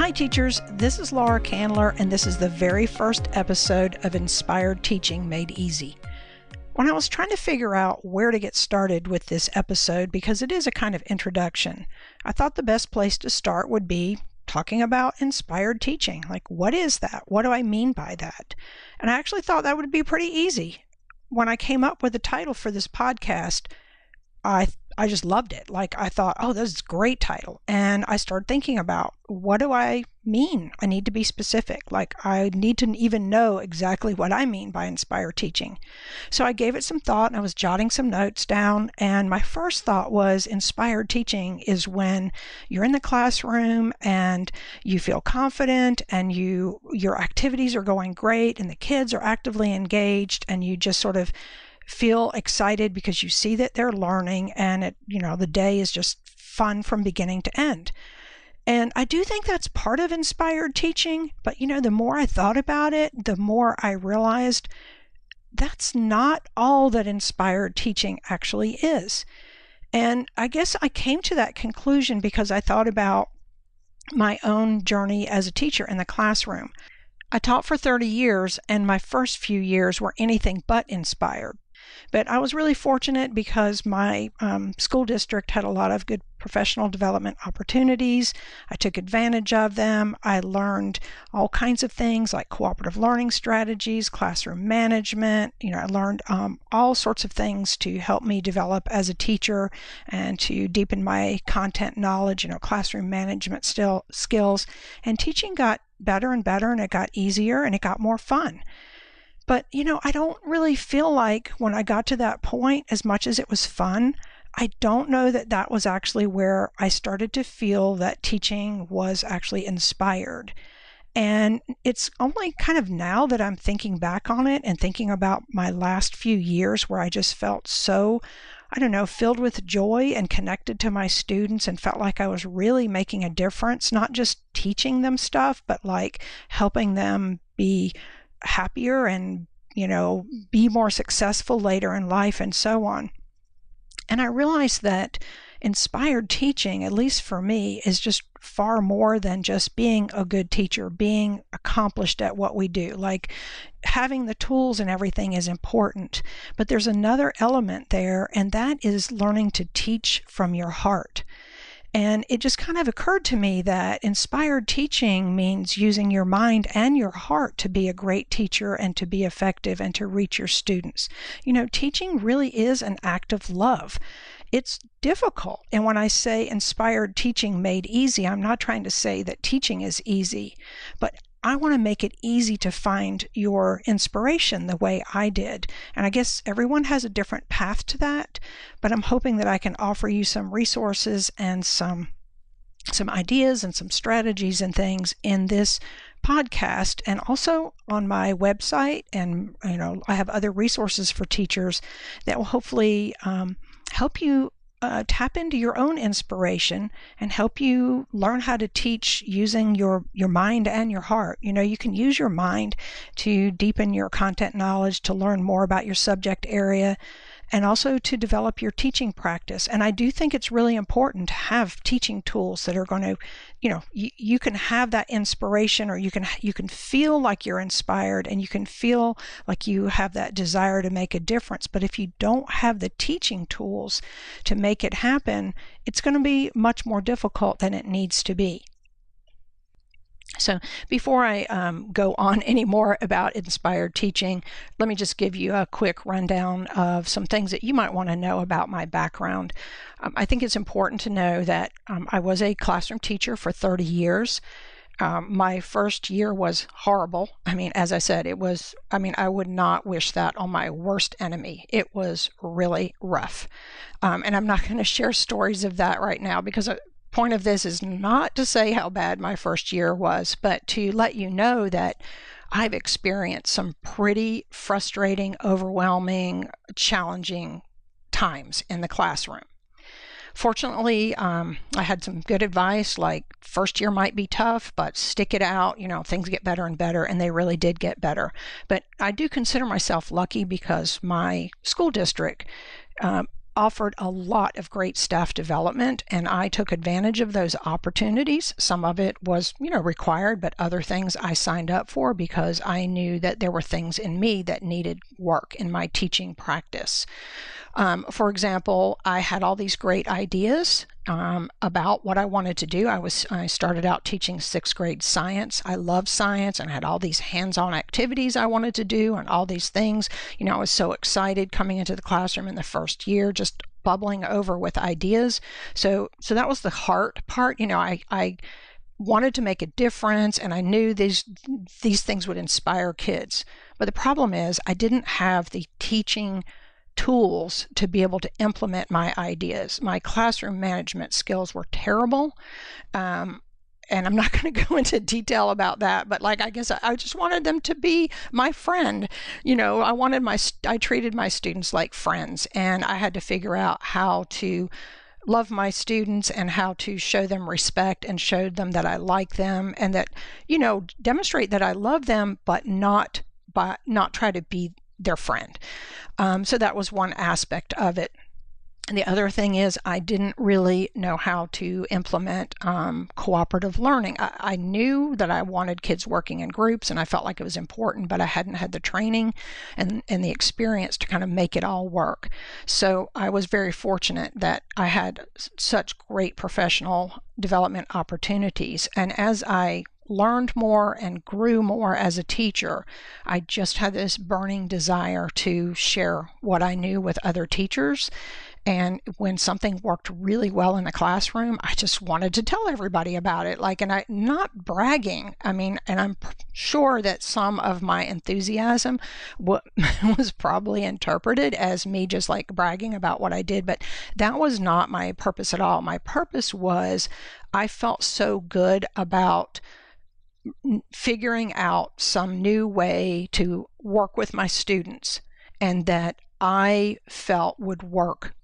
Hi teachers, this is Laura Candler, and this is the very first episode of Inspired Teaching Made Easy. When I was trying to figure out where to get started with this episode, because it is a kind of introduction, I thought the best place to start would be talking about inspired teaching. Like, what is that? What do I mean by that? And I actually thought that would be pretty easy. When I came up with the title for this podcast, I just loved it. Like, I thought, oh, this is a great title. And I started thinking about, what do I mean? I need to be specific. Like, I need to even know exactly what I mean by inspired teaching. So I gave it some thought, and I was jotting some notes down. And my first thought was, inspired teaching is when you're in the classroom and you feel confident and your activities are going great and the kids are actively engaged, and you just sort of feel excited because you see that they're learning, and the day is just fun from beginning to end. And I do think that's part of inspired teaching, but the more I thought about it, the more I realized that's not all that inspired teaching actually is. And I guess I came to that conclusion because I thought about my own journey as a teacher in the classroom. I taught for 30 years, and my first few years were anything but inspired. But I was really fortunate because my school district had a lot of good professional development opportunities. I took advantage of them. I learned all kinds of things like cooperative learning strategies, classroom management. I learned all sorts of things to help me develop as a teacher and to deepen my content knowledge, classroom management skills. And teaching got better and better, and it got easier, and it got more fun. But, I don't really feel like when I got to that point, as much as it was fun, I don't know that that was actually where I started to feel that teaching was actually inspired. And it's only kind of now that I'm thinking back on it and thinking about my last few years where I just felt so, filled with joy and connected to my students and felt like I was really making a difference, not just teaching them stuff, but like helping them be happier and be more successful later in life and so on. And I realized that inspired teaching, at least for me, is just far more than just being a good teacher, being accomplished at what we do. Like, having the tools and everything is important, but there's another element there, and that is learning to teach from your heart. And it just kind of occurred to me that inspired teaching means using your mind and your heart to be a great teacher and to be effective and to reach your students. Teaching really is an act of love. It's difficult. And when I say inspired teaching made easy, I'm not trying to say that teaching is easy, but I want to make it easy to find your inspiration the way I did. And I guess everyone has a different path to that, but I'm hoping that I can offer you some resources and some ideas and some strategies and things in this podcast, and also on my website. And, I have other resources for teachers that will hopefully help you tap into your own inspiration and help you learn how to teach using your mind and your heart. You can use your mind to deepen your content knowledge, to learn more about your subject area, and also to develop your teaching practice. And I do think it's really important to have teaching tools that are going to, you can have that inspiration, or you can feel like you're inspired, and you can feel like you have that desire to make a difference. But if you don't have the teaching tools to make it happen, it's going to be much more difficult than it needs to be. So before I go on any more about inspired teaching, let me just give you a quick rundown of some things that you might want to know about my background. I think it's important to know that I was a classroom teacher for 30 years. My first year was horrible. As I said, I would not wish that on my worst enemy. It was really rough. And I'm not going to share stories of that right now, because point of this is not to say how bad my first year was, but to let you know that I've experienced some pretty frustrating, overwhelming, challenging times in the classroom. Fortunately, I had some good advice, like first year might be tough, but stick it out, things get better and better, and they really did get better. But I do consider myself lucky because my school district offered a lot of great staff development, and I took advantage of those opportunities. Some of it was, required, but other things I signed up for because I knew that there were things in me that needed work in my teaching practice. For example, I had all these great ideas about what I wanted to do. I started out teaching sixth grade science. I love science and had all these hands-on activities I wanted to do and all these things. I was so excited coming into the classroom in the first year, just bubbling over with ideas. So that was the heart part. I wanted to make a difference, and I knew these things would inspire kids. But the problem is I didn't have the teaching tools to be able to implement my ideas. My classroom management skills were terrible. And I'm not going to go into detail about that, but I guess I just wanted them to be my friend. I treated my students like friends, and I had to figure out how to love my students and how to show them respect and show them that I like them and that, demonstrate that I love them, but not try to be their friend. So that was one aspect of it. And the other thing is I didn't really know how to implement cooperative learning. I knew that I wanted kids working in groups, and I felt like it was important, but I hadn't had the training and the experience to kind of make it all work. So I was very fortunate that I had such great professional development opportunities. And as I learned more and grew more as a teacher, I just had this burning desire to share what I knew with other teachers. And when something worked really well in the classroom, I just wanted to tell everybody about it. And I not bragging. And I'm sure that some of my enthusiasm was probably interpreted as me just bragging about what I did, but that was not my purpose at all. My purpose was I felt so good about figuring out some new way to work with my students, and that I felt would work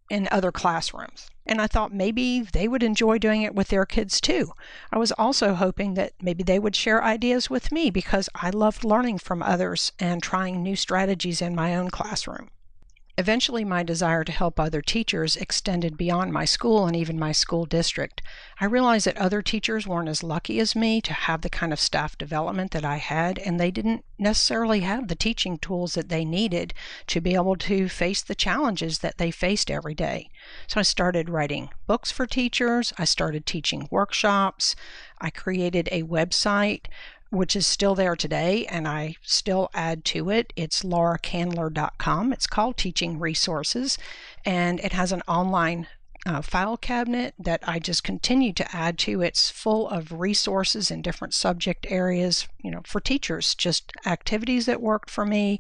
in other classrooms. And I thought maybe they would enjoy doing it with their kids too. I was also hoping that maybe they would share ideas with me because I loved learning from others and trying new strategies in my own classroom. Eventually, my desire to help other teachers extended beyond my school and even my school district. I realized that other teachers weren't as lucky as me to have the kind of staff development that I had, and they didn't necessarily have the teaching tools that they needed to be able to face the challenges that they faced every day. So I started writing books for teachers. I started teaching workshops. I created a website which is still there today, and I still add to it. It's lauracandler.com. It's called Teaching Resources, and it has an online file cabinet that I just continue to add to. It's full of resources in different subject areas, for teachers, just activities that worked for me,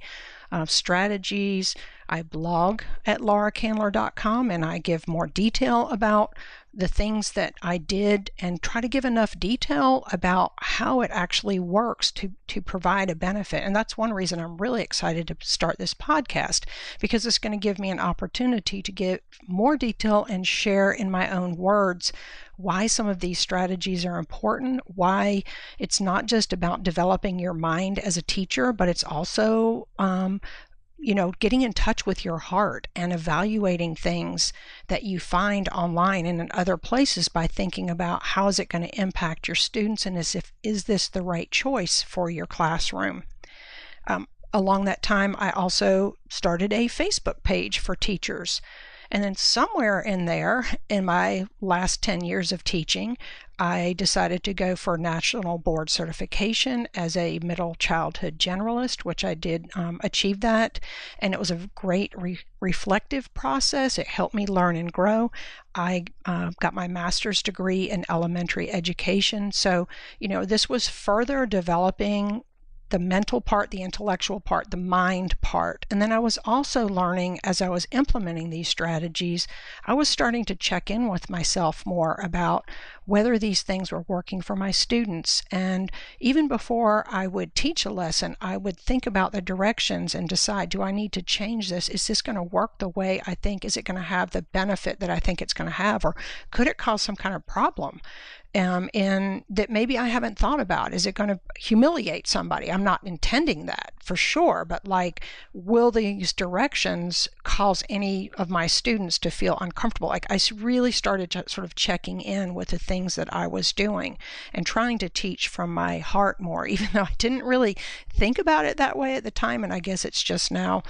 strategies. I blog at lauracandler.com, and I give more detail about the things that I did and try to give enough detail about how it actually works to provide a benefit. And that's one reason I'm really excited to start this podcast, because it's going to give me an opportunity to give more detail and share in my own words why some of these strategies are important, why it's not just about developing your mind as a teacher, but it's also getting in touch with your heart and evaluating things that you find online and in other places by thinking about how is it going to impact your students, and is this the right choice for your classroom. Along that time, I also started a Facebook page for teachers. And then somewhere in there, in my last 10 years of teaching, I decided to go for national board certification as a middle childhood generalist, which I did achieve that. And it was a great reflective process. It helped me learn and grow. I got my master's degree in elementary education. So, this was further developing the mental part, the intellectual part, the mind part. And then I was also learning, as I was implementing these strategies, I was starting to check in with myself more about whether these things were working for my students. And even before I would teach a lesson, I would think about the directions and decide, do I need to change this? Is this going to work the way I think? Is it going to have the benefit that I think it's going to have? Or could it cause some kind of problem? and that maybe I haven't thought about. Is it going to humiliate somebody? I'm not intending that for sure, but like, will these directions cause any of my students to feel uncomfortable? Like, I really started sort of checking in with the things that I was doing and trying to teach from my heart more, even though I didn't really think about it that way at the time. And I guess it's just now,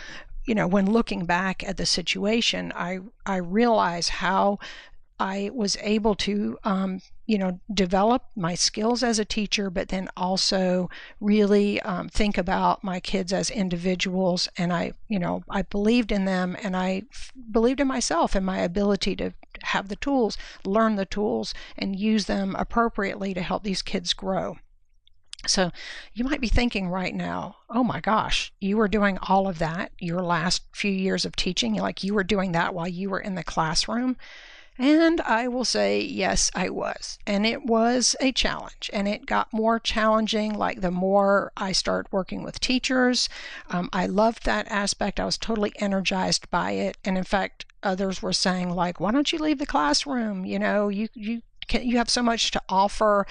when looking back at the situation, I realize how I was able to, develop my skills as a teacher, but then also really think about my kids as individuals. And I believed in them, and I believed in myself and my ability to have the tools, learn the tools, and use them appropriately to help these kids grow. So you might be thinking right now, oh my gosh, you were doing all of that your last few years of teaching, you were doing that while you were in the classroom. And I will say, yes, I was. And it was a challenge. And it got more challenging, like the more I started working with teachers. I loved that aspect. I was totally energized by it. And in fact, others were saying, like, why don't you leave the classroom? You have so much to offer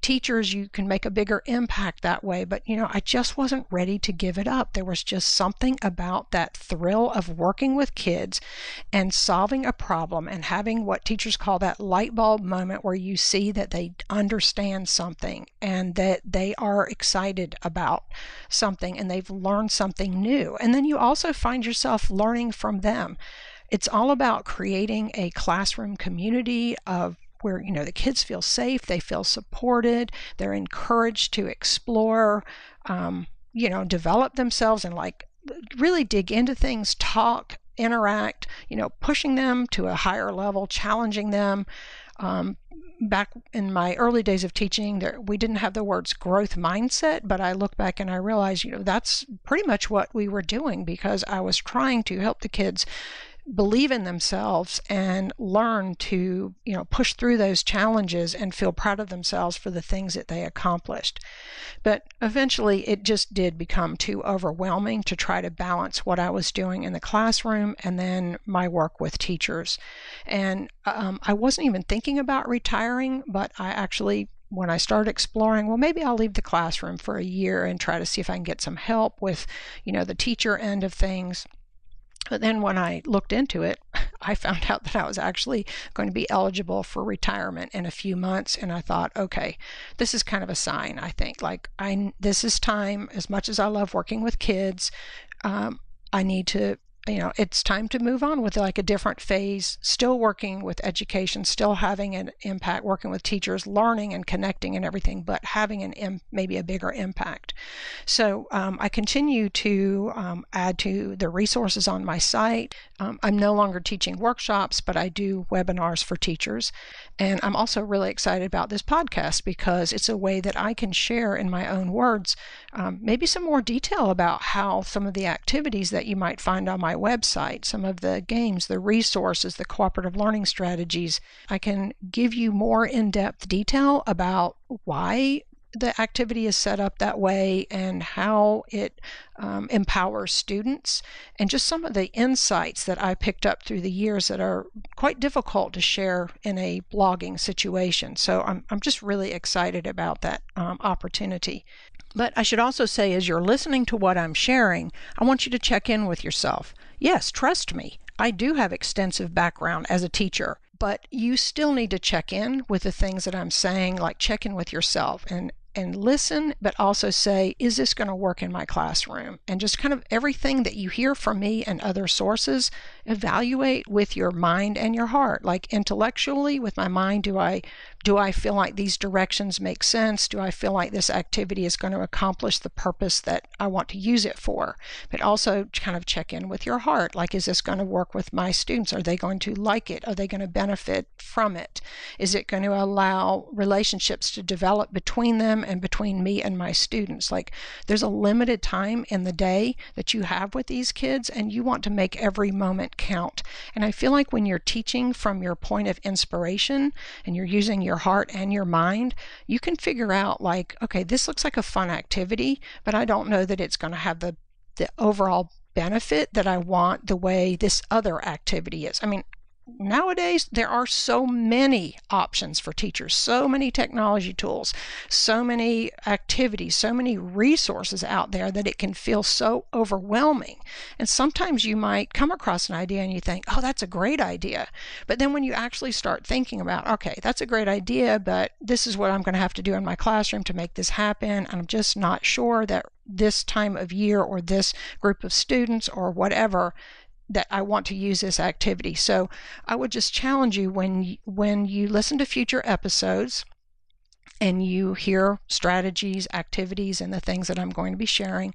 teachers, you can make a bigger impact that way. But, I just wasn't ready to give it up. There was just something about that thrill of working with kids and solving a problem and having what teachers call that light bulb moment, where you see that they understand something and that they are excited about something and they've learned something new. And then you also find yourself learning from them. It's all about creating a classroom community of where the kids feel safe, they feel supported, they're encouraged to explore, develop themselves and really dig into things, talk, interact, pushing them to a higher level, challenging them. Back in my early days of teaching, we didn't have the words growth mindset, but I look back and I realize, that's pretty much what we were doing, because I was trying to help the kids believe in themselves and learn to, push through those challenges and feel proud of themselves for the things that they accomplished. But eventually it just did become too overwhelming to try to balance what I was doing in the classroom and then my work with teachers. And I wasn't even thinking about retiring, but I actually, when I started exploring, well, maybe I'll leave the classroom for a year and try to see if I can get some help with, the teacher end of things. But then when I looked into it, I found out that I was actually going to be eligible for retirement in a few months. And I thought, okay, this is kind of a sign, I think. This is time. As much as I love working with kids, I need to, it's time to move on with a different phase, still working with education, still having an impact, working with teachers, learning and connecting and everything, but having maybe a bigger impact. So I continue to add to the resources on my site. I'm no longer teaching workshops, but I do webinars for teachers. And I'm also really excited about this podcast because it's a way that I can share in my own words, maybe some more detail about how some of the activities that you might find on my website, some of the games, the resources, the cooperative learning strategies. I can give you more in-depth detail about why the activity is set up that way and how it empowers students, and just some of the insights that I picked up through the years that are quite difficult to share in a blogging situation. So I'm just really excited about that opportunity. But I should also say, as you're listening to what I'm sharing, I want you to check in with yourself. Yes, trust me, I do have extensive background as a teacher, but you still need to check in with the things that I'm saying, like check in with yourself and listen, but also say, is this going to work in my classroom? And just kind of everything that you hear from me and other sources, evaluate with your mind and your heart. Like intellectually, with my mind, do I feel like these directions make sense? Do I feel like this activity is going to accomplish the purpose that I want to use it for? But also kind of check in with your heart. Like, is this going to work with my students? Are they going to like it? Are they going to benefit from it? Is it going to allow relationships to develop between them and between me and my students? Like, there's a limited time in the day that you have with these kids, and you want to make every moment count. And I feel like when you're teaching from your point of inspiration and you're using your heart and your mind, you can figure out, like, okay, this looks like a fun activity, but I don't know that it's going to have the overall benefit that I want the way this other activity is. I mean, nowadays there are so many options for teachers, so many technology tools, so many activities, so many resources out there that it can feel so overwhelming. And sometimes you might come across an idea and you think, oh, that's a great idea. But then when you actually start thinking about, okay, that's a great idea, but this is what I'm going to have to do in my classroom to make this happen. I'm just not sure that this time of year or this group of students or whatever that I want to use this activity. So I would just challenge you, when you listen to future episodes and you hear strategies, activities, and the things that I'm going to be sharing,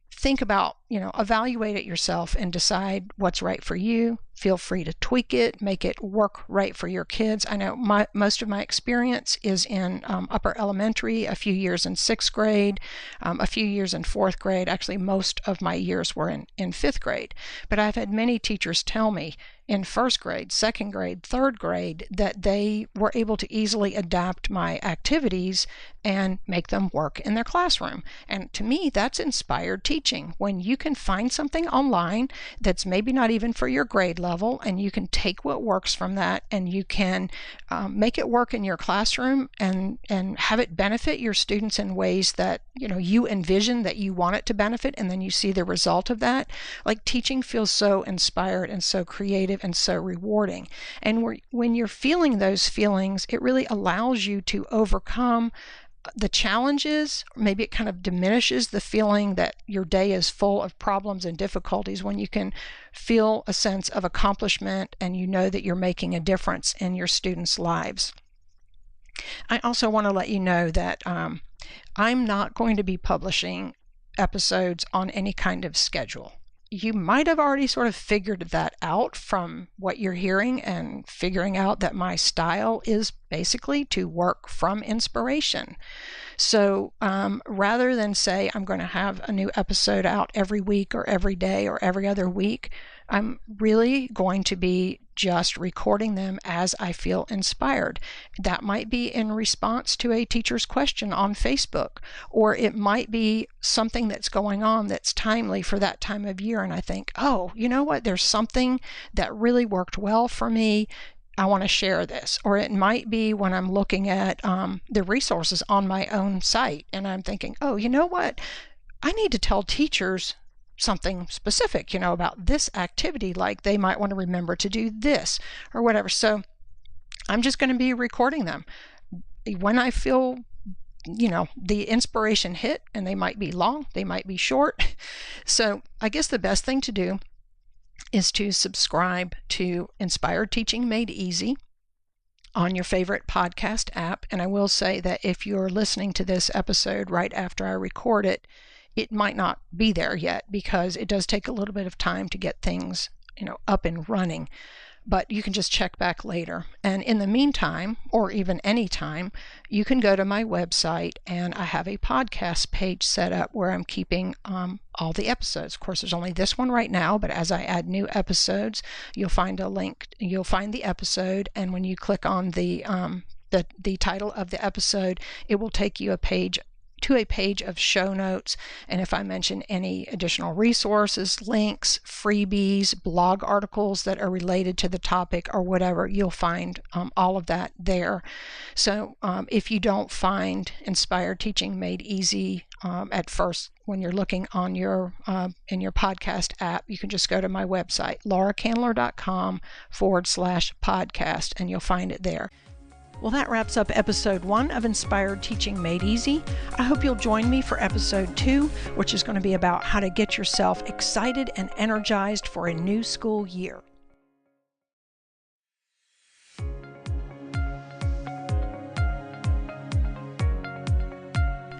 think about, evaluate it yourself and decide what's right for you. Feel free to tweak it, make it work right for your kids. I know most of my experience is in upper elementary, a few years in sixth grade, a few years in fourth grade. Actually, most of my years were in fifth grade. But I've had many teachers tell me in first grade, second grade, third grade that they were able to easily adapt my activities and make them work in their classroom. And to me, that's inspired teaching. When you can find something online that's maybe not even for your grade level, and you can take what works from that and you can make it work in your classroom and have it benefit your students in ways that you envision that you want it to benefit, and then you see the result of that. Like, teaching feels so inspired and so creative and so rewarding. And when you're feeling those feelings, it really allows you to overcome the challenges. Maybe it kind of diminishes the feeling that your day is full of problems and difficulties when you can feel a sense of accomplishment and you know that you're making a difference in your students' lives. I also want to let you know that I'm not going to be publishing episodes on any kind of schedule. You might have already sort of figured that out from what you're hearing, and figuring out that my style is basically to work from inspiration. So rather than say I'm going to have a new episode out every week or every day or every other week, I'm really going to be just recording them as I feel inspired. That might be in response to a teacher's question on Facebook, or it might be something that's going on that's timely for that time of year. And I think, oh, you know what? There's something that really worked well for me. I want to share this. Or it might be when I'm looking at the resources on my own site and I'm thinking, oh, you know what? I need to tell teachers something specific, about this activity, like they might want to remember to do this or whatever. So I'm just going to be recording them when I feel, the inspiration hit, and they might be long, they might be short. So I guess the best thing to do is to subscribe to Inspired Teaching Made Easy on your favorite podcast app. And I will say that if you're listening to this episode right after I record it, it might not be there yet, because it does take a little bit of time to get things, up and running. But you can just check back later. And in the meantime, or even any time, you can go to my website, and I have a podcast page set up where I'm keeping all the episodes. Of course, there's only this one right now, but as I add new episodes, you'll find a link. You'll find the episode, and when you click on the title of the episode, it will take you to a page of show notes. And if I mention any additional resources, links, freebies, blog articles that are related to the topic or whatever, you'll find all of that there. So if you don't find Inspired Teaching Made Easy at first when you're looking on your in your podcast app, you can just go to my website, lauracandler.com/podcast, and you'll find it there. Well, that wraps up episode 1 of Inspired Teaching Made Easy. I hope you'll join me for episode 2, which is going to be about how to get yourself excited and energized for a new school year.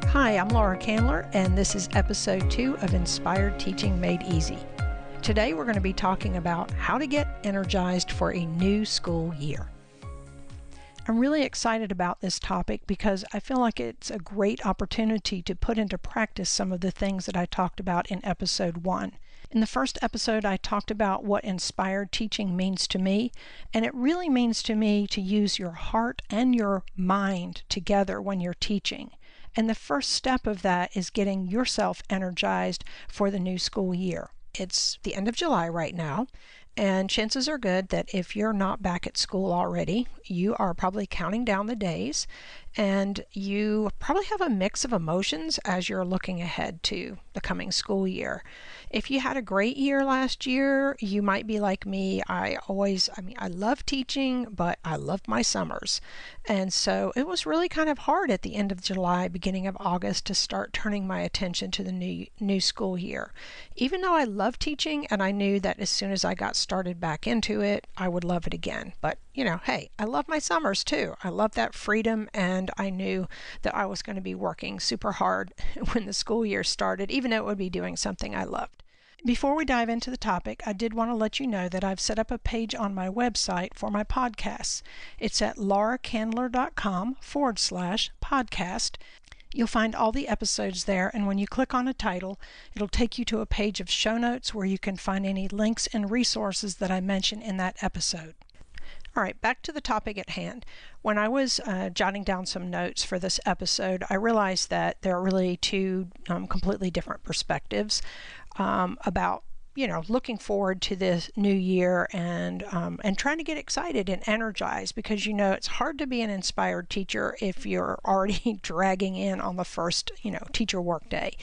Hi, I'm Laura Candler, and this is episode 2 of Inspired Teaching Made Easy. Today we're going to be talking about how to get energized for a new school year. I'm really excited about this topic because I feel like it's a great opportunity to put into practice some of the things that I talked about in episode 1. In the first episode, I talked about what inspired teaching means to me, and it really means to me to use your heart and your mind together when you're teaching. And the first step of that is getting yourself energized for the new school year. It's the end of July right now, And chances are good that if you're not back at school already, you are probably counting down the days, and you probably have a mix of emotions as you're looking ahead to the coming school year. If you had a great year last year, you might be like me. I love teaching, but I love my summers. And so it was really kind of hard at the end of July, beginning of August, to start turning my attention to the new school year. Even though I love teaching and I knew that as soon as I got started back into it, I would love it again. But, hey, I love my summers too. I love that freedom, and I knew that I was going to be working super hard when the school year started, even though it would be doing something I loved. Before we dive into the topic, I did want to let you know that I've set up a page on my website for my podcasts. It's at lauracandler.com/podcast. You'll find all the episodes there, and when you click on a title, it'll take you to a page of show notes where you can find any links and resources that I mention in that episode. All right, back to the topic at hand. When I was jotting down some notes for this episode, I realized that there are really two completely different perspectives about looking forward to this new year and trying to get excited and energized, because it's hard to be an inspired teacher if you're already dragging in on the first teacher work day.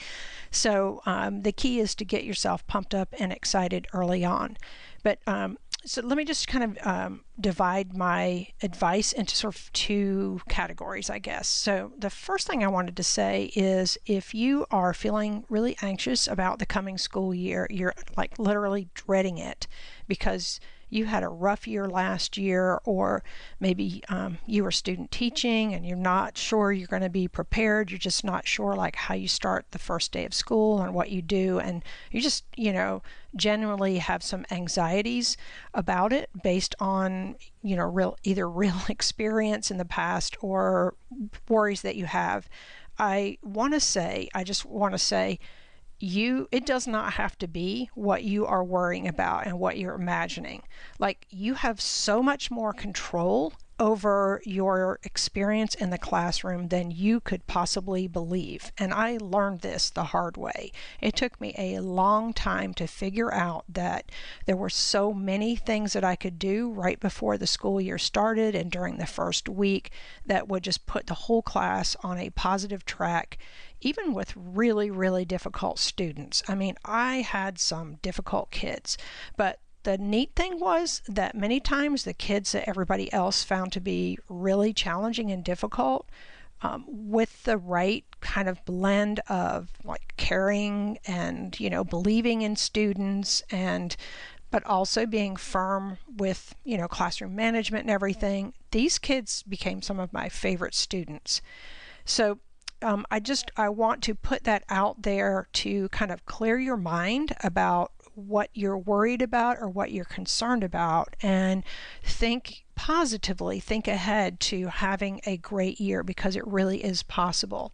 So the key is to get yourself pumped up and excited early on. But so let me just kind of divide my advice into sort of two categories, I guess. So the first thing I wanted to say is, if you are feeling really anxious about the coming school year, you're like literally dreading it because you had a rough year last year, or maybe you were student teaching and you're not sure you're going to be prepared. You're just not sure like how you start the first day of school and what you do, and you just genuinely have some anxieties about it based on either real experience in the past or worries that you have. I just want to say it does not have to be what you are worrying about and what you're imagining. Like, you have so much more control over your experience in the classroom than you could possibly believe. And I learned this the hard way. It took me a long time to figure out that there were so many things that I could do right before the school year started and during the first week that would just put the whole class on a positive track, even with really, really difficult students. I mean, I had some difficult kids, but the neat thing was that many times the kids that everybody else found to be really challenging and difficult, with the right kind of blend of like caring and believing in students, but also being firm with classroom management and everything, these kids became some of my favorite students. So I want to put that out there to kind of clear your mind about what you're worried about or what you're concerned about, and think positively, think ahead to having a great year, because it really is possible.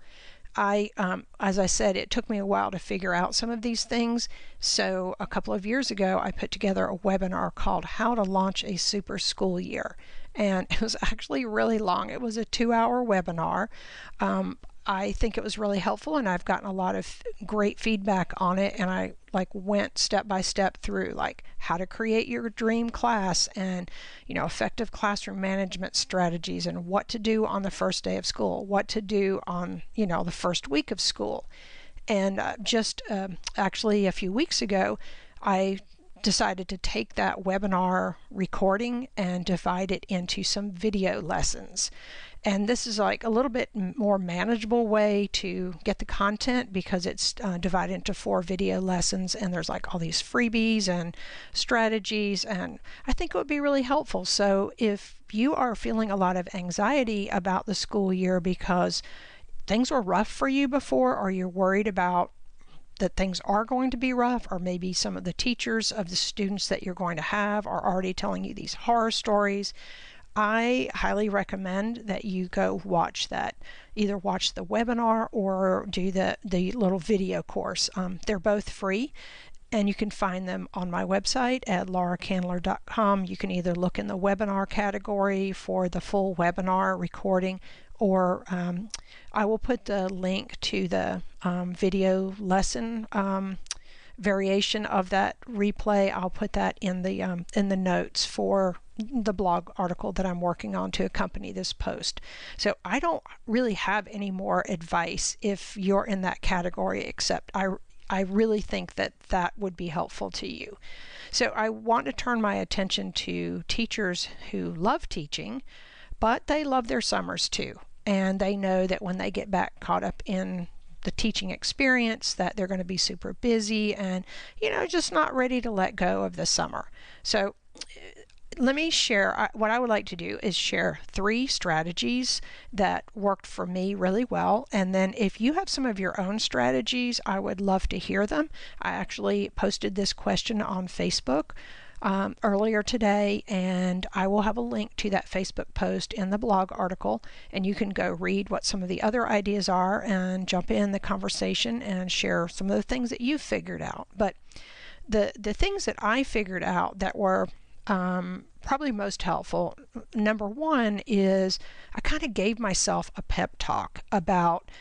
As I said, it took me a while to figure out some of these things. So a couple of years ago, I put together a webinar called How to Launch a Super School Year. And it was actually really long. It was a 2-hour webinar. I think it was really helpful, and I've gotten a lot of great feedback on it. And I went step by step through how to create your dream class, and effective classroom management strategies, and what to do on the first day of school, what to do on the first week of school. And actually a few weeks ago, I decided to take that webinar recording and divide it into some video lessons. And this is a little bit more manageable way to get the content, because it's divided into 4 video lessons, and there's all these freebies and strategies, and I think it would be really helpful. So if you are feeling a lot of anxiety about the school year because things were rough for you before, or you're worried about that things are going to be rough, or maybe some of the teachers of the students that you're going to have are already telling you these horror stories, I highly recommend that you go watch that. Either watch the webinar or do the little video course. They're both free, and you can find them on my website at lauracandler.com. You can either look in the webinar category for the full webinar recording, or I will put the link to the video lesson variation of that replay, I'll put that in the notes for the blog article that I'm working on to accompany this post. So I don't really have any more advice if you're in that category, except I really think that that would be helpful to you. So I want to turn my attention to teachers who love teaching, but they love their summers too. And they know that when they get back caught up in the teaching experience, that they're going to be super busy and, just not ready to let go of the summer. So let me share what I would like to do is share 3 strategies that worked for me really well. And then if you have some of your own strategies, I would love to hear them. I actually posted this question on Facebook earlier today, and I will have a link to that Facebook post in the blog article, and you can go read what some of the other ideas are and jump in the conversation and share some of the things that you've figured out. But the things that I figured out that were probably most helpful, number 1 is I kind of gave myself a pep talk about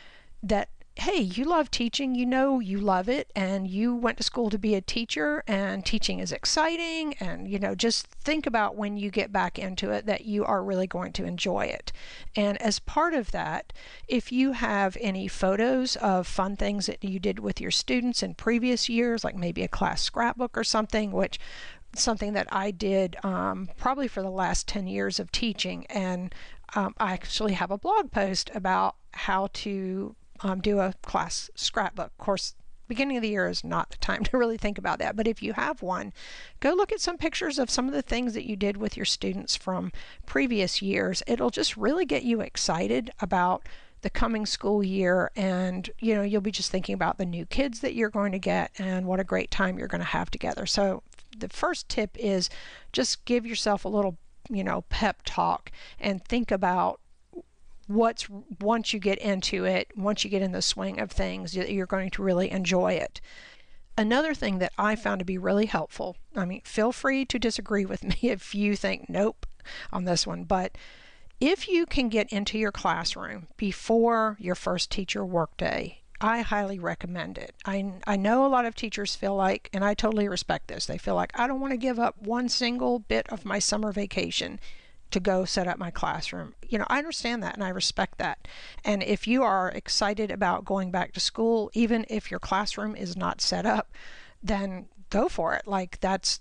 that. Hey, you love teaching, you love it, and you went to school to be a teacher, and teaching is exciting, and just think about when you get back into it that you are really going to enjoy it. And as part of that, if you have any photos of fun things that you did with your students in previous years, like maybe a class scrapbook or something, something that I did probably for the last 10 years of teaching, and I actually have a blog post about how to do a class scrapbook. Of course, beginning of the year is not the time to really think about that, but if you have one, go look at some pictures of some of the things that you did with your students from previous years. It'll just really get you excited about the coming school year, and you'll be just thinking about the new kids that you're going to get and what a great time you're going to have together. So the first tip is just give yourself a little pep talk and think about once you get into it, once you get in the swing of things, you're going to really enjoy it. Another thing that I found to be really helpful, feel free to disagree with me if you think nope on this one, but if you can get into your classroom before your first teacher workday, I highly recommend it. I know a lot of teachers feel like, and I totally respect this, they feel like I don't want to give up one single bit of my summer vacation to go set up my classroom. I understand that and I respect that. And if you are excited about going back to school, even if your classroom is not set up, then go for it. Like that's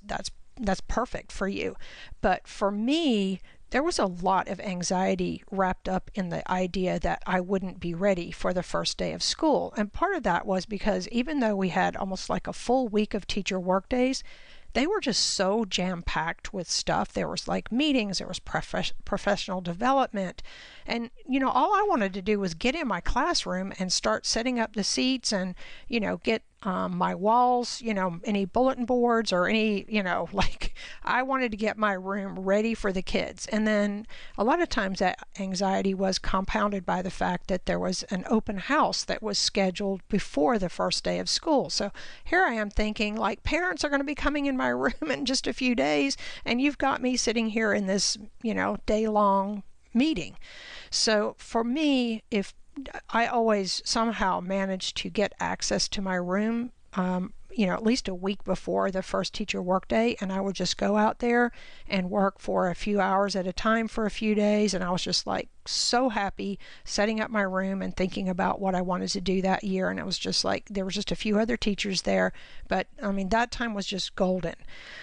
perfect for you. But for me, there was a lot of anxiety wrapped up in the idea that I wouldn't be ready for the first day of school. And part of that was because even though we had almost like a full week of teacher workdays, they were just so jam-packed with stuff. There was like meetings, there was professional development, and all I wanted to do was get in my classroom and start setting up the seats and get my walls, any bulletin boards or any, I wanted to get my room ready for the kids. And then a lot of times that anxiety was compounded by the fact that there was an open house that was scheduled before the first day of school. So here I am thinking, like, parents are going to be coming in my room in just a few days, and you've got me sitting here in this, day-long meeting. So for me, if I always somehow managed to get access to my room, at least a week before the first teacher workday, and I would just go out there and work for a few hours at a time for a few days, and I was just like so happy setting up my room and thinking about what I wanted to do that year. And it was just like there was just a few other teachers there, but that time was just golden.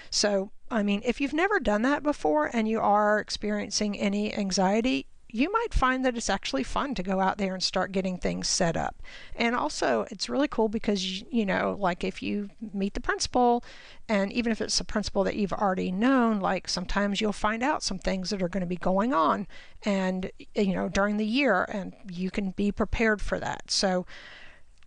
So if you've never done that before and you are experiencing any anxiety, you might find that it's actually fun to go out there and start getting things set up. And also it's really cool because, like if you meet the principal, and even if it's a principal that you've already known, like sometimes you'll find out some things that are going to be going on and, during the year, and you can be prepared for that. So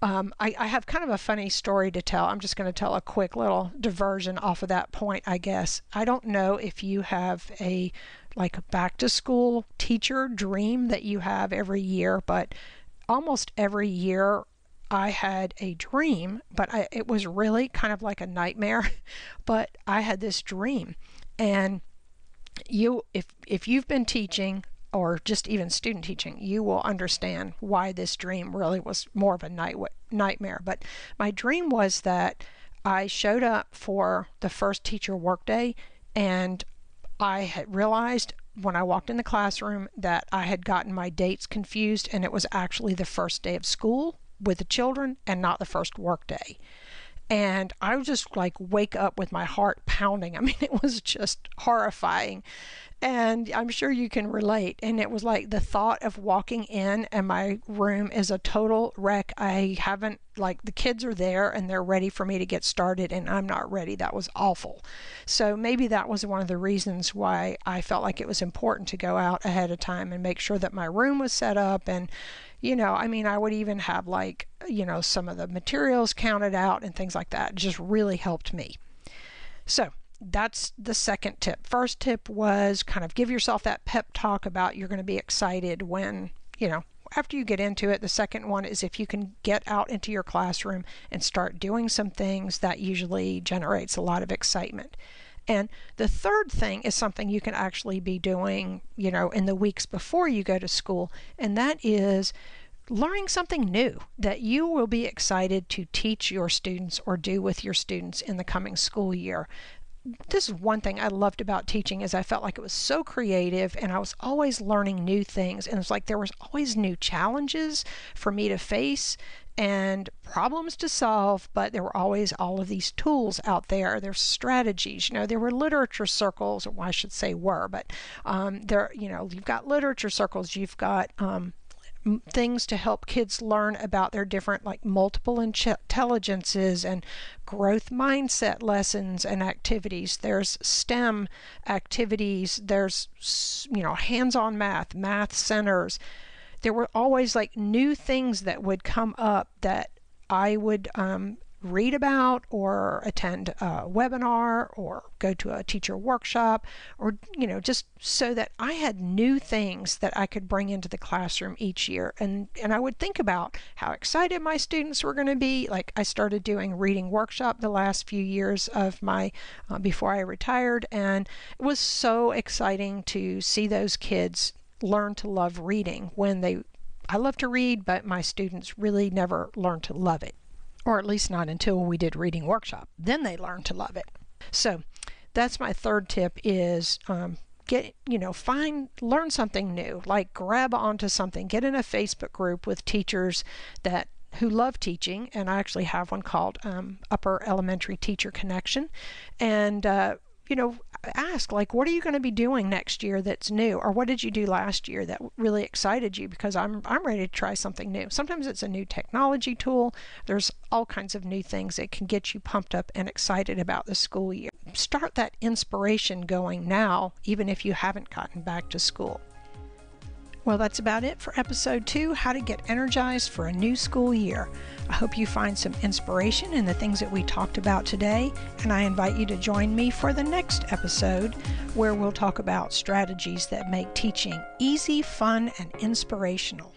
I have kind of a funny story to tell. I'm just going to tell a quick little diversion off of that point, I guess. I don't know if you have a back to school teacher dream that you have every year, but almost every year I had a dream, but it was really kind of like a nightmare, but I had this dream. And if you've been teaching or just even student teaching, you will understand why this dream really was more of a nightmare. But my dream was that I showed up for the first teacher workday, and I had realized when I walked in the classroom that I had gotten my dates confused, and it was actually the first day of school with the children and not the first workday. And I would just like wake up with my heart pounding. I mean, it was just horrifying. And I'm sure you can relate. And it was like the thought of walking in and my room is a total wreck. I haven't, like, the kids are there and they're ready for me to get started, and I'm not ready. That was awful. So maybe that was one of the reasons why I felt like it was important to go out ahead of time and make sure that my room was set up. And I mean, I would even have, like, some of the materials counted out and things like that. It just really helped me. So that's the second tip. First tip was kind of give yourself that pep talk about you're going to be excited when, after you get into it. The second one is if you can get out into your classroom and start doing some things, that usually generates a lot of excitement. And the third thing is something you can actually be doing, in the weeks before you go to school, and that is learning something new that you will be excited to teach your students or do with your students in the coming school year. This is one thing I loved about teaching, is I felt like it was so creative and I was always learning new things, and it's like there was always new challenges for me to face and problems to solve, but there were always all of these tools out there. There's strategies. There were literature circles, or I should say were, but you've got literature circles, you've got things to help kids learn about their different, like, multiple intelligences and growth mindset lessons and activities. There's STEM activities. There's, hands-on math centers. There were always, like, new things that would come up that I would read about or attend a webinar or go to a teacher workshop, or just so that I had new things that I could bring into the classroom each year. And I would think about how excited my students were going to be. Like, I started doing reading workshop the last few years of my before I retired, and it was so exciting to see those kids learn to love reading I love to read, but my students really never learned to love it. Or at least not until we did reading workshop. Then they learned to love it. So that's my third tip, is learn something new. Like, grab onto something. Get in a Facebook group with teachers who love teaching, and I actually have one called Upper Elementary Teacher Connection. And ask, like, what are you going to be doing next year that's new, or what did you do last year that really excited you, because I'm ready to try something new. Sometimes it's a new technology tool. There's all kinds of new things that can get you pumped up and excited about the school year. Start that inspiration going now, even if you haven't gotten back to school. Well, that's about it for episode 2, How to Get Energized for a New School Year. I hope you find some inspiration in the things that we talked about today, and I invite you to join me for the next episode, where we'll talk about strategies that make teaching easy, fun, and inspirational.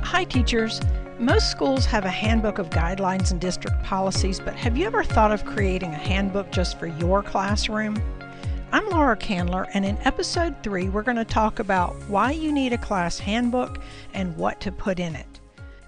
Hi, teachers. Most schools have a handbook of guidelines and district policies, but have you ever thought of creating a handbook just for your classroom? I'm Laura Candler, and in episode 3, we're going to talk about why you need a class handbook and what to put in it.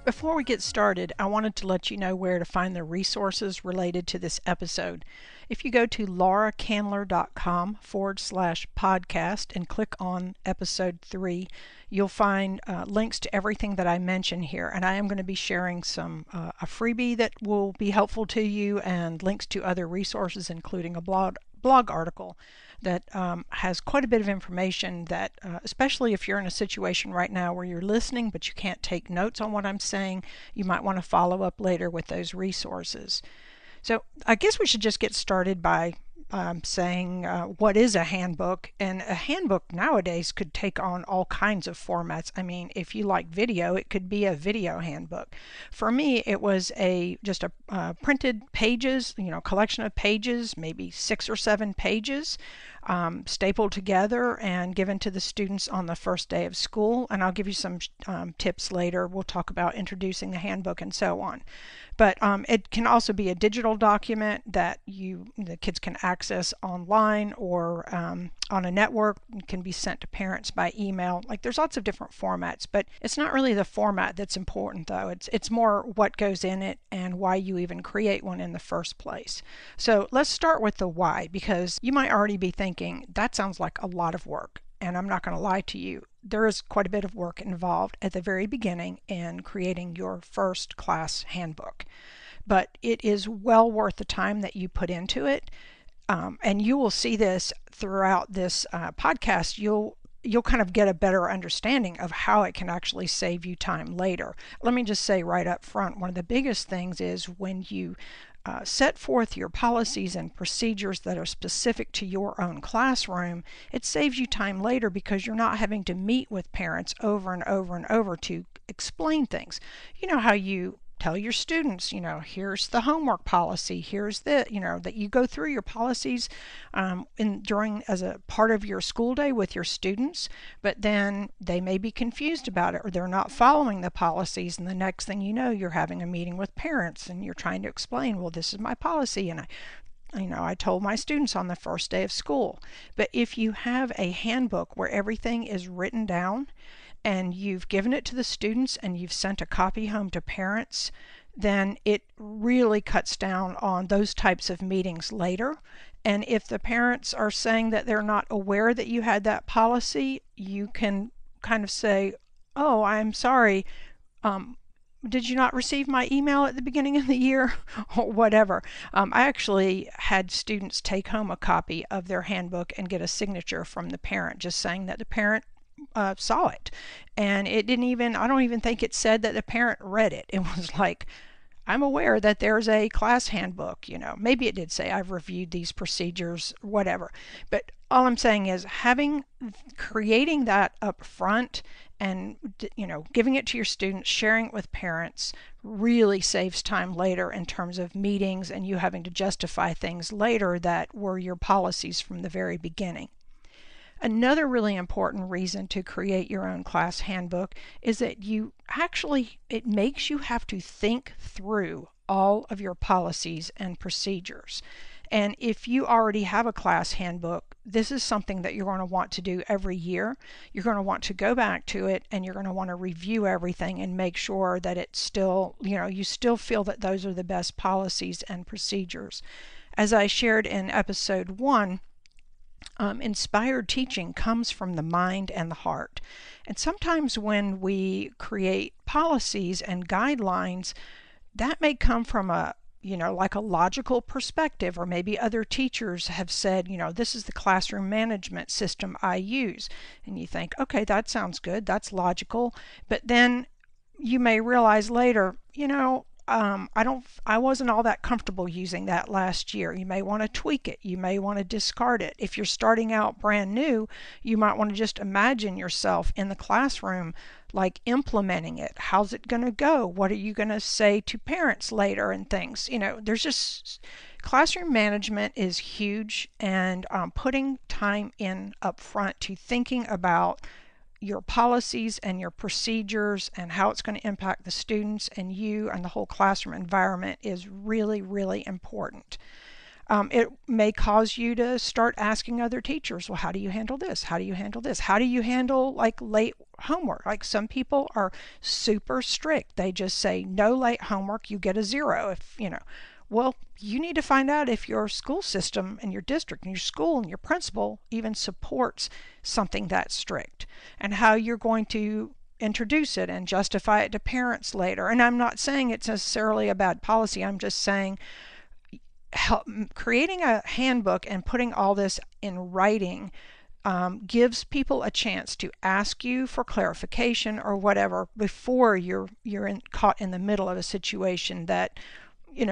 Before we get started, I wanted to let you know where to find the resources related to this episode. If you go to lauracandler.com/podcast and click on episode 3, you'll find links to everything that I mention here. And I am going to be sharing a freebie that will be helpful to you, and links to other resources, including a blog article that has quite a bit of information that, especially if you're in a situation right now where you're listening but you can't take notes on what I'm saying, you might want to follow up later with those resources. So I guess we should just get started by saying what is a handbook. And a handbook nowadays could take on all kinds of formats. I mean, if you like video, it could be a video handbook. For me, it was just a printed pages, collection of pages, maybe 6 or 7 pages. stapled together and given to the students on the first day of school. And I'll give you some tips later. We'll talk about introducing the handbook and so on. But it can also be a digital document that the kids can access online or on a network. It can be sent to parents by email. Like, there's lots of different formats, but it's not really the format that's important, though. It's more what goes in it and why you even create one in the first place. So let's start with the why, because you might already be thinking, that sounds like a lot of work. And I'm not going to lie to you, there is quite a bit of work involved at the very beginning in creating your first class handbook. But it is well worth the time that you put into it. And you will see this throughout this podcast. You'll kind of get a better understanding of how it can actually save you time later. Let me just say right up front, one of the biggest things is when you set forth your policies and procedures that are specific to your own classroom, it saves you time later because you're not having to meet with parents over and over and over to explain things. You know how you tell your students, here's the homework policy, here's that you go through your policies during as a part of your school day with your students, but then they may be confused about it or they're not following the policies, and the next thing you know, you're having a meeting with parents and you're trying to explain, well, this is my policy, and I told my students on the first day of school. But if you have a handbook where everything is written down and you've given it to the students and you've sent a copy home to parents, then it really cuts down on those types of meetings later. And if the parents are saying that they're not aware that you had that policy, you can kind of say, oh, I'm sorry, did you not receive my email at the beginning of the year? Or whatever. I actually had students take home a copy of their handbook and get a signature from the parent just saying that the parent saw it. And it didn't even, I don't even think it said that the parent read it. It was like, I'm aware that there's a class handbook, maybe it did say I've reviewed these procedures, whatever. But all I'm saying is creating that up front and, giving it to your students, sharing it with parents really saves time later in terms of meetings and you having to justify things later that were your policies from the very beginning. Another really important reason to create your own class handbook is that it makes you have to think through all of your policies and procedures. And if you already have a class handbook, this is something that you're going to want to do every year. You're going to want to go back to it and you're going to want to review everything and make sure that it's still, you still feel that those are the best policies and procedures. As I shared in episode 1, inspired teaching comes from the mind and the heart. And sometimes when we create policies and guidelines, that may come from like a logical perspective, or maybe other teachers have said, this is the classroom management system I use. And you think, okay, that sounds good, that's logical. But then you may realize later, I wasn't all that comfortable using that last year. You may want to tweak it. You may want to discard it. If you're starting out brand new, you might want to just imagine yourself in the classroom, like implementing it. How's it going to go? What are you going to say to parents later and things? There's just classroom management is huge, and putting time in up front to thinking about your policies and your procedures and how it's going to impact the students and you and the whole classroom environment is really, really important. It may cause you to start asking other teachers, well, how do you handle this? How do you handle this? How do you handle like late homework? Like, some people are super strict. They just say no late homework, you get a 0. Well, you need to find out if your school system and your district and your school and your principal even supports something that strict, and how you're going to introduce it and justify it to parents later. And I'm not saying it's necessarily a bad policy. I'm just saying creating a handbook and putting all this in writing gives people a chance to ask you for clarification or whatever before you're caught in the middle of a situation that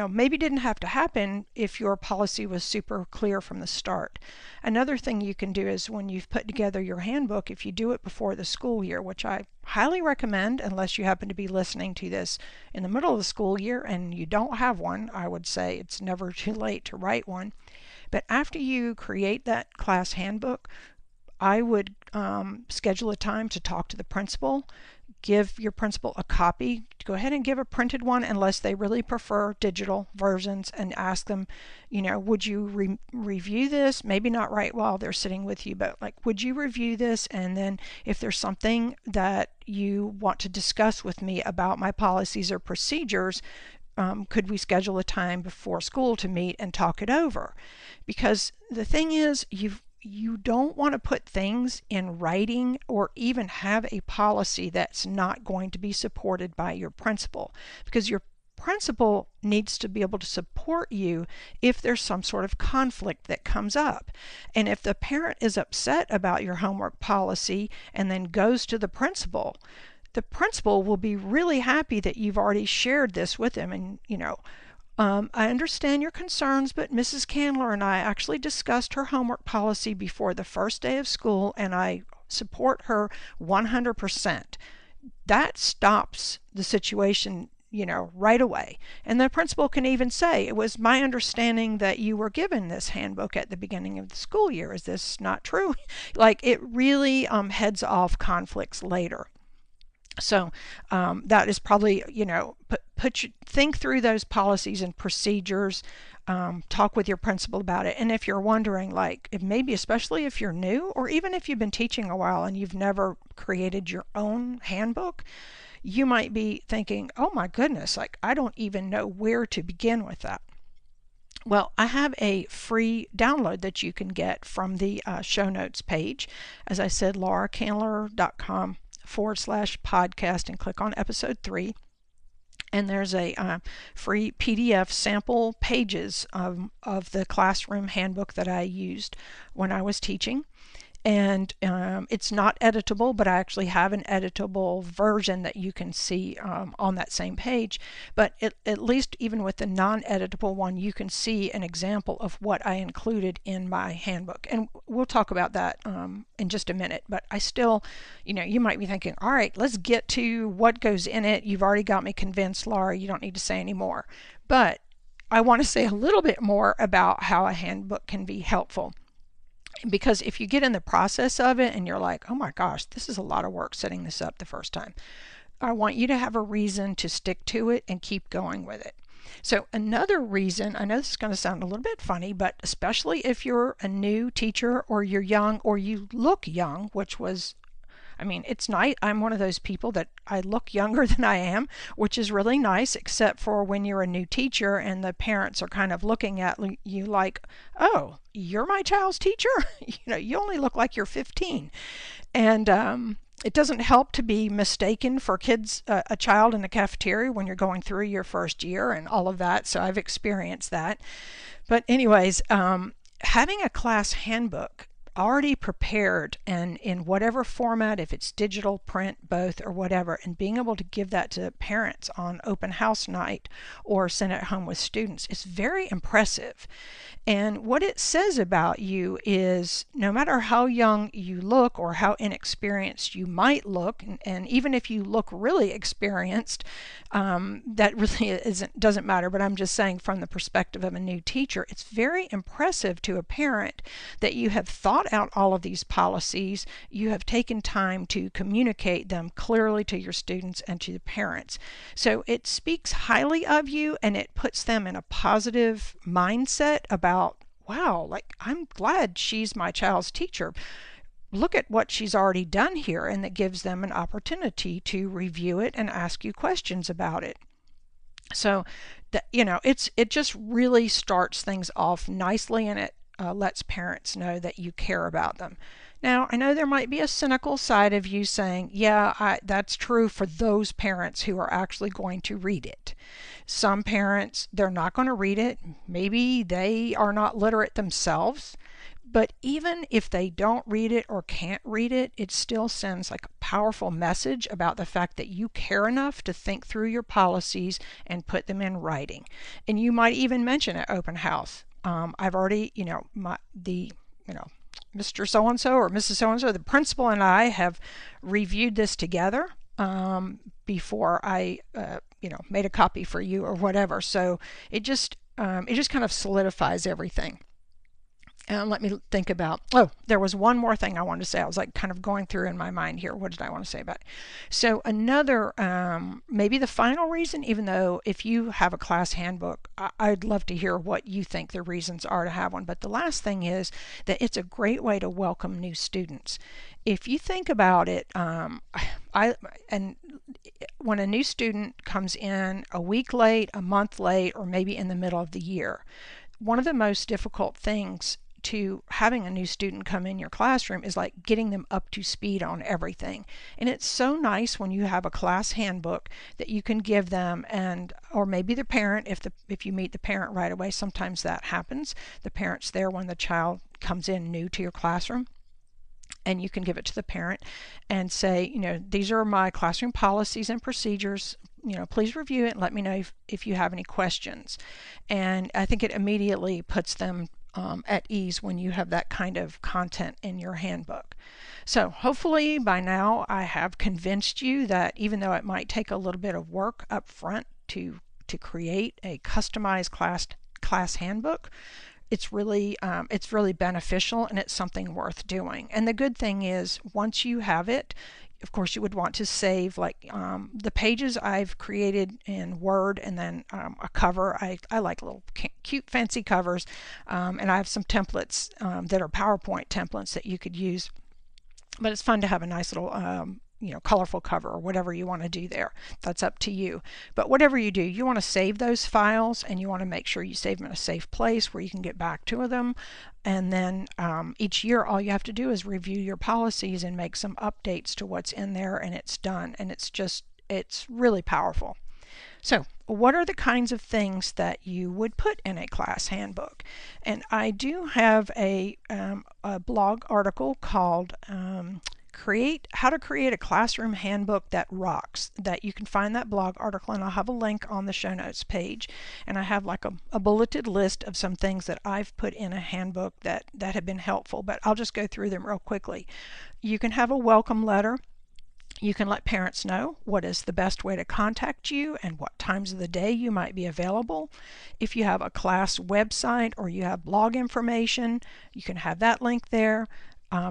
maybe didn't have to happen if your policy was super clear from the start. Another thing you can do is, when you've put together your handbook, if you do it before the school year, which I highly recommend unless you happen to be listening to this in the middle of the school year and you don't have one, I would say it's never too late to write one. But after you create that class handbook, I would schedule a time to talk to the principal. Give your principal a copy. Go ahead and give a printed one unless they really prefer digital versions, and ask them, would you review this? Maybe not right while they're sitting with you, but like, would you review this? And then if there's something that you want to discuss with me about my policies or procedures, could we schedule a time before school to meet and talk it over? Because the thing is, you don't want to put things in writing or even have a policy that's not going to be supported by your principal, because your principal needs to be able to support you if there's some sort of conflict that comes up. And if the parent is upset about your homework policy and then goes to the principal will be really happy that you've already shared this with them. And I understand your concerns, but Mrs. Candler and I actually discussed her homework policy before the first day of school, and I support her 100%. That stops the situation, right away. And the principal can even say, it was my understanding that you were given this handbook at the beginning of the school year. Is this not true? Like, it really heads off conflicts later. So that is probably, think through those policies and procedures, talk with your principal about it. And if you're wondering, like, maybe especially if you're new, or even if you've been teaching a while and you've never created your own handbook, you might be thinking, oh my goodness, like, I don't even know where to begin with that. Well, I have a free download that you can get from the show notes page. As I said, lauracandler.com/podcast, and click on episode 3. And there's a free PDF sample pages of the classroom handbook that I used when I was teaching. And it's not editable, but I actually have an editable version that you can see on that same page. But at least even with the non-editable one, you can see an example of what I included in my handbook. And we'll talk about that in just a minute. But I still, you might be thinking, all right, let's get to what goes in it. You've already got me convinced, Laura. You don't need to say any more. But I want to say a little bit more about how a handbook can be helpful. Because if you get in the process of it and you're like, oh my gosh, this is a lot of work setting this up the first time, I want you to have a reason to stick to it and keep going with it. So another reason, I know this is going to sound a little bit funny, but especially if you're a new teacher, or you're young, or you look young, which was, it's nice. I'm one of those people that I look younger than I am, which is really nice, except for when you're a new teacher and the parents are kind of looking at you like, oh, you're my child's teacher? You only look like you're 15. And it doesn't help to be mistaken for a child in the cafeteria when you're going through your first year and all of that. So I've experienced that. But anyways, having a class handbook already prepared and in whatever format, if it's digital, print, both, or whatever, and being able to give that to parents on open house night or send it home with students is very impressive. And what it says about you is, no matter how young you look or how inexperienced you might look, and even if you look really experienced, that really doesn't matter, but I'm just saying from the perspective of a new teacher, it's very impressive to a parent that you have thought out all of these policies, you have taken time to communicate them clearly to your students and to the parents. So it speaks highly of you, and it puts them in a positive mindset about, wow, like, I'm glad she's my child's teacher. Look at what she's already done here, and that gives them an opportunity to review it and ask you questions about it. So that, it just really starts things off nicely, and it lets parents know that you care about them. Now, I know there might be a cynical side of you saying, yeah, that's true for those parents who are actually going to read it. Some parents, they're not going to read it. Maybe they are not literate themselves. But even if they don't read it or can't read it, it still sends like a powerful message about the fact that you care enough to think through your policies and put them in writing. And you might even mention at open house, I've already, Mr. So-and-so or Mrs. So-and-so, the principal and I have reviewed this together before I, made a copy for you or whatever. So it just kind of solidifies everything. Let me think about, oh, there was one more thing I wanted to say. I was like kind of going through in my mind here. What did I want to say about it? So another, maybe the final reason, even though if you have a class handbook, I'd love to hear what you think the reasons are to have one. But the last thing is that it's a great way to welcome new students. If you think about it, and when a new student comes in a week late, a month late, or maybe in the middle of the year, one of the most difficult things to having a new student come in your classroom is like getting them up to speed on everything. And it's so nice when you have a class handbook that you can give them, and or maybe the parent, if you meet the parent right away, sometimes that happens. The parent's there when the child comes in new to your classroom, and you can give it to the parent and say, these are my classroom policies and procedures. Please review it and let me know if you have any questions. And I think it immediately puts them at ease when you have that kind of content in your handbook. So hopefully by now I have convinced you that even though it might take a little bit of work up front to create a customized class handbook, it's really beneficial, and it's something worth doing. And the good thing is, once you have it, of course, you would want to save the pages I've created in Word, and then a cover. I like little cute fancy covers, and I have some templates that are PowerPoint templates that you could use. But it's fun to have a nice little colorful cover or whatever you want to do there. That's up to you. But whatever you do, you want to save those files, and you want to make sure you save them in a safe place where you can get back to them. And then each year, all you have to do is review your policies and make some updates to what's in there, and it's done. And it's really powerful. So what are the kinds of things that you would put in a class handbook? And I do have a blog article called How to Create a Classroom Handbook That Rocks, that you can find that blog article, and I'll have a link on the show notes page. And I have like a bulleted list of some things that I've put in a handbook that have been helpful, but I'll just go through them real quickly. You can have a welcome letter. You can let parents know what is the best way to contact you and what times of the day you might be available. If you have a class website or you have blog information, you can have that link there.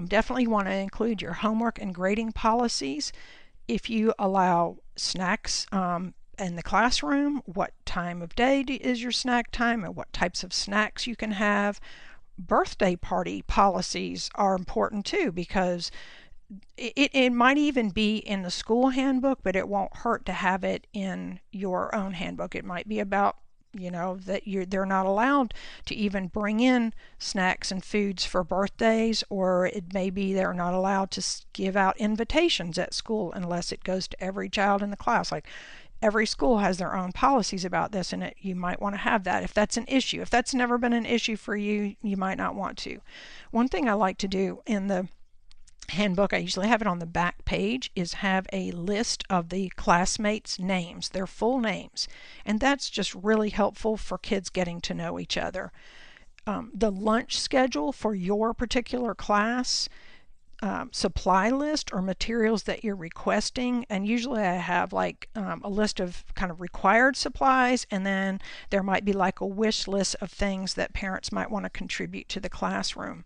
Definitely want to include your homework and grading policies. If you allow snacks in the classroom, what time of day is your snack time and what types of snacks you can have. Birthday party policies are important too, because it might even be in the school handbook, but it won't hurt to have it in your own handbook. It might be about that they're not allowed to even bring in snacks and foods for birthdays, or it may be they're not allowed to give out invitations at school unless it goes to every child in the class. Like, every school has their own policies about this, and you might want to have that if that's an issue. If that's never been an issue for you, you might not want to. One thing I like to do in the handbook, I usually have it on the back page, is have a list of the classmates' names, their full names, and that's just really helpful for kids getting to know each other. The lunch schedule for your particular class, supply list or materials that you're requesting, and usually I have like a list of kind of required supplies, and then there might be like a wish list of things that parents might want to contribute to the classroom.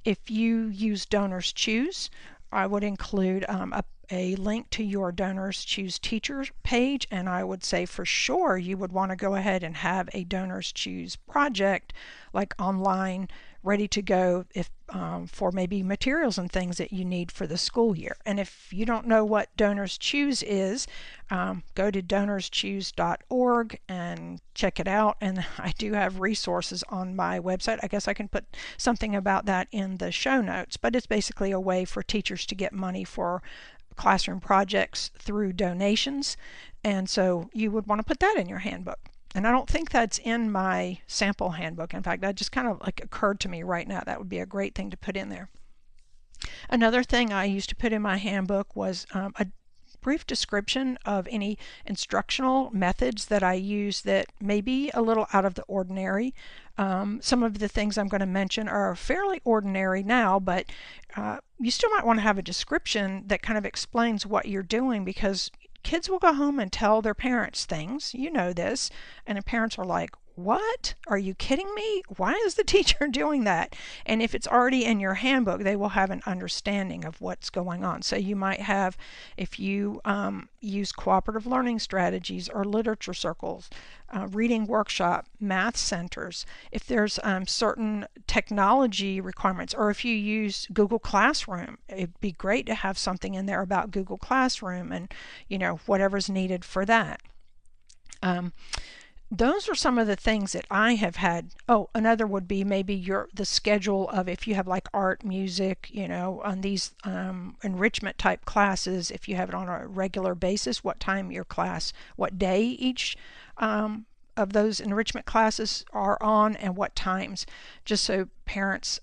If you use Donors Choose, I would include a link to your Donors Choose teacher page, and I would say for sure you would want to go ahead and have a Donors Choose project like online ready to go for maybe materials and things that you need for the school year. And if you don't know what Donors Choose is, go to donorschoose.org and check it out. And I do have resources on my website. I guess I can put something about that in the show notes, but it's basically a way for teachers to get money for classroom projects through donations. And so you would want to put that in your handbook. And I don't think that's in my sample handbook. In fact, that just kind of like occurred to me right now. That would be a great thing to put in there. Another thing I used to put in my handbook was a brief description of any instructional methods that I use that may be a little out of the ordinary. Some of the things I'm going to mention are fairly ordinary now, but you still might want to have a description that kind of explains what you're doing, because kids will go home and tell their parents things, you know this, and the parents are like, what? Are you kidding me? Why is the teacher doing that? And if it's already in your handbook, they will have an understanding of what's going on. So you might have, if you use cooperative learning strategies or literature circles, reading workshop, math centers, if there's certain technology requirements, or if you use Google Classroom, it'd be great to have something in there about Google Classroom and, whatever's needed for that. Those are some of the things that I have had. Oh, another would be maybe the schedule of, if you have like art, music, on these enrichment type classes, if you have it on a regular basis, what time your class, what day each of those enrichment classes are on, and what times, just so parents,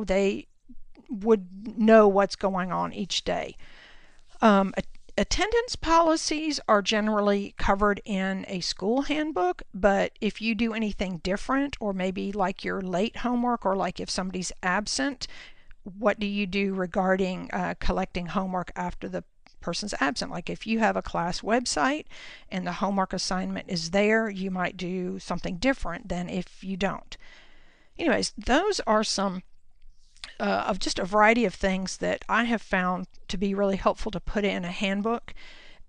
they would know what's going on each day. Attendance policies are generally covered in a school handbook, but if you do anything different, or maybe like your late homework, or like if somebody's absent, what do you do regarding collecting homework after the person's absent? Like if you have a class website and the homework assignment is there, you might do something different than if you don't. Anyways, those are some of just a variety of things that I have found to be really helpful to put in a handbook.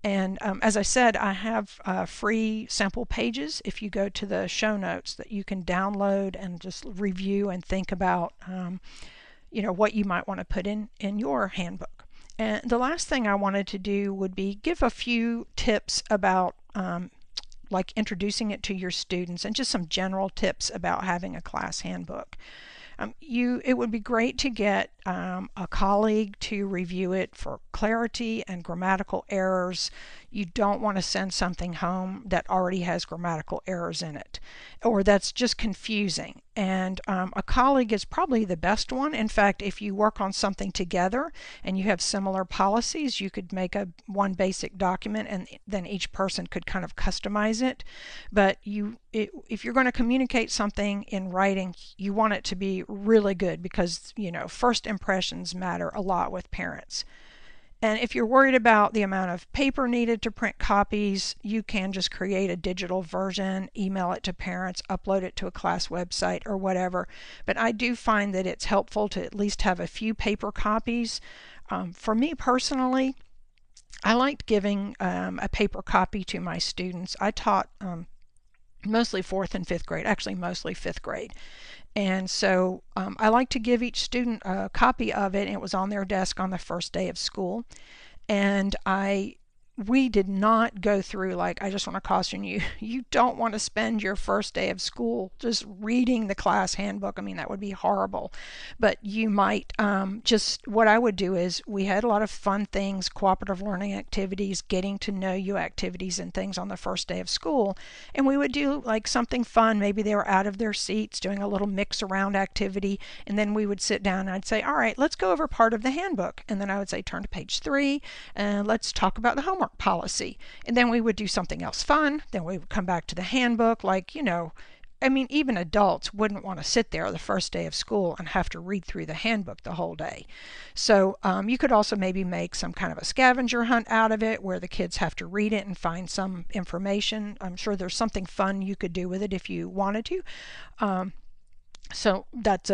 And as I said, I have free sample pages if you go to the show notes that you can download and just review and think about what you might want to put in your handbook. And the last thing I wanted to do would be give a few tips about like introducing it to your students, and just some general tips about having a class handbook. It would be great to get a colleague to review it for clarity and grammatical errors. You don't want to send something home that already has grammatical errors in it, or that's just confusing. And a colleague is probably the best one. In fact, if you work on something together and you have similar policies, you could make one basic document, and then each person could kind of customize it. But if you're going to communicate something in writing, you want it to be really good, because first impressions matter a lot with parents. And if you're worried about the amount of paper needed to print copies, you can just create a digital version, email it to parents, upload it to a class website or whatever. But I do find that it's helpful to at least have a few paper copies. For me personally, I liked giving a paper copy to my students. I taught mostly 4th and 5th grade, actually mostly 5th grade. And so I like to give each student a copy of it, and it was on their desk on the first day of school. And we did not go through, like, I just want to caution you, you don't want to spend your first day of school just reading the class handbook. I mean, that would be horrible. But you might what I would do is, we had a lot of fun things, cooperative learning activities, getting to know you activities and things on the first day of school. And we would do like something fun. Maybe they were out of their seats doing a little mix around activity. And then we would sit down and I'd say, all right, let's go over part of the handbook. And then I would say, turn to page 3 and let's talk about the homework policy. And then we would do something else fun. Then we would come back to the handbook. Like, I mean, even adults wouldn't want to sit there the first day of school and have to read through the handbook the whole day. So you could also maybe make some kind of a scavenger hunt out of it, where the kids have to read it and find some information. I'm sure there's something fun you could do with it if you wanted to. So that's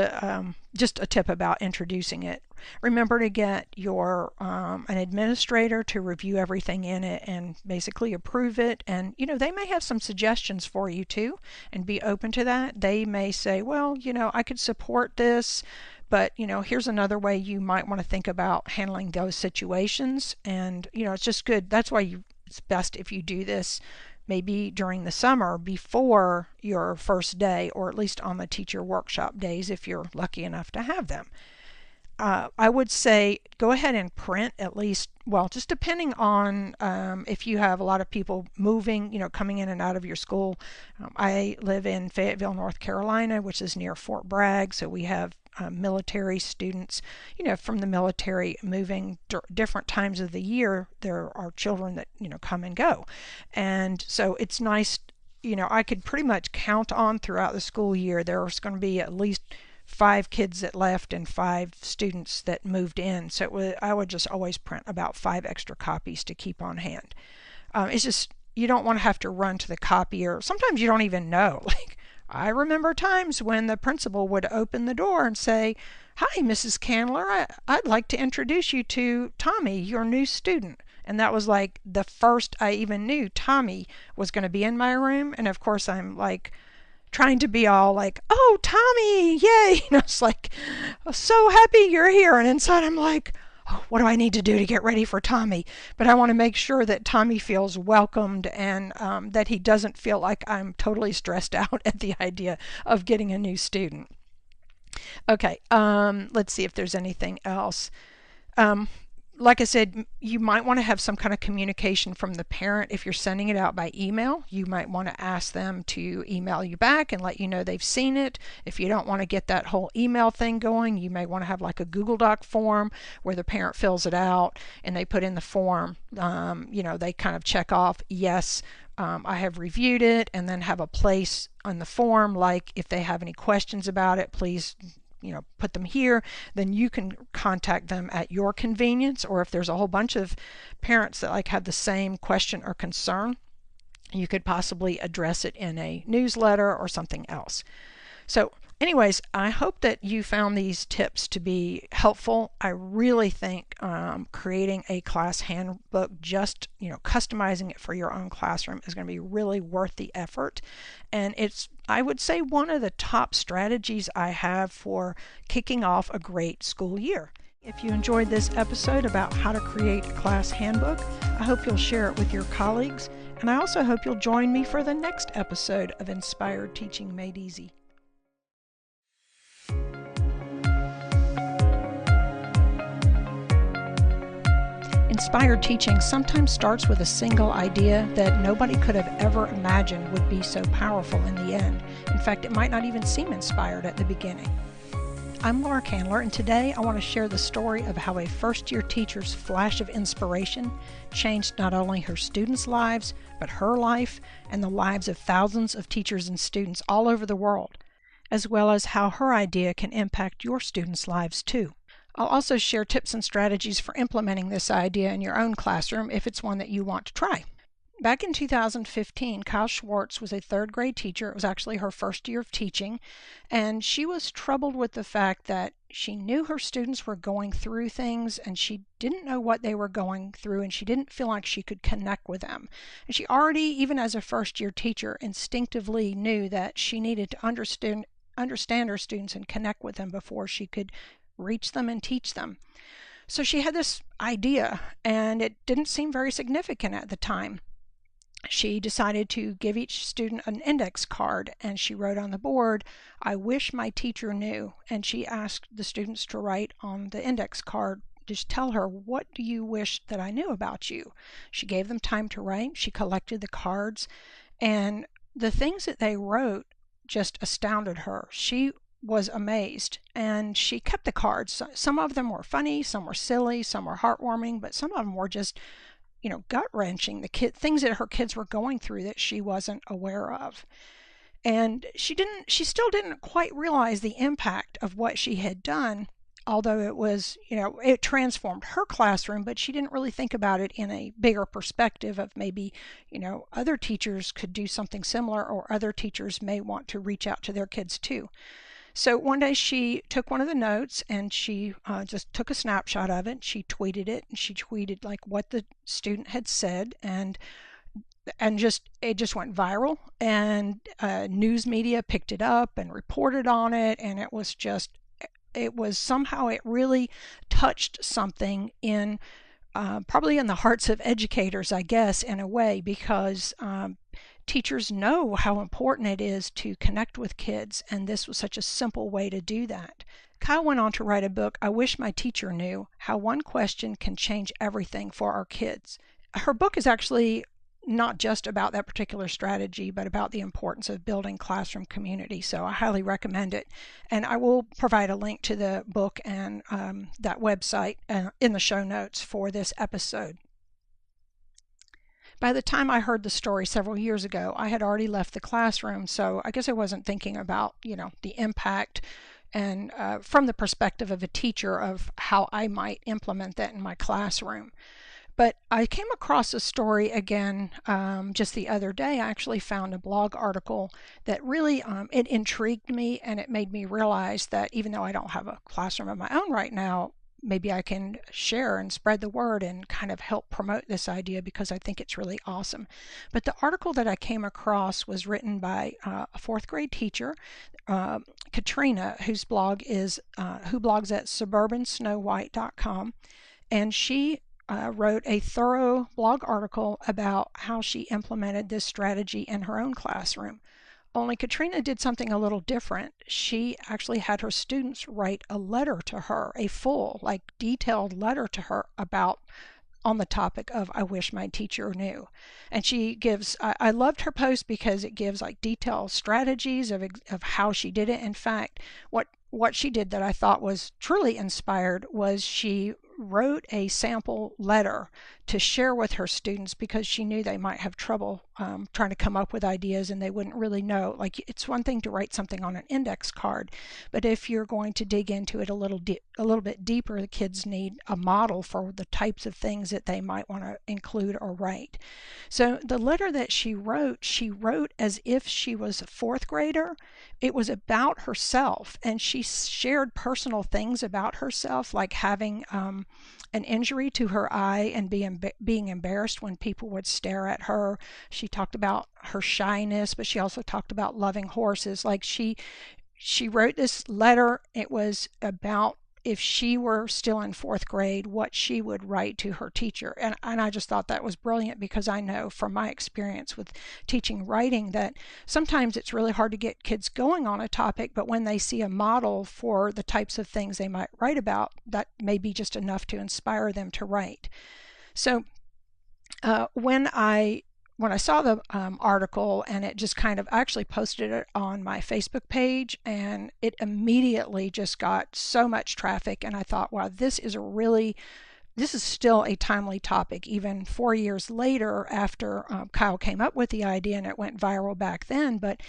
just a tip about introducing it. Remember to get an administrator to review everything in it and basically approve it. And they may have some suggestions for you too, and be open to that. They may say, well, I could support this, but here's another way you might want to think about handling those situations. And it's just good. That's why it's best if you do this maybe during the summer before your first day, or at least on the teacher workshop days if you're lucky enough to have them. I would say go ahead and print at least, well, just depending on if you have a lot of people moving, coming in and out of your school. I live in Fayetteville, North Carolina, which is near Fort Bragg, so we have military students, from the military moving different times of the year. There are children that, come and go. And so it's nice, I could pretty much count on throughout the school year, there's going to be at least 5 kids that left and 5 students that moved in. So I would just always print about 5 extra copies to keep on hand. It's just you don't want to have to run to the copier. Sometimes you don't even know. Like, I remember times when the principal would open the door and say, "Hi, Mrs. Candler, I'd like to introduce you to Tommy, your new student." And that was like the first I even knew Tommy was going to be in my room. And of course, I'm like trying to be all like, "Oh, Tommy, yay." It's like, "I'm so happy you're here." And inside, I'm like, "Oh, what do I need to do to get ready for Tommy?" But I want to make sure that Tommy feels welcomed and that he doesn't feel like I'm totally stressed out at the idea of getting a new student. Okay, let's see if there's anything else. Um, like I said, you might want to have some kind of communication from the parent. If you're sending it out by email, you might want to ask them to email you back and let you know they've seen it. If you don't want to get that whole email thing going, you may want to have like a Google Doc form where the parent fills it out and they put in the form. They kind of check off, yes, I have reviewed it, and then have a place on the form like if they have any questions about it, please put them here. Then you can contact them at your convenience, or if there's a whole bunch of parents that like have the same question or concern, you could possibly address it in a newsletter or something else. So anyways, I hope that you found these tips to be helpful. I really think creating a class handbook, just customizing it for your own classroom, is going to be really worth the effort. And it's, I would say, one of the top strategies I have for kicking off a great school year. If you enjoyed this episode about how to create a class handbook, I hope you'll share it with your colleagues. And I also hope you'll join me for the next episode of Inspired Teaching Made Easy. Inspired teaching sometimes starts with a single idea that nobody could have ever imagined would be so powerful in the end. In fact, it might not even seem inspired at the beginning. I'm Laura Candler, and today I want to share the story of how a first-year teacher's flash of inspiration changed not only her students' lives, but her life and the lives of thousands of teachers and students all over the world, as well as how her idea can impact your students' lives too. I'll also share tips and strategies for implementing this idea in your own classroom if it's one that you want to try. Back in 2015, Kyle Schwartz was a third grade teacher. It was actually her first year of teaching, and she was troubled with the fact that she knew her students were going through things and she didn't know what they were going through, and she didn't feel like she could connect with them. And she already, even as a first year teacher, instinctively knew that she needed to understand her students and connect with them before she could reach them and teach them. So she had this idea, and it didn't seem very significant at the time. She decided to give each student an index card, and she wrote on the board, "I wish my teacher knew." And she asked the students to write on the index card, just tell her, "What do you wish that I knew about you?" She gave them time to write. She collected the cards, and the things that they wrote just astounded her. She was amazed, and she kept the cards. Some of them were funny, some were silly, some were heartwarming, but some of them were just gut-wrenching, things that her kids were going through that she wasn't aware of. And she still didn't quite realize the impact of what she had done, although it was, it transformed her classroom, but she didn't really think about it in a bigger perspective of maybe, other teachers could do something similar, or other teachers may want to reach out to their kids too. So one day she took one of the notes and she just took a snapshot of it. She tweeted it, and she tweeted like what the student had said, and it just went viral, and news media picked it up and reported on it, and it really touched something in probably in the hearts of educators, I guess, in a way, because teachers know how important it is to connect with kids, and this was such a simple way to do that. Kyle went on to write a book, "I Wish My Teacher Knew: How One Question Can Change Everything for Our Kids." Her book is actually not just about that particular strategy, but about the importance of building classroom community, so I highly recommend it. And I will provide a link to the book and that website in the show notes for this episode. By the time I heard the story several years ago, I had already left the classroom, so I guess I wasn't thinking about, the impact and from the perspective of a teacher of how I might implement that in my classroom. But I came across a story again just the other day. I actually found a blog article that really it intrigued me, and it made me realize that even though I don't have a classroom of my own right now, maybe I can share and spread the word and kind of help promote this idea because I think it's really awesome. But the article that I came across was written by a fourth grade teacher, uh, Katrina, whose blog is who blogs at suburbansnowwhite.com, and she wrote a thorough blog article about how she implemented this strategy in her own classroom. Only Katrina did something a little different. She actually had her students write a letter to her, a full, like detailed letter to her about on the topic of I wish my teacher knew. And she gives, I loved her post because it gives like detailed strategies of how she did it. In fact, what she did that I thought was truly inspired was she wrote a sample letter to share with her students because she knew they might have trouble trying to come up with ideas and they wouldn't really know. Like, it's one thing to write something on an index card, but if you're going to dig into it a little bit deeper, the kids need a model for the types of things that they might want to include or write. So the letter that she wrote as if she was a fourth grader. It was about herself, and she shared personal things about herself, like having an injury to her eye and being embarrassed when people would stare at her. She talked about her shyness, but she also talked about loving horses. Like, she wrote this letter. It was about if she were still in fourth grade, what she would write to her teacher. And I just thought that was brilliant because I know from my experience with teaching writing that sometimes it's really hard to get kids going on a topic, but when they see a model for the types of things they might write about, that may be just enough to inspire them to write. So when I saw the article, and it just kind of, I actually posted it on my Facebook page, and it immediately just got so much traffic, and I thought, wow, this is still a timely topic, even 4 years later after Kyle came up with the idea and it went viral back then. But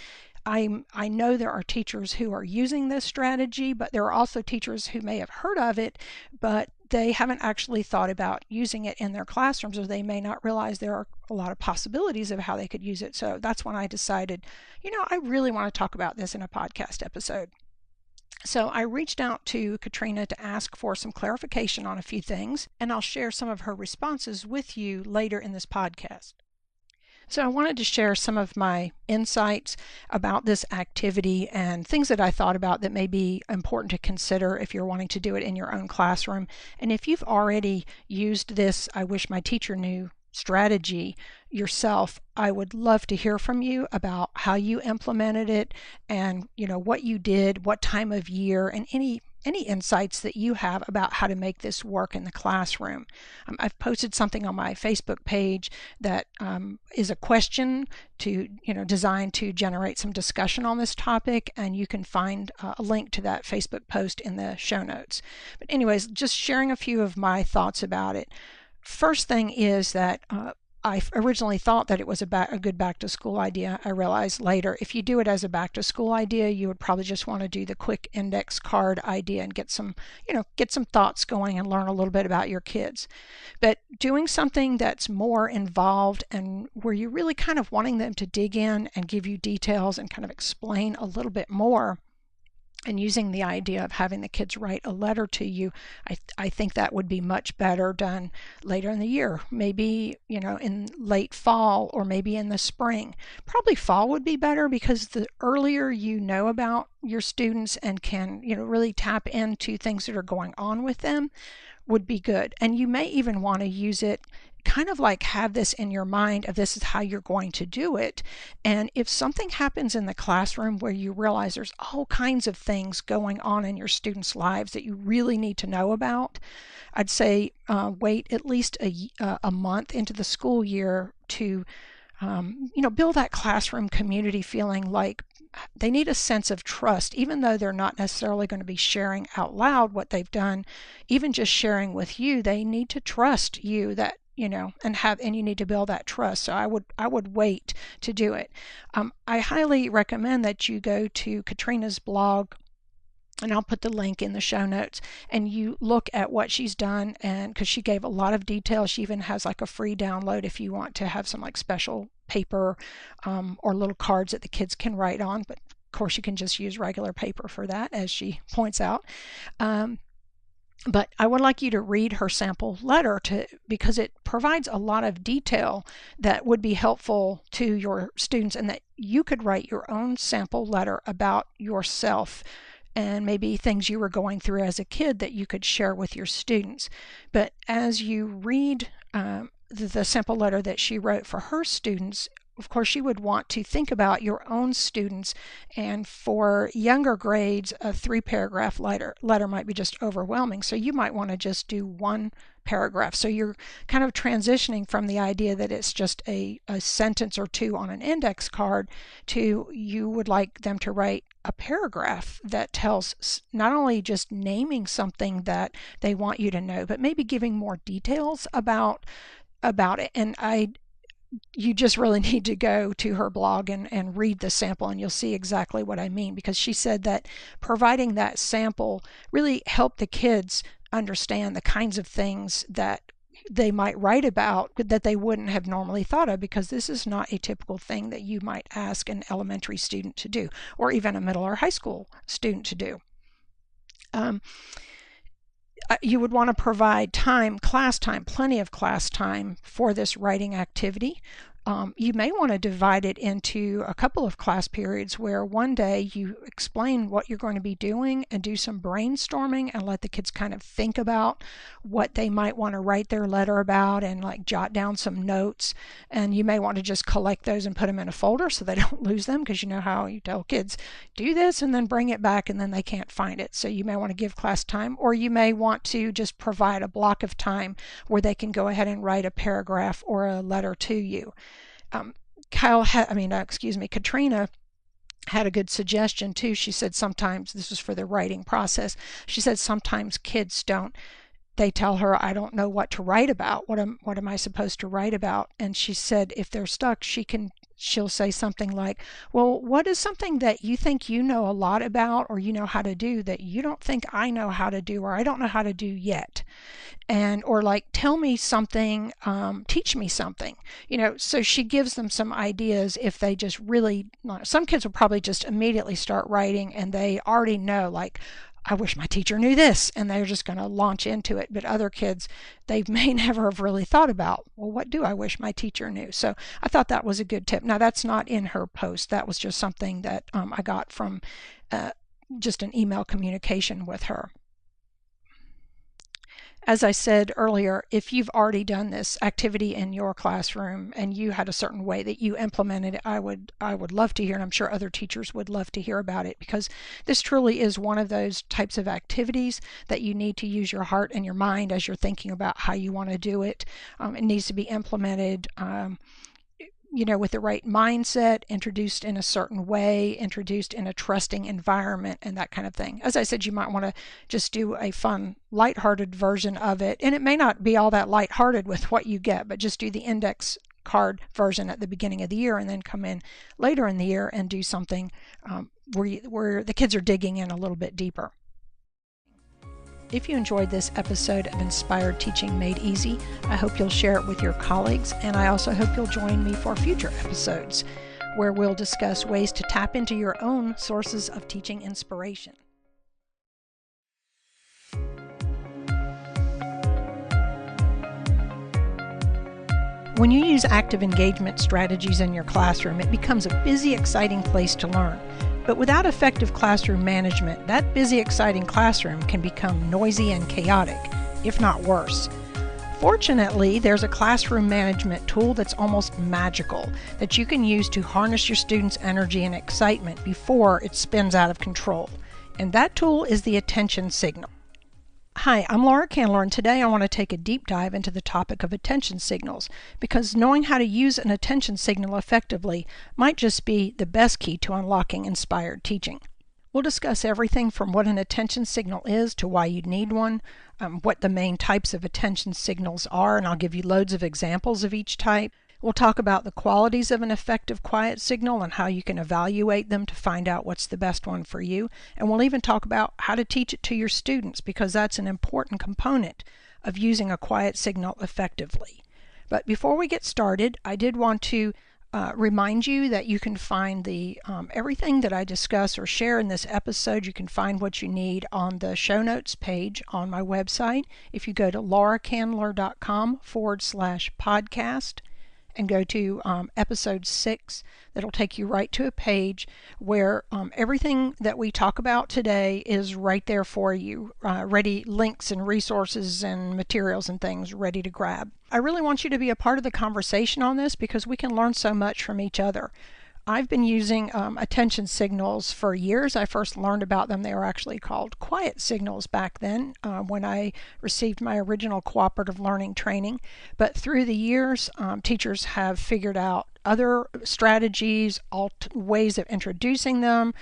I know there are teachers who are using this strategy, but there are also teachers who may have heard of it, but they haven't actually thought about using it in their classrooms, or they may not realize there are a lot of possibilities of how they could use it. So that's when I decided, I really want to talk about this in a podcast episode. So I reached out to Katrina to ask for some clarification on a few things, and I'll share some of her responses with you later in this podcast. So I wanted to share some of my insights about this activity and things that I thought about that may be important to consider if you're wanting to do it in your own classroom. And if you've already used this I wish my teacher knew strategy yourself, I would love to hear from you about how you implemented it and what you did, what time of year, and any insights that you have about how to make this work in the classroom. I've posted something on my Facebook page that is a question to designed to generate some discussion on this topic, and you can find a link to that Facebook post in the show notes. But anyways, just sharing a few of my thoughts about it. First thing is that I originally thought that it was a good back to school idea. I realized later, if you do it as a back to school idea, you would probably just want to do the quick index card idea and get some thoughts going and learn a little bit about your kids. But doing something that's more involved and where you're really kind of wanting them to dig in and give you details and kind of explain a little bit more, and using the idea of having the kids write a letter to you, I think that would be much better done later in the year, maybe in late fall or maybe in the spring. Probably fall would be better because the earlier you know about your students and can really tap into things that are going on with them would be good. And you may even want to use it kind of like have this in your mind of this is how you're going to do it. And if something happens in the classroom where you realize there's all kinds of things going on in your students' lives that you really need to know about, I'd say wait at least a month into the school year to build that classroom community feeling like they need a sense of trust, even though they're not necessarily going to be sharing out loud what they've done. Even just sharing with you, they need to trust you that and you need to build that trust. So I would wait to do it. I highly recommend that you go to Katrina's blog and I'll put the link in the show notes, and you look at what she's done, and because she gave a lot of detail, she even has like a free download if you want to have some like special paper or little cards that the kids can write on, but of course you can just use regular paper for that, as she points out. But I would like you to read her sample letter because it provides a lot of detail that would be helpful to your students, and that you could write your own sample letter about yourself and maybe things you were going through as a kid that you could share with your students. But as you read the sample letter that she wrote for her students, of course, you would want to think about your own students, and for younger grades, a 3-paragraph letter might be just overwhelming. So you might want to just do 1 paragraph. So you're kind of transitioning from the idea that it's just a sentence or 2 on an index card to you would like them to write a paragraph that tells, not only just naming something that they want you to know, but maybe giving more details about it. And you just really need to go to her blog and read the sample, and you'll see exactly what I mean, because she said that providing that sample really helped the kids understand the kinds of things that they might write about that they wouldn't have normally thought of, because this is not a typical thing that you might ask an elementary student to do, or even a middle or high school student to do. You would want to provide class time, plenty of class time for this writing activity. You may want to divide it into a couple of class periods where one day you explain what you're going to be doing and do some brainstorming and let the kids kind of think about what they might want to write their letter about and like jot down some notes. And you may want to just collect those and put them in a folder so they don't lose them, because you know how you tell kids do this and then bring it back and then they can't find it. So you may want to give class time, or you may want to just provide a block of time where they can go ahead and write a paragraph or a letter to you. Katrina had a good suggestion too. She said sometimes, this was for the writing process, she said sometimes kids they tell her, I don't know what to write about. What am I supposed to write about? And she said if they're stuck, she'll say something like, well, what is something that you think you know a lot about or you know how to do that you don't think I know how to do, or I don't know how to do yet? And or like, tell me something, teach me something, so she gives them some ideas. If they just really, some kids will probably just immediately start writing and they already know, like, I wish my teacher knew this, and they're just going to launch into it. But other kids, they may never have really thought about, well, what do I wish my teacher knew? So I thought that was a good tip. Now, that's not in her post. That was just something that I got from just an email communication with her. As I said earlier, if you've already done this activity in your classroom and you had a certain way that you implemented it, I would love to hear, and I'm sure other teachers would love to hear about it, because this truly is one of those types of activities that you need to use your heart and your mind as you're thinking about how you want to do it. It needs to be implemented with the right mindset, introduced in a certain way, introduced in a trusting environment, and that kind of thing. As I said, you might want to just do a fun, lighthearted version of it, and it may not be all that lighthearted with what you get, but just do the index card version at the beginning of the year, and then come in later in the year and do something where the kids are digging in a little bit deeper. If you enjoyed this episode of Inspired Teaching Made Easy, I hope you'll share it with your colleagues, and I also hope you'll join me for future episodes where we'll discuss ways to tap into your own sources of teaching inspiration. When you use active engagement strategies in your classroom, it becomes a busy, exciting place to learn. But without effective classroom management, that busy, exciting classroom can become noisy and chaotic, if not worse. Fortunately, there's a classroom management tool that's almost magical that you can use to harness your students' energy and excitement before it spins out of control. And that tool is the attention signal. Hi, I'm Laura Candler, and today I want to take a deep dive into the topic of attention signals, because knowing how to use an attention signal effectively might just be the best key to unlocking inspired teaching. We'll discuss everything from what an attention signal is to why you need one, what the main types of attention signals are, and I'll give you loads of examples of each type, We'll talk about the qualities of an effective quiet signal and how you can evaluate them to find out what's the best one for you. And we'll even talk about how to teach it to your students, because that's an important component of using a quiet signal effectively. But before we get started, I did want to remind you that you can find the everything that I discuss or share in this episode. You can find what you need on the show notes page on my website. If you go to lauracandler.com/podcast and go to episode 6, that'll take you right to a page where everything that we talk about today is right there for you, ready, links and resources and materials and things ready to grab. I really want you to be a part of the conversation on this because we can learn so much from each other. I've been using attention signals for years. I first learned about them. They were actually called quiet signals back then when I received my original cooperative learning training. But through the years, teachers have figured out other strategies, ways of introducing them,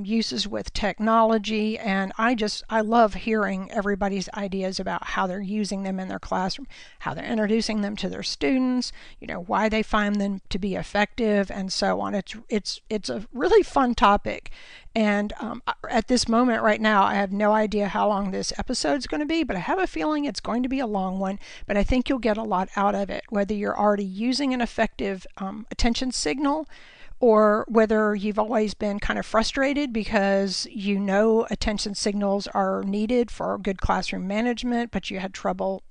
uses with technology, and I love hearing everybody's ideas about how they're using them in their classroom, how they're introducing them to their students, why they find them to be effective, and so on. It's a really fun topic, and at this moment right now, I have no idea how long this episode's going to be, but I have a feeling it's going to be a long one. But I think you'll get a lot out of it, whether you're already using an effective attention signal, or whether you've always been kind of frustrated because attention signals are needed for good classroom management, but you had trouble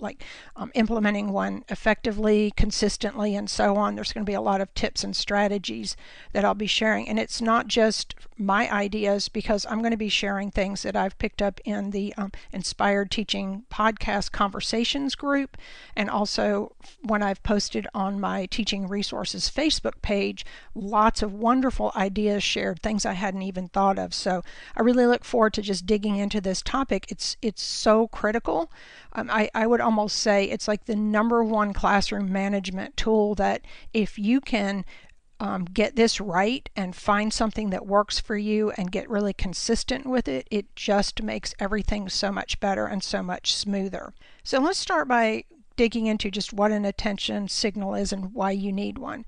implementing one effectively, consistently, and so on. There's going to be a lot of tips and strategies that I'll be sharing. And it's not just my ideas, because I'm going to be sharing things that I've picked up in the Inspired Teaching podcast conversations group, and also when I've posted on my Teaching Resources Facebook page, lots of wonderful ideas shared, things I hadn't even thought of. So I really look forward to just digging into this topic. It's so critical. I would almost say it's like the number one classroom management tool that if you can get this right and find something that works for you and get really consistent with it, it just makes everything so much better and so much smoother. So let's start by digging into just what an attention signal is and why you need one.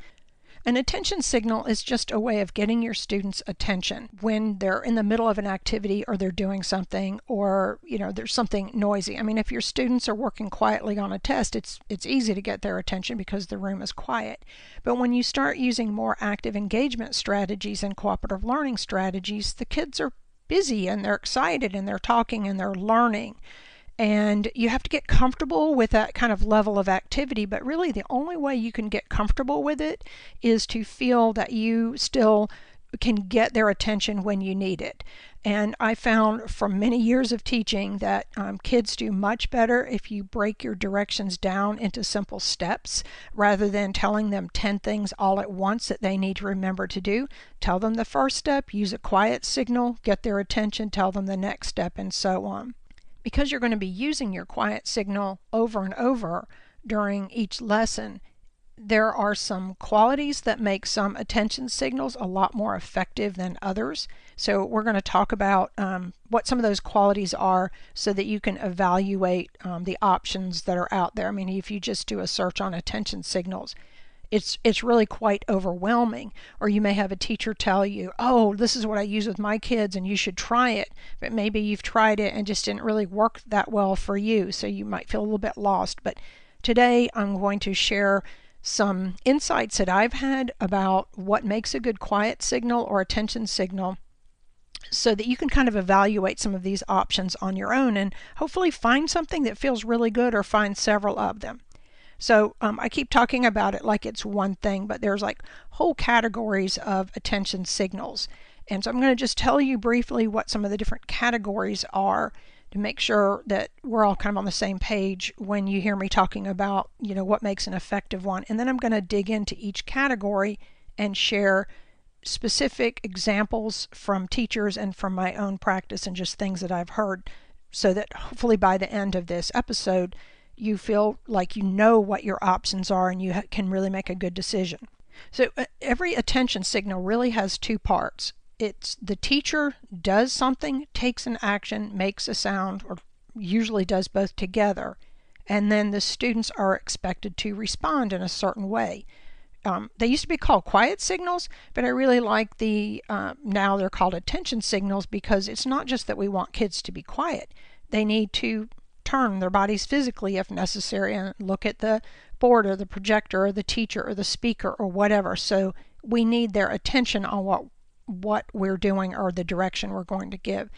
An attention signal is just a way of getting your students' attention when they're in the middle of an activity or they're doing something, or there's something noisy. I mean, if your students are working quietly on a test, it's easy to get their attention because the room is quiet. But when you start using more active engagement strategies and cooperative learning strategies, the kids are busy and they're excited and they're talking and they're learning. And you have to get comfortable with that kind of level of activity, but really the only way you can get comfortable with it is to feel that you still can get their attention when you need it. And I found from many years of teaching that kids do much better if you break your directions down into simple steps rather than telling them 10 things all at once that they need to remember to do. Tell them the first step, use a quiet signal, get their attention, tell them the next step, and so on. Because you're going to be using your quiet signal over and over during each lesson, there are some qualities that make some attention signals a lot more effective than others. So we're going to talk about what some of those qualities are so that you can evaluate the options that are out there. I mean, if you just do a search on attention signals, it's really quite overwhelming. Or you may have a teacher tell you, oh, this is what I use with my kids and you should try it. But maybe you've tried it and just didn't really work that well for you, so you might feel a little bit lost. But today I'm going to share some insights that I've had about what makes a good quiet signal or attention signal, so that you can kind of evaluate some of these options on your own and hopefully find something that feels really good, or find several of them. So I keep talking about it like it's one thing, but there's like whole categories of attention signals. And so I'm going to just tell you briefly what some of the different categories are to make sure that we're all kind of on the same page when you hear me talking about, what makes an effective one. And then I'm going to dig into each category and share specific examples from teachers and from my own practice and just things that I've heard, so that hopefully by the end of this episode, you feel like you know what your options are and you can really make a good decision. So every attention signal really has two parts. It's the teacher does something, takes an action, makes a sound, or usually does both together, and then the students are expected to respond in a certain way. They used to be called quiet signals, but I really like now they're called attention signals, because it's not just that we want kids to be quiet. They need to turn their bodies physically if necessary and look at the board or the projector or the teacher or the speaker or whatever. So we need their attention on what we're doing or the direction we're going to give.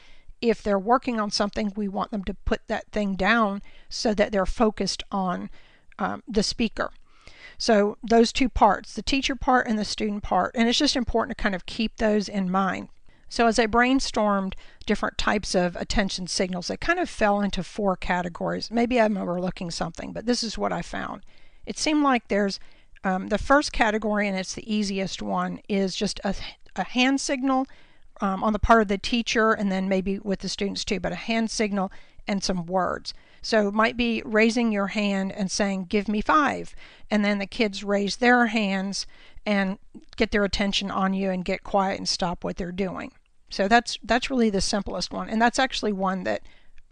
If they're working on something, we want them to put that thing down so that they're focused on the speaker. So those two parts, the teacher part and the student part, and it's just important to kind of keep those in mind. So as I brainstormed different types of attention signals, they kind of fell into 4 categories. Maybe I'm overlooking something, but this is what I found. It seemed like there's the first category, and it's the easiest one, is just a hand signal on the part of the teacher, and then maybe with the students too, but a hand signal and some words. So it might be raising your hand and saying, "Give me 5," and then the kids raise their hands and get their attention on you and get quiet and stop what they're doing. So that's really the simplest one, and that's actually one that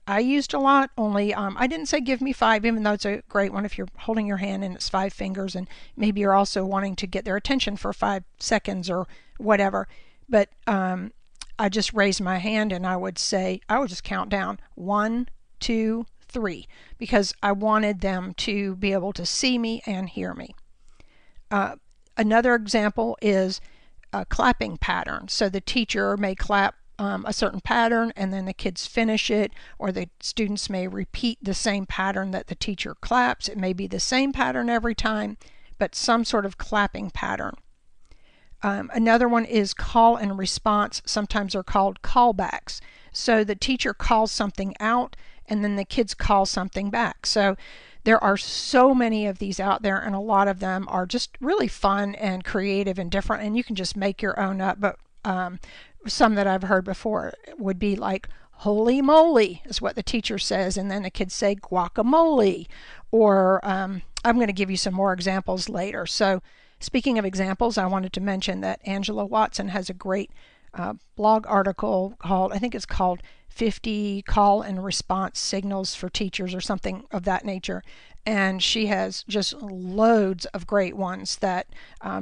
I used a lot, only I didn't say "give me 5," even though it's a great one if you're holding your hand and it's 5 fingers, and maybe you're also wanting to get their attention for 5 seconds or whatever. But I just raised my hand and I would just count down 1, 2, 3, because I wanted them to be able to see me and hear me. Another example is a clapping pattern. So the teacher may clap a certain pattern and then the kids finish it, or the students may repeat the same pattern that the teacher claps. It may be the same pattern every time, but some sort of clapping pattern. Another one is call and response. Sometimes they're called callbacks. So the teacher calls something out and then the kids call something back. So there are so many of these out there, and a lot of them are just really fun and creative and different, and you can just make your own up. But some that I've heard before would be like, "Holy moly," is what the teacher says, and then the kids say guacamole. Or I'm going to give you some more examples later. So speaking of examples, I wanted to mention that Angela Watson has a great blog article called, I think it's called 50 Call and Response Signals for Teachers or something of that nature. And she has just loads of great ones that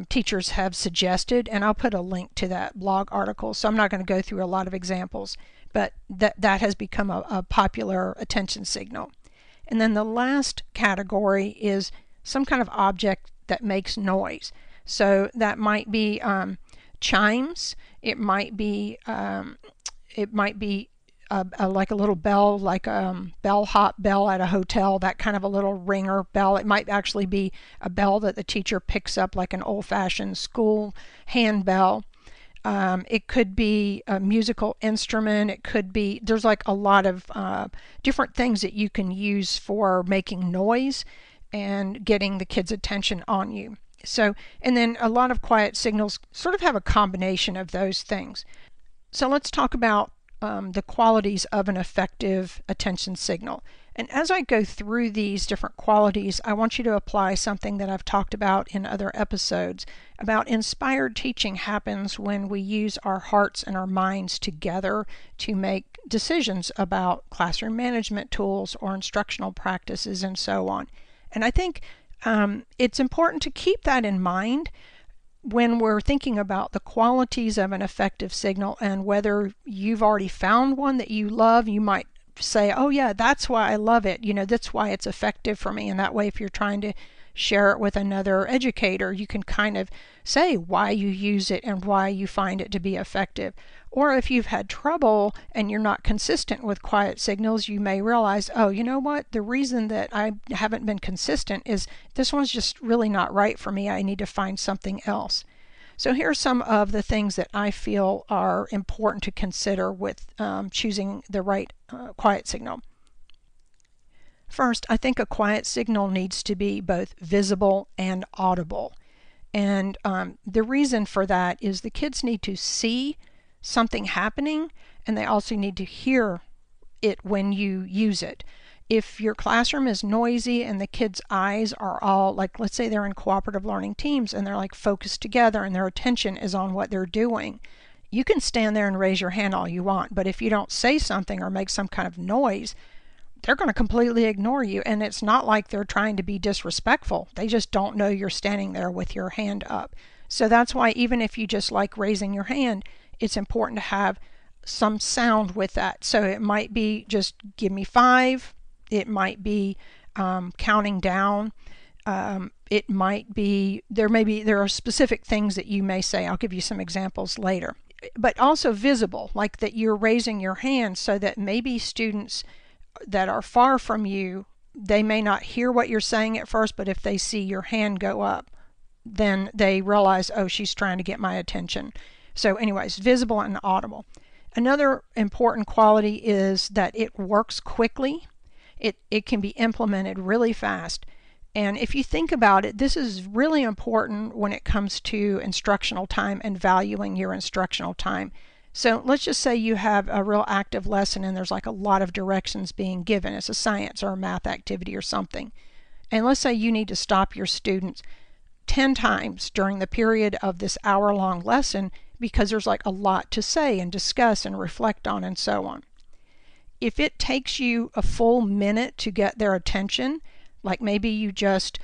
teachers have suggested. And I'll put a link to that blog article. So I'm not going to go through a lot of examples, but that has become a popular attention signal. And then the last category is some kind of object that makes noise. So that might be chimes. It might be like a little bell, like a bellhop bell at a hotel, that kind of a little ringer bell. It might actually be a bell that the teacher picks up, like an old-fashioned school handbell. It could be a musical instrument. It could be, there's like a lot of different things that you can use for making noise and getting the kids' attention on you. So, and then a lot of quiet signals sort of have a combination of those things. So let's talk about the qualities of an effective attention signal. And as I go through these different qualities, I want you to apply something that I've talked about in other episodes about inspired teaching happens when we use our hearts and our minds together to make decisions about classroom management tools or instructional practices and so on. And I think it's important to keep that in mind when we're thinking about the qualities of an effective signal, and whether you've already found one that you love. You might say, "Oh yeah, that's why I love it. That's why it's effective for me." And that way, if you're trying to share it with another educator, you can kind of say why you use it and why you find it to be effective. Or if you've had trouble and you're not consistent with quiet signals, you may realize, "Oh, you know what? The reason that I haven't been consistent is this one's just really not right for me. I need to find something else." So here are some of the things that I feel are important to consider with choosing the right quiet signal. First, I think a quiet signal needs to be both visible and audible. And the reason for that is the kids need to see something happening, and they also need to hear it when you use it. If your classroom is noisy and the kids' eyes are all, like, let's say they're in cooperative learning teams and they're like focused together and their attention is on what they're doing, you can stand there and raise your hand all you want, but if you don't say something or make some kind of noise, they're going to completely ignore you. And it's not like they're trying to be disrespectful. They just don't know you're standing there with your hand up. So that's why even if you just like raising your hand, it's important to have some sound with that. So it might be just give me 5. It might be counting down. It might be, there are specific things that you may say. I'll give you some examples later. But also visible, like that you're raising your hand so that maybe students that are far from you, they may not hear what you're saying at first, but if they see your hand go up, then they realize, oh, she's trying to get my attention. So anyways, visible and audible. Another important quality is that it works quickly. It can be implemented really fast. And if you think about it, this is really important when it comes to instructional time and valuing your instructional time. So let's just say you have a real active lesson and there's like a lot of directions being given. It's a science or a math activity or something. And let's say you need to stop your students 10 times during the period of this hour-long lesson because there's like a lot to say and discuss and reflect on and so on. If it takes you a full minute to get their attention, like maybe you just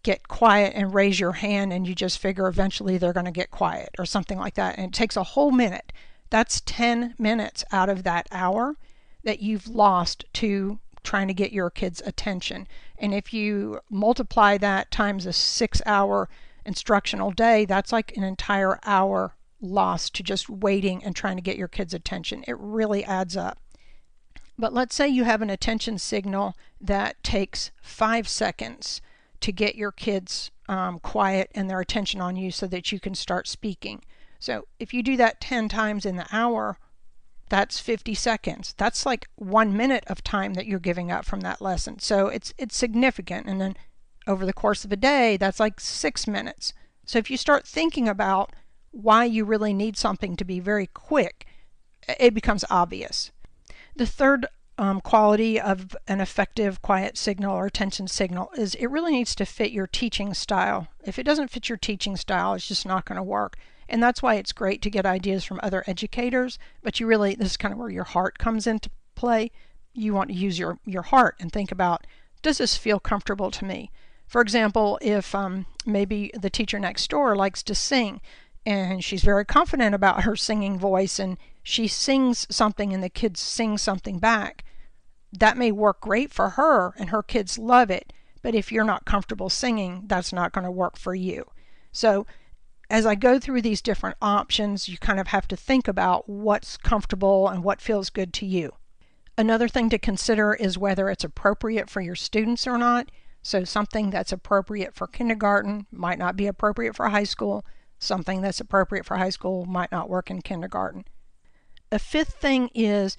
get quiet and raise your hand and you just figure eventually they're going to get quiet or something like that, and it takes a whole minute, that's 10 minutes out of that hour that you've lost to trying to get your kids' attention. And if you multiply that times a 6-hour instructional day, that's like an entire hour lost to just waiting and trying to get your kids' attention. It really adds up. But let's say you have an attention signal that takes 5 seconds to get your kids quiet and their attention on you so that you can start speaking. So if you do that 10 times in the hour, that's 50 seconds. That's like 1 minute of time that you're giving up from that lesson. So it's significant. And then over the course of a day, that's like 6 minutes. So if you start thinking about why you really need something to be very quick, it becomes obvious. The third quality of an effective quiet signal or attention signal is it really needs to fit your teaching style. If it doesn't fit your teaching style, it's just not going to work. And that's why it's great to get ideas from other educators, but this is kind of where your heart comes into play. You want to use your heart and think about, does this feel comfortable to me? For example, if maybe the teacher next door likes to sing and she's very confident about her singing voice and she sings something and the kids sing something back, that may work great for her and her kids love it. But if you're not comfortable singing, that's not going to work for you. So as I go through these different options, you kind of have to think about what's comfortable and what feels good to you. Another thing to consider is whether it's appropriate for your students or not. So something that's appropriate for kindergarten might not be appropriate for high school. Something that's appropriate for high school might not work in kindergarten. A fifth thing is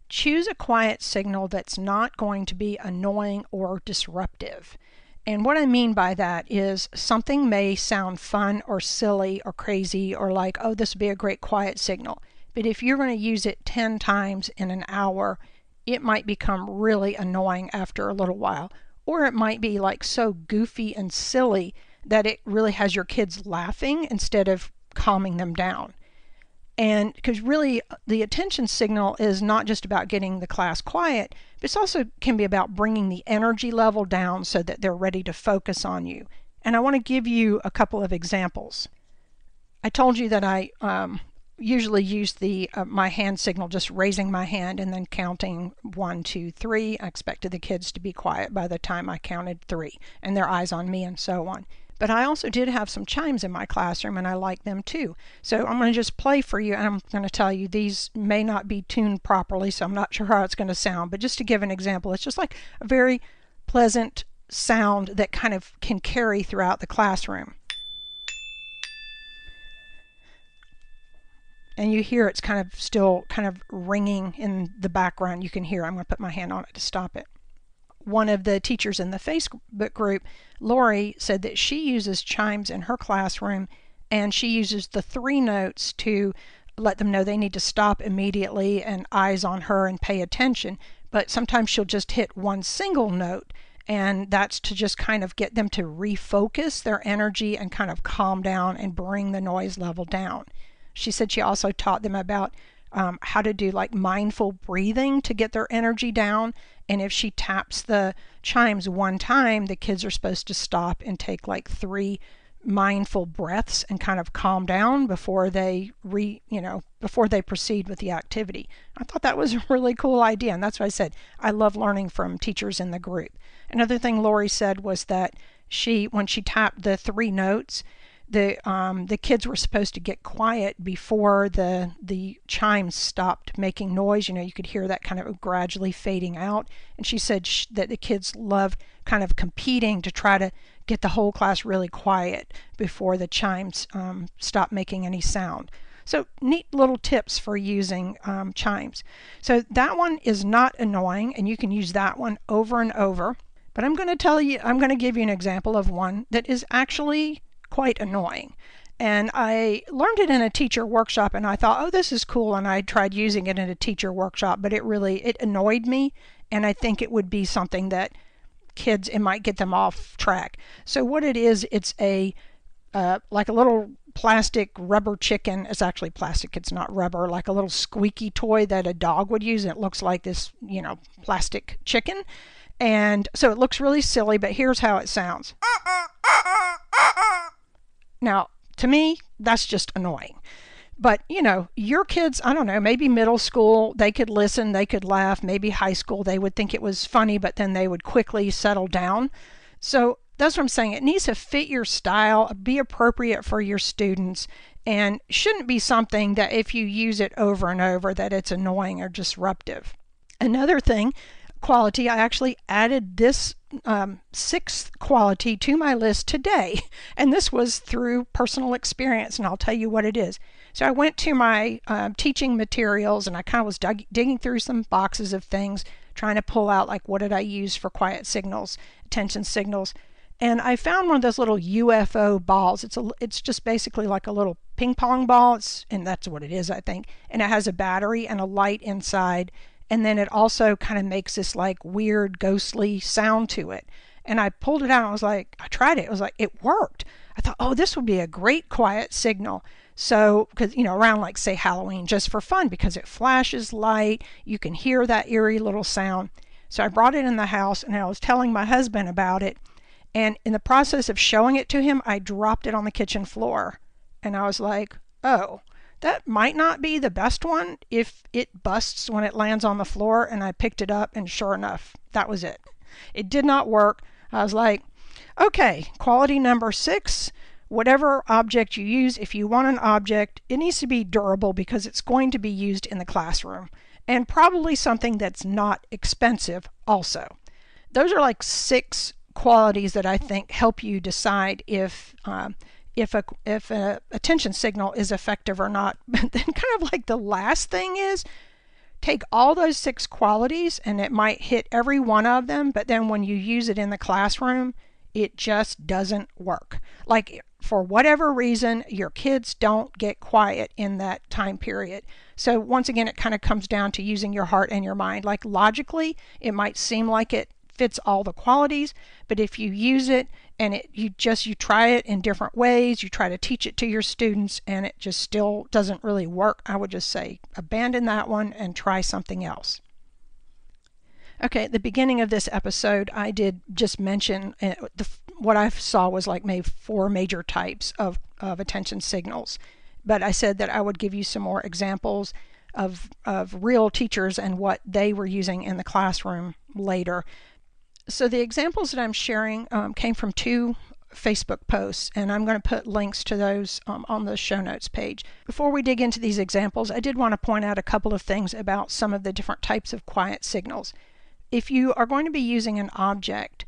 choose a quiet signal that's not going to be annoying or disruptive. And what I mean by that is something may sound fun or silly or crazy or like, oh, this would be a great quiet signal. But if you're going to use it 10 times in an hour, it might become really annoying after a little while. Or it might be like so goofy and silly that it really has your kids laughing instead of calming them down. And because really the attention signal is not just about getting the class quiet, but it also can be about bringing the energy level down so that they're ready to focus on you. And I want to give you a couple of examples. I told you that I usually use my hand signal, just raising my hand and then counting 1, 2, 3. I expected the kids to be quiet by the time I counted 3 and their eyes on me and so on. But I also did have some chimes in my classroom and I like them too. So I'm going to just play for you and I'm going to tell you these may not be tuned properly, so I'm not sure how it's going to sound. But just to give an example, it's just like a very pleasant sound that kind of can carry throughout the classroom. And you hear it's kind of still kind of ringing in the background. You can hear. I'm going to put my hand on it to stop it. One of the teachers in the Facebook group, Lori, said that she uses chimes in her classroom and she uses the 3 notes to let them know they need to stop immediately and eyes on her and pay attention. But sometimes she'll just hit one single note, and that's to just kind of get them to refocus their energy and kind of calm down and bring the noise level down. She said she also taught them about how to do like mindful breathing to get their energy down. And if she taps the chimes one time, the kids are supposed to stop and take like 3 mindful breaths and kind of calm down before they before they proceed with the activity. I thought that was a really cool idea, and that's why I said I love learning from teachers in the group. Another thing Lori said was that when she tapped the 3 notes, the kids were supposed to get quiet before the chimes stopped making noise. You could hear that kind of gradually fading out. And she said that the kids loved kind of competing to try to get the whole class really quiet before the chimes stopped making any sound. So neat little tips for using chimes. So that one is not annoying, and you can use that one over and over. But I'm going to give you an example of one that is actually quite annoying. And I learned it in a teacher workshop, and I thought, oh, this is cool, and I tried using it in a teacher workshop, but it annoyed me, and I think it would be something that it might get them off track. So what it is, it's like a little plastic rubber chicken. It's actually plastic, it's not rubber, like a little squeaky toy that a dog would use. It looks like this, plastic chicken. And so it looks really silly, but here's how it sounds. Now, to me, that's just annoying. But, your kids, I don't know, maybe middle school, they could listen, they could laugh. Maybe high school, they would think it was funny, but then they would quickly settle down. So that's what I'm saying. It needs to fit your style, be appropriate for your students, and shouldn't be something that if you use it over and over that it's annoying or disruptive. Another thing, quality, I actually added this 6th quality to my list today, and this was through personal experience, and I'll tell you what it is. So I went to my teaching materials, and I kind of was digging through some boxes of things, trying to pull out like what did I use for quiet signals, attention signals, and I found one of those little UFO balls. It's just basically like a little ping pong ball, and that's what it is, I think, and it has a battery and a light inside. And then it also kind of makes this like weird ghostly sound to it. And I pulled it out and I tried it. It was like, it worked. I thought, oh, this would be a great quiet signal. So, because, around like say Halloween, just for fun, because it flashes light, you can hear that eerie little sound. So I brought it in the house, and I was telling my husband about it. And in the process of showing it to him, I dropped it on the kitchen floor. And I was like, oh, that might not be the best one if it busts when it lands on the floor. And I picked it up, and sure enough, that was it. It did not work. I was like, okay, quality number 6, whatever object you use, if you want an object, it needs to be durable because it's going to be used in the classroom, and probably something that's not expensive also. Those are like 6 qualities that I think help you decide if a attention signal is effective or not. But then kind of like the last thing is take all those 6 qualities, and it might hit every one of them, but then when you use it in the classroom, it just doesn't work. Like for whatever reason, your kids don't get quiet in that time period. So once again, it kind of comes down to using your heart and your mind. Like logically, it might seem like it fits all the qualities, but if you use it and you try it in different ways, you try to teach it to your students, and it just still doesn't really work, I would just say abandon that one and try something else. Okay, at the beginning of this episode, I did just mention what I saw was like maybe 4 major types of attention signals. But I said that I would give you some more examples of real teachers and what they were using in the classroom later. So the examples that I'm sharing came from 2 Facebook posts, and I'm going to put links to those on the show notes page. Before we dig into these examples, I did want to point out a couple of things about some of the different types of quiet signals. If you are going to be using an object,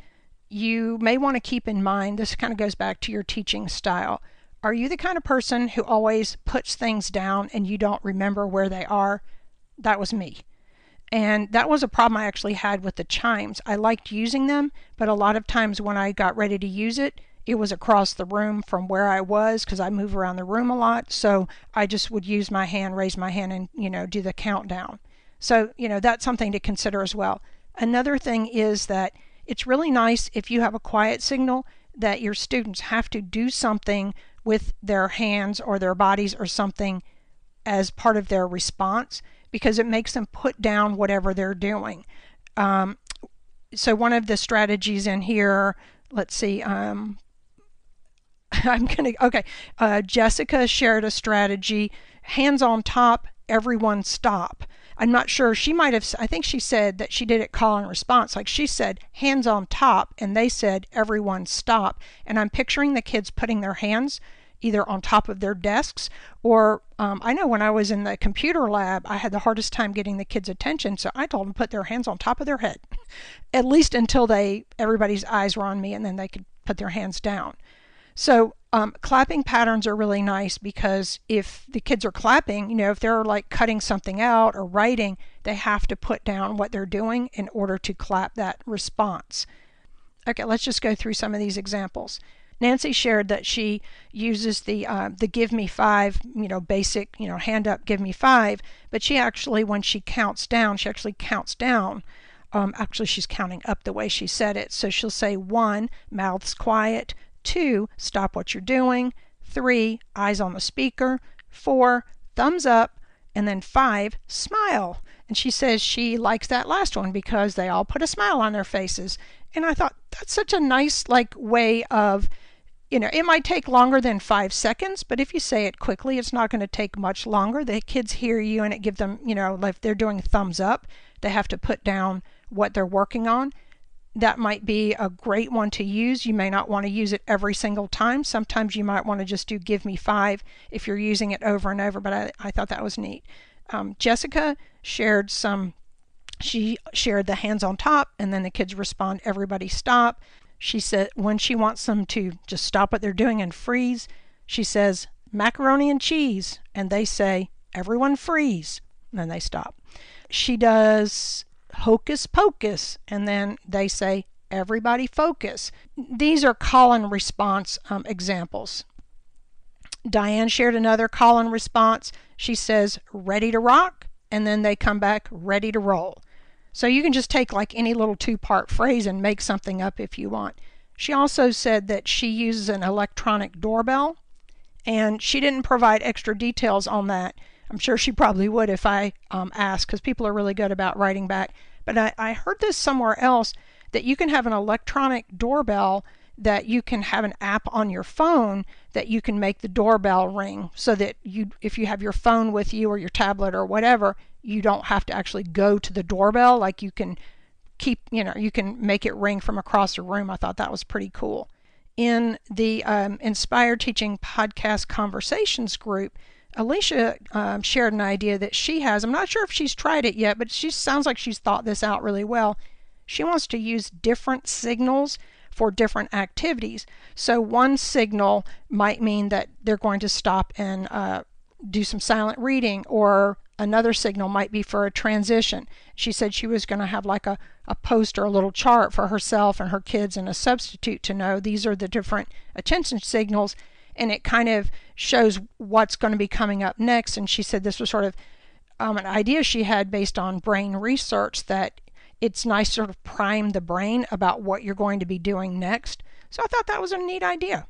you may want to keep in mind, this kind of goes back to your teaching style. Are you the kind of person who always puts things down and you don't remember where they are? That was me. And that was a problem I actually had with the chimes. I liked using them, but a lot of times when I got ready to use it, it was across the room from where I was, because I move around the room a lot. So I just would use my hand, raise my hand, and do the countdown. So that's something to consider as well. Another thing is that it's really nice if you have a quiet signal that your students have to do something with their hands or their bodies or something as part of their response because it makes them put down whatever they're doing. So one of the strategies in here, let's see, Jessica shared a strategy, hands on top, everyone stop. I'm not sure, she might have, I think she said that she did it call and response, like she said hands on top and they said everyone stop, and I'm picturing the kids putting their hands either on top of their desks or I know when I was in the computer lab I had the hardest time getting the kids' attention, so I told them to put their hands on top of their head at least until everybody's eyes were on me, and then they could put their hands down. So clapping patterns are really nice because if the kids are clapping, if they're like cutting something out or writing, they have to put down what they're doing in order to clap that response. Okay, let's just go through some of these examples. Nancy shared that she uses the give me five, basic, hand up, give me five, but she actually, when she counts down, she actually counts down. Actually, she's counting up the way she said it. So she'll say 1, mouths quiet, 2, stop what you're doing, 3, eyes on the speaker, 4, thumbs up, and then 5, smile. And she says she likes that last one because they all put a smile on their faces. And I thought that's such a nice way of, it might take longer than 5 seconds, but if you say it quickly, it's not going to take much longer. The kids hear you and it gives them, if they're doing thumbs up, they have to put down what they're working on. That might be a great one to use. You may not want to use it every single time. Sometimes you might want to just do give me 5 if you're using it over and over, but I thought that was neat. Jessica shared she shared the hands on top, and then the kids respond, everybody stop. She said when she wants them to just stop what they're doing and freeze, she says macaroni and cheese, and they say everyone freeze, and then they stop. She does hocus pocus, and then they say everybody focus. These are call and response examples. Diane shared another call and response. She says ready to rock, and then they come back ready to roll. So you can just take any little 2-part phrase and make something up if you want. She also said that she uses an electronic doorbell, and she didn't provide extra details on that. I'm sure she probably would if I asked, because people are really good about writing back. But I heard this somewhere else, that you can have an electronic doorbell, that you can have an app on your phone that you can make the doorbell ring, so that if you have your phone with you or your tablet or whatever, you don't have to actually go to the doorbell. You can you can make it ring from across the room. I thought that was pretty cool. In the Inspired Teaching Podcast Conversations group, Alicia shared an idea that she has. I'm not sure if she's tried it yet, but she sounds like she's thought this out really well. She wants to use different signals for different activities. So one signal might mean that they're going to stop and do some silent reading, or another signal might be for a transition. She said she was going to have a poster, a little chart for herself and her kids and a substitute to know these are the different attention signals, and it kind of shows what's going to be coming up next. And she said this was sort of an idea she had based on brain research, that it's nice to sort of prime the brain about what you're going to be doing next. So I thought that was a neat idea.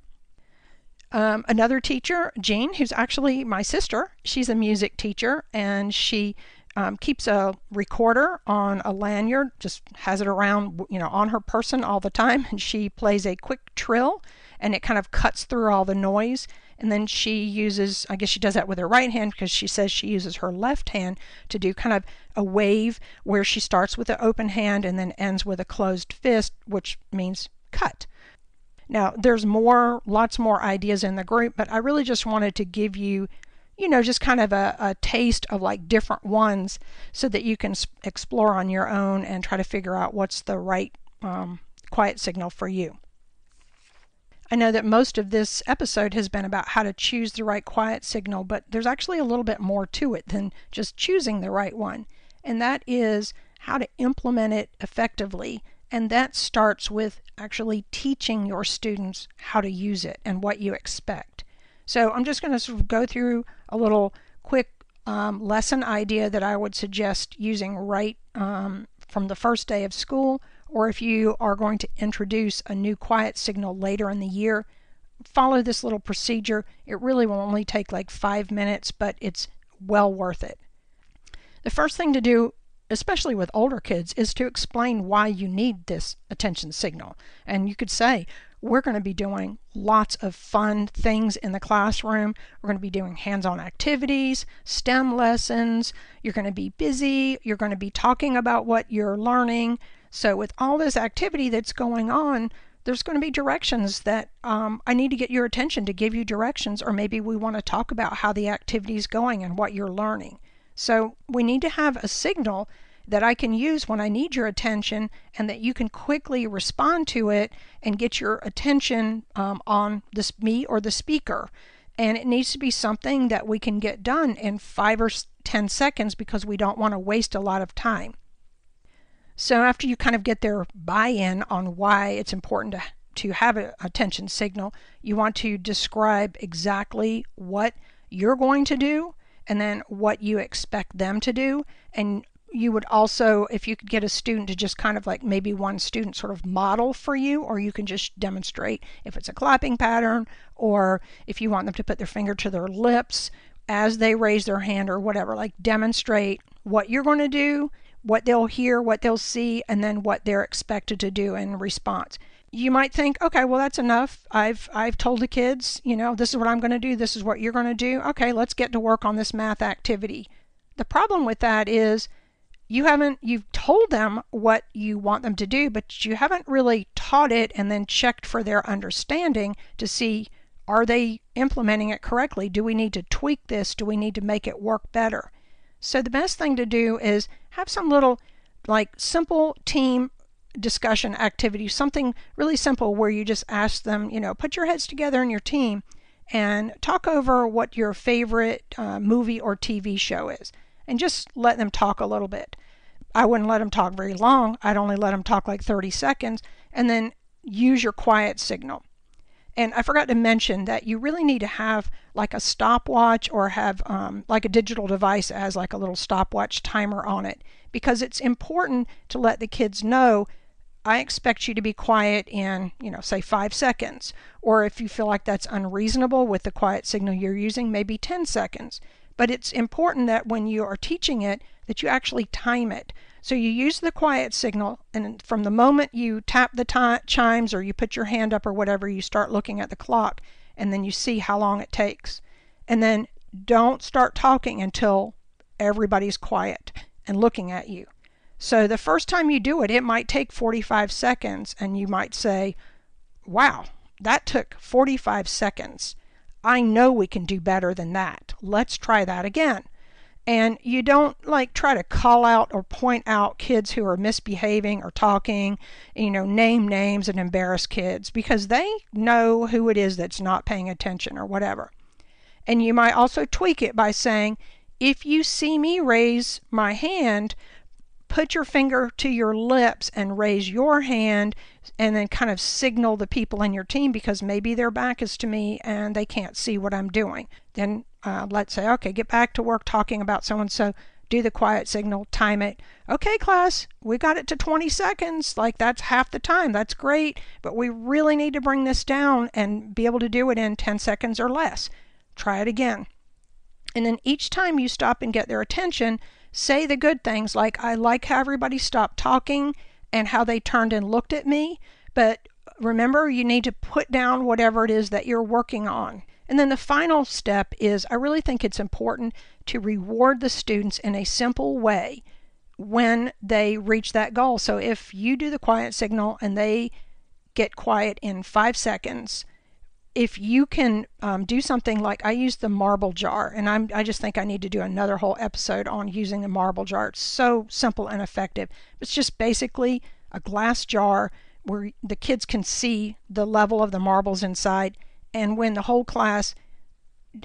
Another teacher, Jean, who's actually my sister, she's a music teacher, and she keeps a recorder on a lanyard, just has it around, on her person all the time, and she plays a quick trill, and it kind of cuts through all the noise. And then she uses, I guess she does that with her right hand, because she says she uses her left hand to do kind of a wave where she starts with an open hand and then ends with a closed fist, which means cut. Now, there's lots more ideas in the group, but I really just wanted to give you, just kind of a taste of different ones, so that you can explore on your own and try to figure out what's the right quiet signal for you. I know that most of this episode has been about how to choose the right quiet signal, but there's actually a little bit more to it than just choosing the right one, and that is how to implement it effectively. And that starts with actually teaching your students how to use it and what you expect. So I'm just going to sort of go through a little quick lesson idea that I would suggest using right from the first day of school, or if you are going to introduce a new quiet signal later in the year, follow this little procedure. It really will only take 5 minutes, but it's well worth it. The first thing to do, especially with older kids, is to explain why you need this attention signal. And you could say, we're going to be doing lots of fun things in the classroom. We're going to be doing hands-on activities, STEM lessons. You're going to be busy. You're going to be talking about what you're learning. So with all this activity that's going on, there's going to be directions that I need to get your attention to give you directions, or maybe we want to talk about how the activity is going and what you're learning. So we need to have a signal that I can use when I need your attention, and that you can quickly respond to it and get your attention on me or the speaker. And it needs to be something that we can get done in 5 or 10 seconds because we don't want to waste a lot of time. So after you kind of get their buy-in on why it's important to have an attention signal, you want to describe exactly what you're going to do and then what you expect them to do. And you would also, if you could get a student to just kind of like maybe one student sort of model for you, or you can just demonstrate if it's a clapping pattern, or if you want them to put their finger to their lips as they raise their hand or whatever, like demonstrate what you're going to do, what they'll hear, what they'll see, and then what they're expected to do in response. You might think, okay, well, that's enough. I've told the kids, this is what I'm going to do. This is what you're going to do. Okay, let's get to work on this math activity. The problem with that is you've told them what you want them to do, but you haven't really taught it and then checked for their understanding to see, are they implementing it correctly? Do we need to tweak this? Do we need to make it work better? So the best thing to do is have some little simple team discussion activity, something really simple where you just ask them, put your heads together in your team and talk over what your favorite movie or TV show is, and just let them talk a little bit. I wouldn't let them talk very long. I'd only let them talk like 30 seconds, and then use your quiet signal. And I forgot to mention that you really need to have like a stopwatch, or have like a digital device that has like a little stopwatch timer on it, because it's important to let the kids know, I expect you to be quiet in, say 5 seconds. Or if you feel like that's unreasonable with the quiet signal you're using, maybe 10 seconds. But it's important that when you are teaching it, that you actually time it. So you use the quiet signal, and from the moment you tap the chimes or you put your hand up or whatever, you start looking at the clock, and then you see how long it takes. And then don't start talking until everybody's quiet and looking at you. So the first time you do it, it might take 45 seconds, and you might say, wow, that took 45 seconds. I know we can do better than that. Let's try that again. And you don't try to call out or point out kids who are misbehaving or talking, name names and embarrass kids, because they know who it is that's not paying attention or whatever. And you might also tweak it by saying, if you see me raise my hand, put your finger to your lips and raise your hand, and then kind of signal the people in your team, because maybe their back is to me and they can't see what I'm doing. Then let's say, okay, get back to work talking about so-and-so, do the quiet signal, time it. Okay, class, we got it to 20 seconds. That's half the time. That's great, but we really need to bring this down and be able to do it in 10 seconds or less. Try it again. And then each time you stop and get their attention, say the good things, like, I like how everybody stopped talking and how they turned and looked at me. But remember, you need to put down whatever it is that you're working on. And then the final step is, I really think it's important to reward the students in a simple way when they reach that goal. So if you do the quiet signal and they get quiet in 5 seconds, if you can do something like, I use the marble jar, and I just think I need to do another whole episode on using the marble jar. It's so simple and effective. It's just basically a glass jar where the kids can see the level of the marbles inside, and when the whole class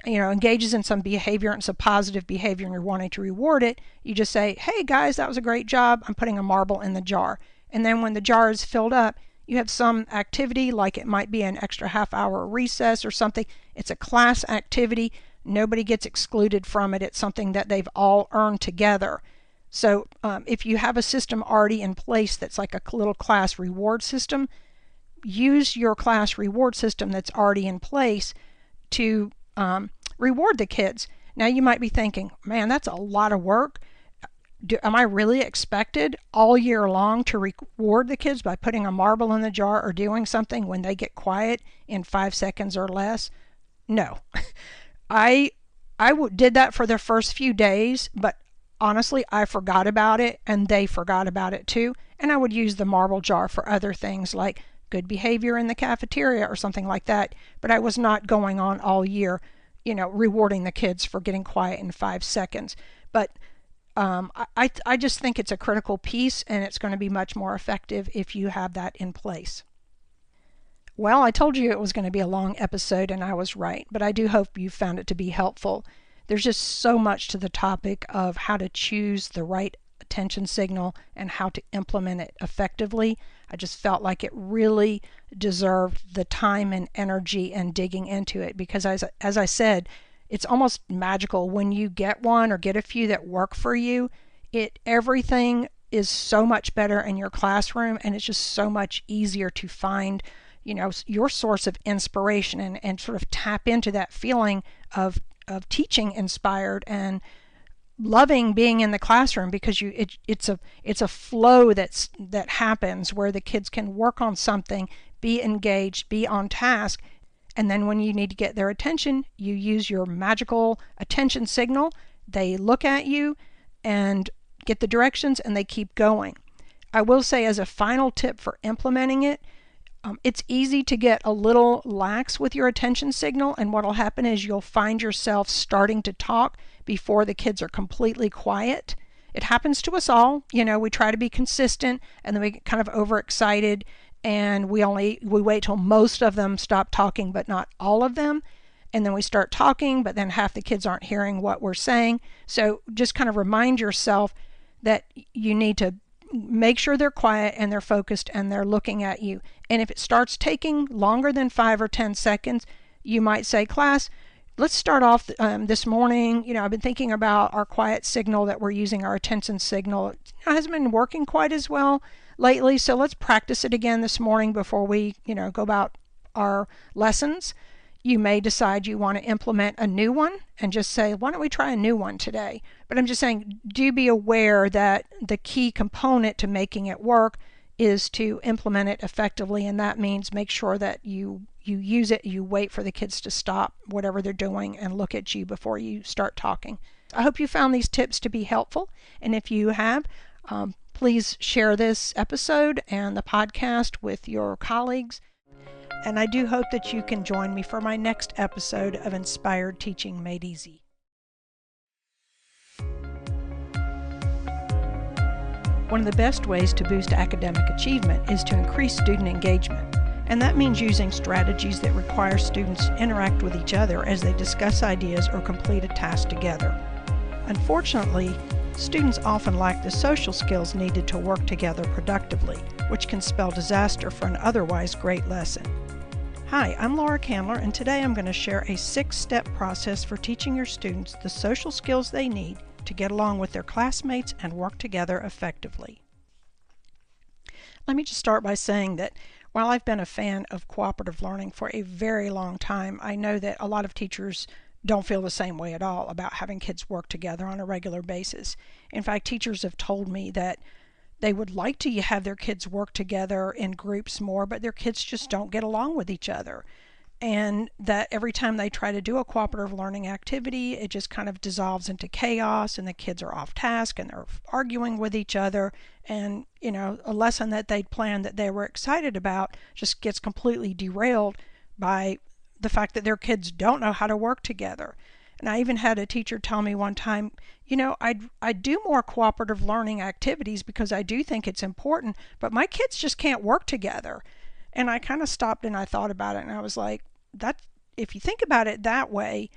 engages in some behavior, and it's a positive behavior and you're wanting to reward it, you just say, hey guys, that was a great job, I'm putting a marble in the jar. And then when the jar is filled up, you have some activity, like it might be an extra half-hour recess or something. It's a class activity. Nobody gets excluded from it. It's something that they've all earned together. So if you have a system already in place that's like a little class reward system, use your class reward system that's already in place to reward the kids. Now you might be thinking, man, that's a lot of work. Am I really expected all year long to reward the kids by putting a marble in the jar or doing something when they get quiet in 5 seconds or less? No. I did that for the first few days, but honestly, I forgot about it and they forgot about it too. And I would use the marble jar for other things like good behavior in the cafeteria or something like that. But I was not going on all year, rewarding the kids for getting quiet in 5 seconds. But I just think it's a critical piece, and it's going to be much more effective if you have that in place. Well, I told you it was going to be a long episode, and I was right, but I do hope you found it to be helpful. There's just so much to the topic of how to choose the right attention signal and how to implement it effectively. I just felt like it really deserved the time and energy and digging into it because, as I said, it's almost magical when you get one or get a few that work for you. Everything is so much better in your classroom, and it's just so much easier to find your source of inspiration and sort of tap into that feeling of teaching inspired and loving being in the classroom, because it's a flow that happens where the kids can work on something, be engaged, be on task, and then when you need to get their attention, you use your magical attention signal. They look at you and get the directions and they keep going. I will say, as a final tip for implementing it, it's easy to get a little lax with your attention signal, and what will happen is you'll find yourself starting to talk before the kids are completely quiet. It happens to us all. We try to be consistent and then we get kind of overexcited, and we wait till most of them stop talking, but not all of them. And then we start talking, but then half the kids aren't hearing what we're saying. So just kind of remind yourself that you need to make sure they're quiet and they're focused and they're looking at you. And if it starts taking longer than 5 or 10 seconds, you might say, class, let's start off this morning. I've been thinking about our quiet signal that we're using, our attention signal. It hasn't been working quite as well lately, so let's practice it again this morning before we, go about our lessons. You may decide you want to implement a new one and just say, why don't we try a new one today? But I'm just saying, do be aware that the key component to making it work is to implement it effectively, and that means make sure that you use it, you wait for the kids to stop whatever they're doing and look at you before you start talking. I hope you found these tips to be helpful, and if you have, please share this episode and the podcast with your colleagues. And I do hope that you can join me for my next episode of Inspired Teaching Made Easy. One of the best ways to boost academic achievement is to increase student engagement. And that means using strategies that require students to interact with each other as they discuss ideas or complete a task together. Unfortunately, students often lack the social skills needed to work together productively, which can spell disaster for an otherwise great lesson. Hi, I'm Laura Candler, and today I'm going to share a 6-step process for teaching your students the social skills they need to get along with their classmates and work together effectively. Let me just start by saying that while I've been a fan of cooperative learning for a very long time, I know that a lot of teachers don't feel the same way at all about having kids work together on a regular basis. In fact, teachers have told me that they would like to have their kids work together in groups more, but their kids just don't get along with each other. And that every time they try to do a cooperative learning activity, it just kind of dissolves into chaos, and the kids are off task and they're arguing with each other. And, a lesson that they'd planned that they were excited about just gets completely derailed by the fact that their kids don't know how to work together. And I even had a teacher tell me one time, I do more cooperative learning activities because I do think it's important, but my kids just can't work together. And I kind of stopped and I thought about it, and I was like, if you think about it that way,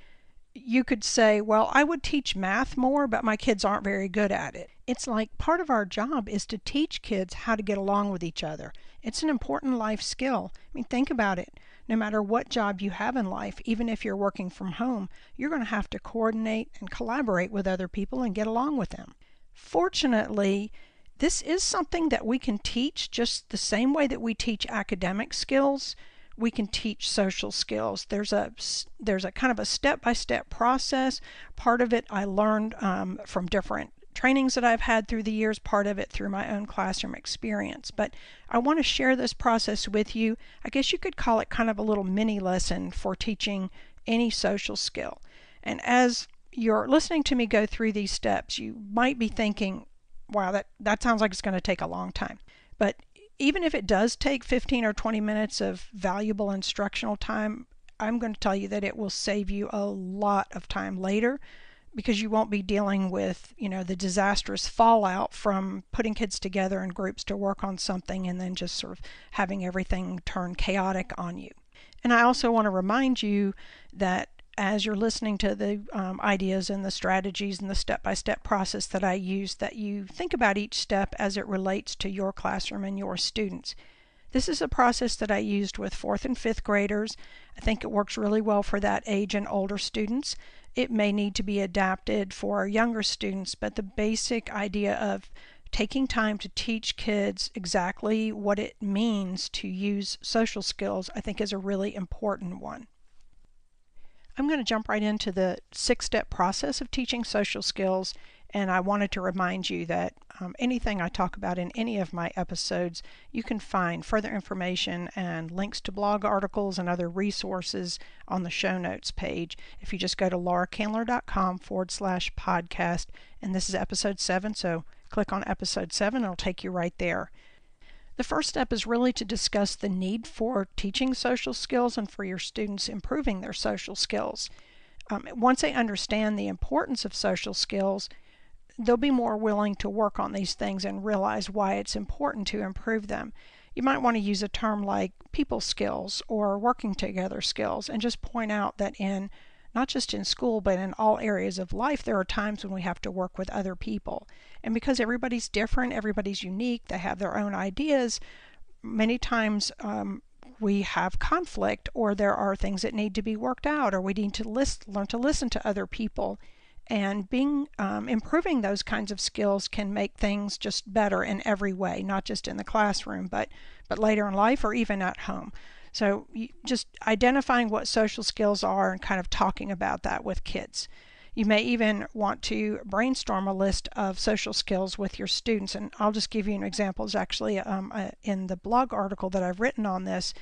you could say, well, I would teach math more, but my kids aren't very good at it. It's like part of our job is to teach kids how to get along with each other. It's an important life skill. I mean, think about it. No matter what job you have in life, even if you're working from home, you're going to have to coordinate and collaborate with other people and get along with them. Fortunately, this is something that we can teach just the same way that we teach academic skills. we can teach social skills. There's a kind of a step-by-step process. Part of it I learned from different trainings that I've had through the years, part of it through my own classroom experience. But I want to share this process with you. I guess you could call it kind of a little mini lesson for teaching any social skill. And as you're listening to me go through these steps, you might be thinking, wow, that sounds like it's going to take a long time. But even if it does take 15 or 20 minutes of valuable instructional time, I'm going to tell you that it will save you a lot of time later, because you won't be dealing with, the disastrous fallout from putting kids together in groups to work on something and then just sort of having everything turn chaotic on you. And I also want to remind you that as you're listening to the ideas and the strategies and the step-by-step process that I use, that you think about each step as it relates to your classroom and your students. This is a process that I used with 4th and 5th graders. I think it works really well for that age and older students. It may need to be adapted for younger students, but the basic idea of taking time to teach kids exactly what it means to use social skills, I think, is a really important one. I'm going to jump right into the 6-step process of teaching social skills, and I wanted to remind you that anything I talk about in any of my episodes, you can find further information and links to blog articles and other resources on the show notes page if you just go to lauracandler.com/podcast, and this is episode 7, so click on episode 7, it'll take you right there. The first step is really to discuss the need for teaching social skills and for your students improving their social skills. Once they understand the importance of social skills, they'll be more willing to work on these things and realize why it's important to improve them. You might want to use a term like people skills or working together skills, and just point out that not just in school, but in all areas of life, there are times when we have to work with other people. And because everybody's different, everybody's unique, they have their own ideas, many times we have conflict, or there are things that need to be worked out, or we need to learn to listen to other people. And improving those kinds of skills can make things just better in every way, not just in the classroom, but later in life or even at home. So just identifying what social skills are and kind of talking about that with kids. You may even want to brainstorm a list of social skills with your students, and I'll just give you an example. It's actually in the blog article that I've written on this,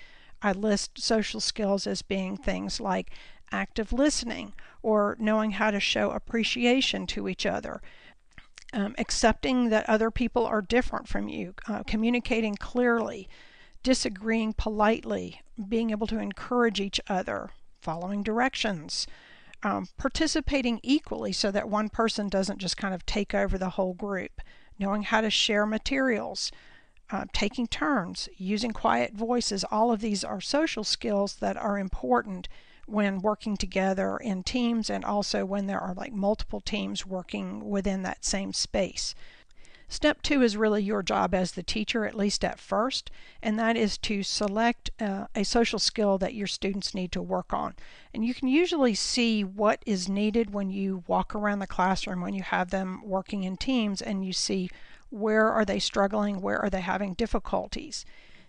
I list social skills as being things like active listening, or knowing how to show appreciation to each other, accepting that other people are different from you, communicating clearly, disagreeing politely, being able to encourage each other, following directions, participating equally so that one person doesn't just kind of take over the whole group, knowing how to share materials, taking turns, using quiet voices. All of these are social skills that are important when working together in teams, and also when there are like multiple teams working within that same space. Step 2 is really your job as the teacher, at least at first, and that is to select a social skill that your students need to work on. And you can usually see what is needed when you walk around the classroom, when you have them working in teams, and you see where are they struggling, where are they having difficulties.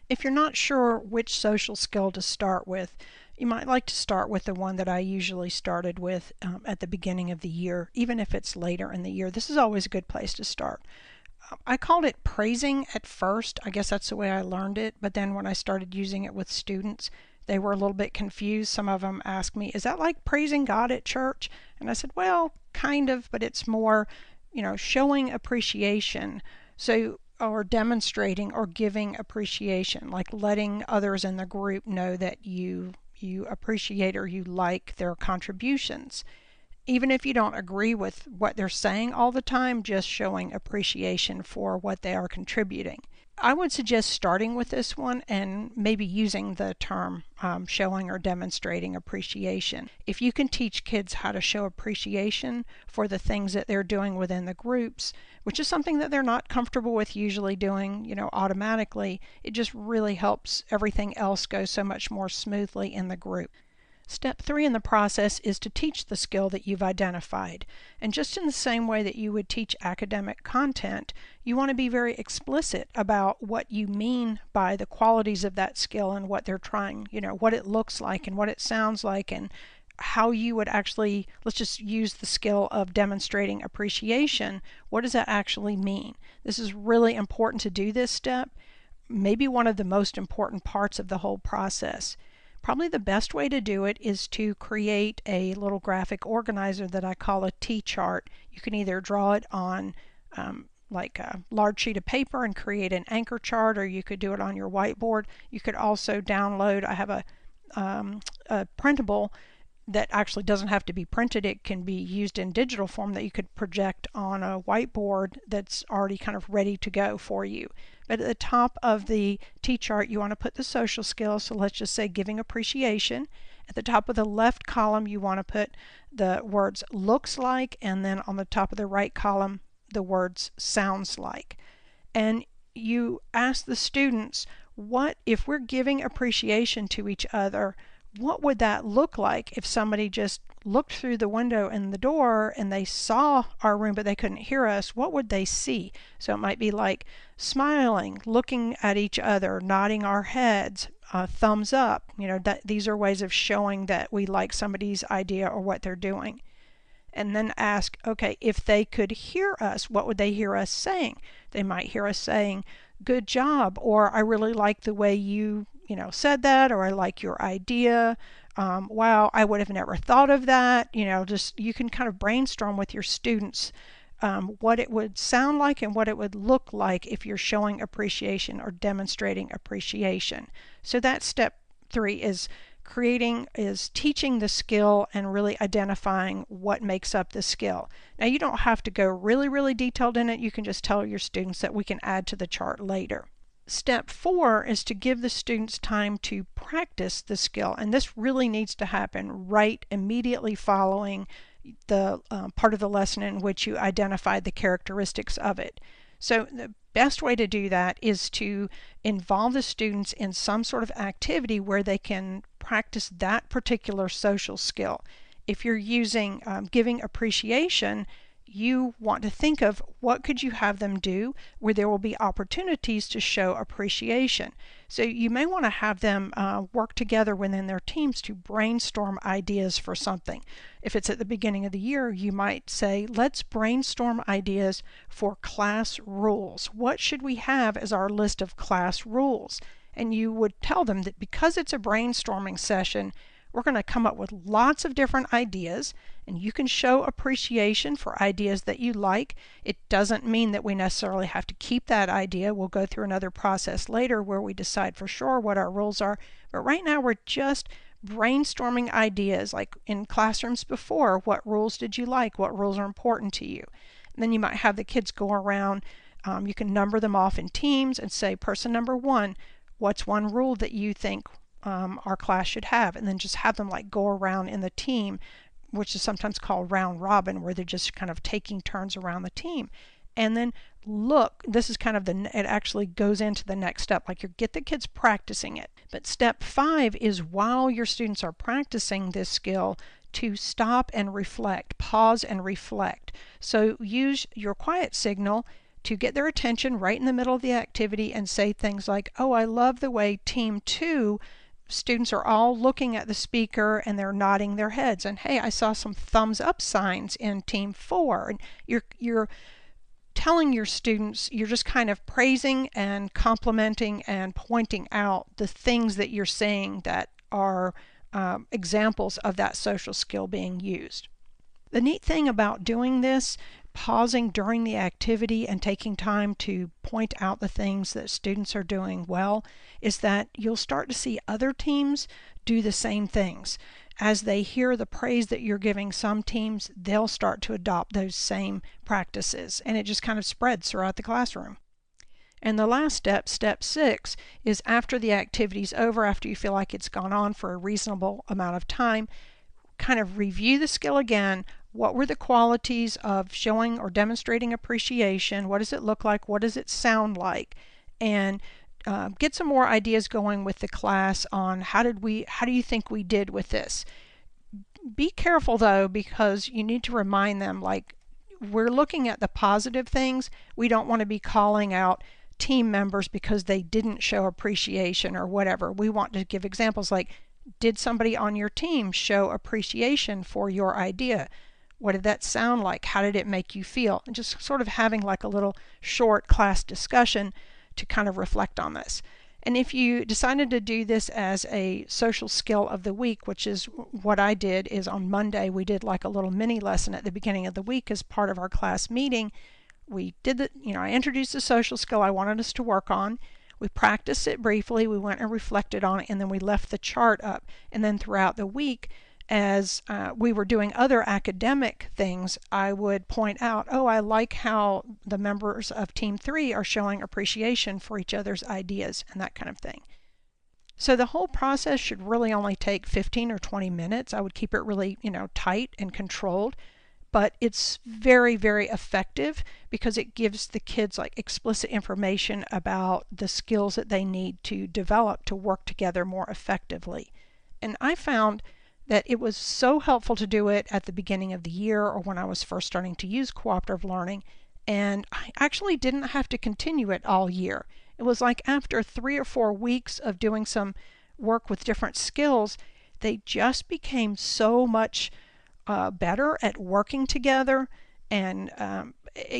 If you're not sure which social skill to start with, you might like to start with the one that I usually started with at the beginning of the year, even if it's later in the year. This is always a good place to start. I called it praising at first. I guess that's the way I learned it. But then when I started using it with students, they were a little bit confused. Some of them asked me, is that like praising God at church? And I said, well, kind of, but it's more, showing appreciation. So, or demonstrating or giving appreciation, like letting others in the group know that you appreciate or you like their contributions. Even if you don't agree with what they're saying all the time, just showing appreciation for what they are contributing. I would suggest starting with this one and maybe using the term showing or demonstrating appreciation. If you can teach kids how to show appreciation for the things that they're doing within the groups, which is something that they're not comfortable with usually doing, automatically, it just really helps everything else go so much more smoothly in the group. Step 3 in the process is to teach the skill that you've identified. And just in the same way that you would teach academic content, you want to be very explicit about what you mean by the qualities of that skill and what they're trying, what it looks like and what it sounds like, and how you would actually, let's just use the skill of demonstrating appreciation. What does that actually mean? This is really important to do this step, maybe one of the most important parts of the whole process. Probably the best way to do it is to create a little graphic organizer that I call a T-chart. You can either draw it on like a large sheet of paper and create an anchor chart, or you could do it on your whiteboard. You could also download, I have a printable that actually doesn't have to be printed. It can be used in digital form that you could project on a whiteboard that's already kind of ready to go for you. But at the top of the T-chart, you want to put the social skills. So let's just say giving appreciation. At the top of the left column, you want to put the words looks like, and then on the top of the right column, the words sounds like. And you ask the students, what if we're giving appreciation to each other, what would that look like if somebody just looked through the window in the door and they saw our room but they couldn't hear us? What would they see? So it might be like smiling, looking at each other, nodding our heads, thumbs up. These are ways of showing that we like somebody's idea or what they're doing. And then ask, okay, if they could hear us, what would they hear us saying? They might hear us saying, good job, or I really like the way you said that, or I like your idea. Wow, I would have never thought of that. Just you can kind of brainstorm with your students what it would sound like and what it would look like if you're showing appreciation or demonstrating appreciation. So that's step 3 is teaching the skill and really identifying what makes up the skill. Now you don't have to go really detailed in it. You can just tell your students that we can add to the chart later. Step 4 is to give the students time to practice the skill, and this really needs to happen right immediately following the part of the lesson in which you identified the characteristics of it. So the best way to do that is to involve the students in some sort of activity where they can practice that particular social skill. If you're using giving appreciation, you want to think of what could you have them do where there will be opportunities to show appreciation. So you may want to have them work together within their teams to brainstorm ideas for something. If it's at the beginning of the year, you might say, let's brainstorm ideas for class rules. What should we have as our list of class rules? And you would tell them that because it's a brainstorming session, we're going to come up with lots of different ideas, and you can show appreciation for ideas that you like. It doesn't mean that we necessarily have to keep that idea. We'll go through another process later where we decide for sure what our rules are. But right now we're just brainstorming ideas, like in classrooms before. What rules did you like? What rules are important to you? And then you might have the kids go around. You can number them off in teams and say, person number 1, what's one rule that you think our class should have? And then just have them like go around in the team, which is sometimes called round robin, where they're just kind of taking turns around the team. And then look, this is kind of it actually goes into the next step, like you get the kids practicing it. But step 5 is while your students are practicing this skill, to stop and reflect, pause and reflect. So use your quiet signal to get their attention right in the middle of the activity and say things like, oh, I love the way team 2 students are all looking at the speaker and they're nodding their heads, and hey, I saw some thumbs up signs in team 4. And you're telling your students, you're just kind of praising and complimenting and pointing out the things that you're saying that are examples of that social skill being used. The neat thing about doing this, pausing during the activity and taking time to point out the things that students are doing well, is that you'll start to see other teams do the same things. As they hear the praise that you're giving some teams, they'll start to adopt those same practices, and it just kind of spreads throughout the classroom. And the last step, step 6, is after the activity's over, after you feel like it's gone on for a reasonable amount of time, kind of review the skill again. What were the qualities of showing or demonstrating appreciation? What does it look like? What does it sound like? And get some more ideas going with the class on how do you think we did with this. Be careful though, because you need to remind them, like, we're looking at the positive things. We don't want to be calling out team members because they didn't show appreciation or whatever. We want to give examples like, did somebody on your team show appreciation for your idea? What did that sound like? How did it make you feel? And just sort of having like a little short class discussion to kind of reflect on this. And if you decided to do this as a social skill of the week, which is what I did, is on Monday we did like a little mini lesson at the beginning of the week as part of our class meeting. We did I introduced the social skill I wanted us to work on. We practiced it briefly, we went and reflected on it, and then we left the chart up. And then throughout the week, as we were doing other academic things, I would point out, oh, I like how the members of Team 3 are showing appreciation for each other's ideas, and that kind of thing. So the whole process should really only take 15 or 20 minutes. I would keep it really, tight and controlled. But it's very, very effective because it gives the kids like explicit information about the skills that they need to develop to work together more effectively. And I found that it was so helpful to do it at the beginning of the year or when I was first starting to use cooperative learning, and I actually didn't have to continue it all year. It was like after 3 or 4 weeks of doing some work with different skills, they just became so much better at working together, and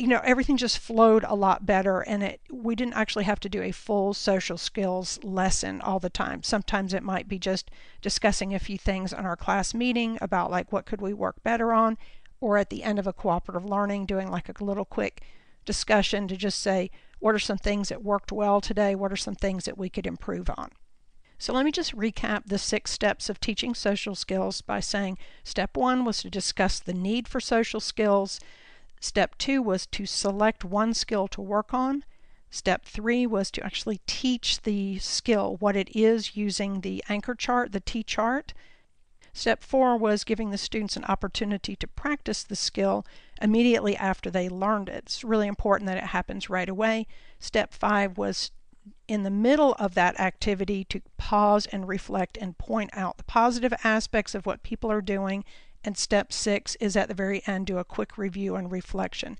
everything just flowed a lot better, and we didn't actually have to do a full social skills lesson all the time. Sometimes it might be just discussing a few things on our class meeting about like what could we work better on, or at the end of a cooperative learning doing like a little quick discussion to just say, what are some things that worked well today, what are some things that we could improve on. So let me just recap the 6 steps of teaching social skills by saying step 1 was to discuss the need for social skills. Step 2 was to select one skill to work on. Step 3 was to actually teach the skill, what it is, using the anchor chart, the T chart. Step 4 was giving the students an opportunity to practice the skill immediately after they learned it. It's really important that it happens right away. Step 5 was in the middle of that activity to pause and reflect and point out the positive aspects of what people are doing. And step 6 is at the very end, do a quick review and reflection.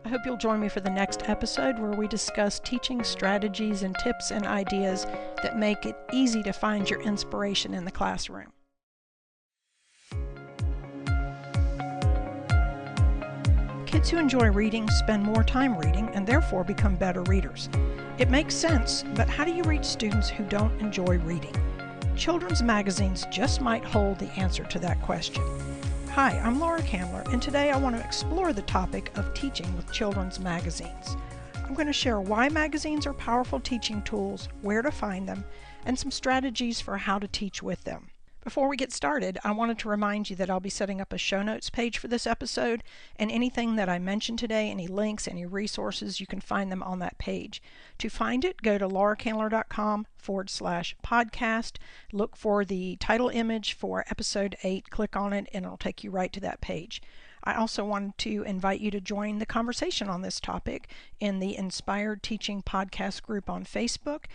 I hope you'll join me for the next episode where we discuss teaching strategies and tips and ideas that make it easy to find your inspiration in the classroom. Kids who enjoy reading spend more time reading and therefore become better readers. It makes sense, but how do you reach students who don't enjoy reading? Children's magazines just might hold the answer to that question. Hi, I'm Laura Candler, and today I want to explore the topic of teaching with children's magazines. I'm going to share why magazines are powerful teaching tools, where to find them, and some strategies for how to teach with them. Before we get started, I wanted to remind you that I'll be setting up a show notes page for this episode, and anything that I mentioned today, any links, any resources, you can find them on that page. To find it, go to lauracandler.com/podcast, look for the title image for episode 8, click on it, and it'll take you right to that page. I also wanted to invite you to join the conversation on this topic in the Inspired Teaching Podcast group on Facebook.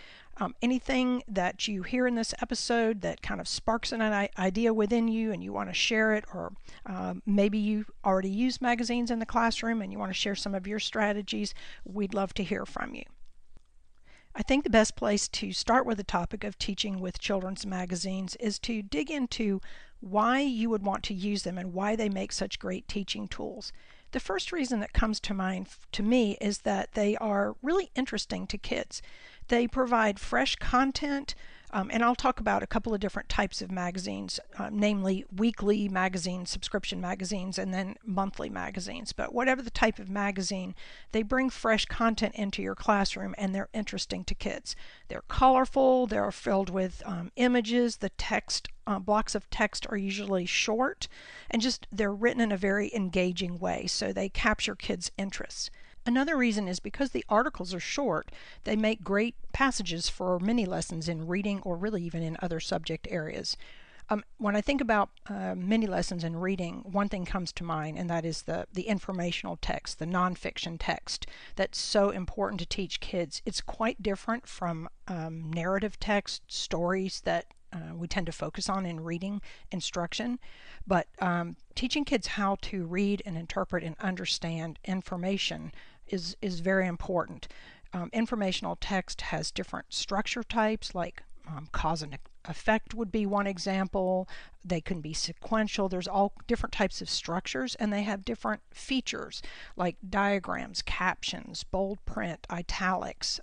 Anything that you hear in this episode that kind of sparks an idea within you and you want to share it, or maybe you already use magazines in the classroom and you want to share some of your strategies, we'd love to hear from you. I think the best place to start with the topic of teaching with children's magazines is to dig into why you would want to use them and why they make such great teaching tools. The first reason that comes to mind to me is that they are really interesting to kids. They provide fresh content, and I'll talk about a couple of different types of magazines, namely weekly magazines, subscription magazines, and then monthly magazines. But whatever the type of magazine, they bring fresh content into your classroom, and they're interesting to kids. They're colorful, they're filled with images, the text, blocks of text are usually short, and just they're written in a very engaging way, so they capture kids' interests. Another reason is because the articles are short, they make great passages for mini lessons in reading or really even in other subject areas. When I think about mini lessons in reading, one thing comes to mind, and that is the informational text, the nonfiction text that's so important to teach kids. It's quite different from narrative text, stories that we tend to focus on in reading instruction, but teaching kids how to read and interpret and understand information is very important. Informational text has different structure types, like cause and effect would be one example. They can be sequential. There's all different types of structures, and they have different features like diagrams, captions, bold print, italics.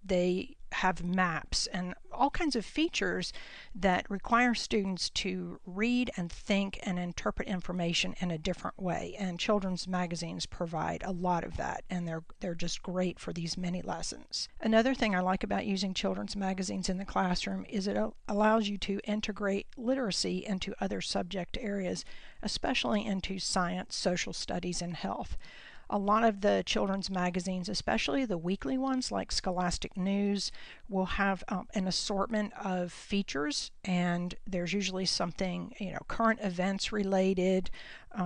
They have maps and all kinds of features that require students to read and think and interpret information in a different way. And children's magazines provide a lot of that, and they're just great for these mini lessons. Another thing I like about using children's magazines in the classroom is it allows you to integrate literacy into other subject areas, especially into science, social studies, and health. A lot of the children's magazines, especially the weekly ones like Scholastic News, will have an assortment of features, and there's usually something, current events related.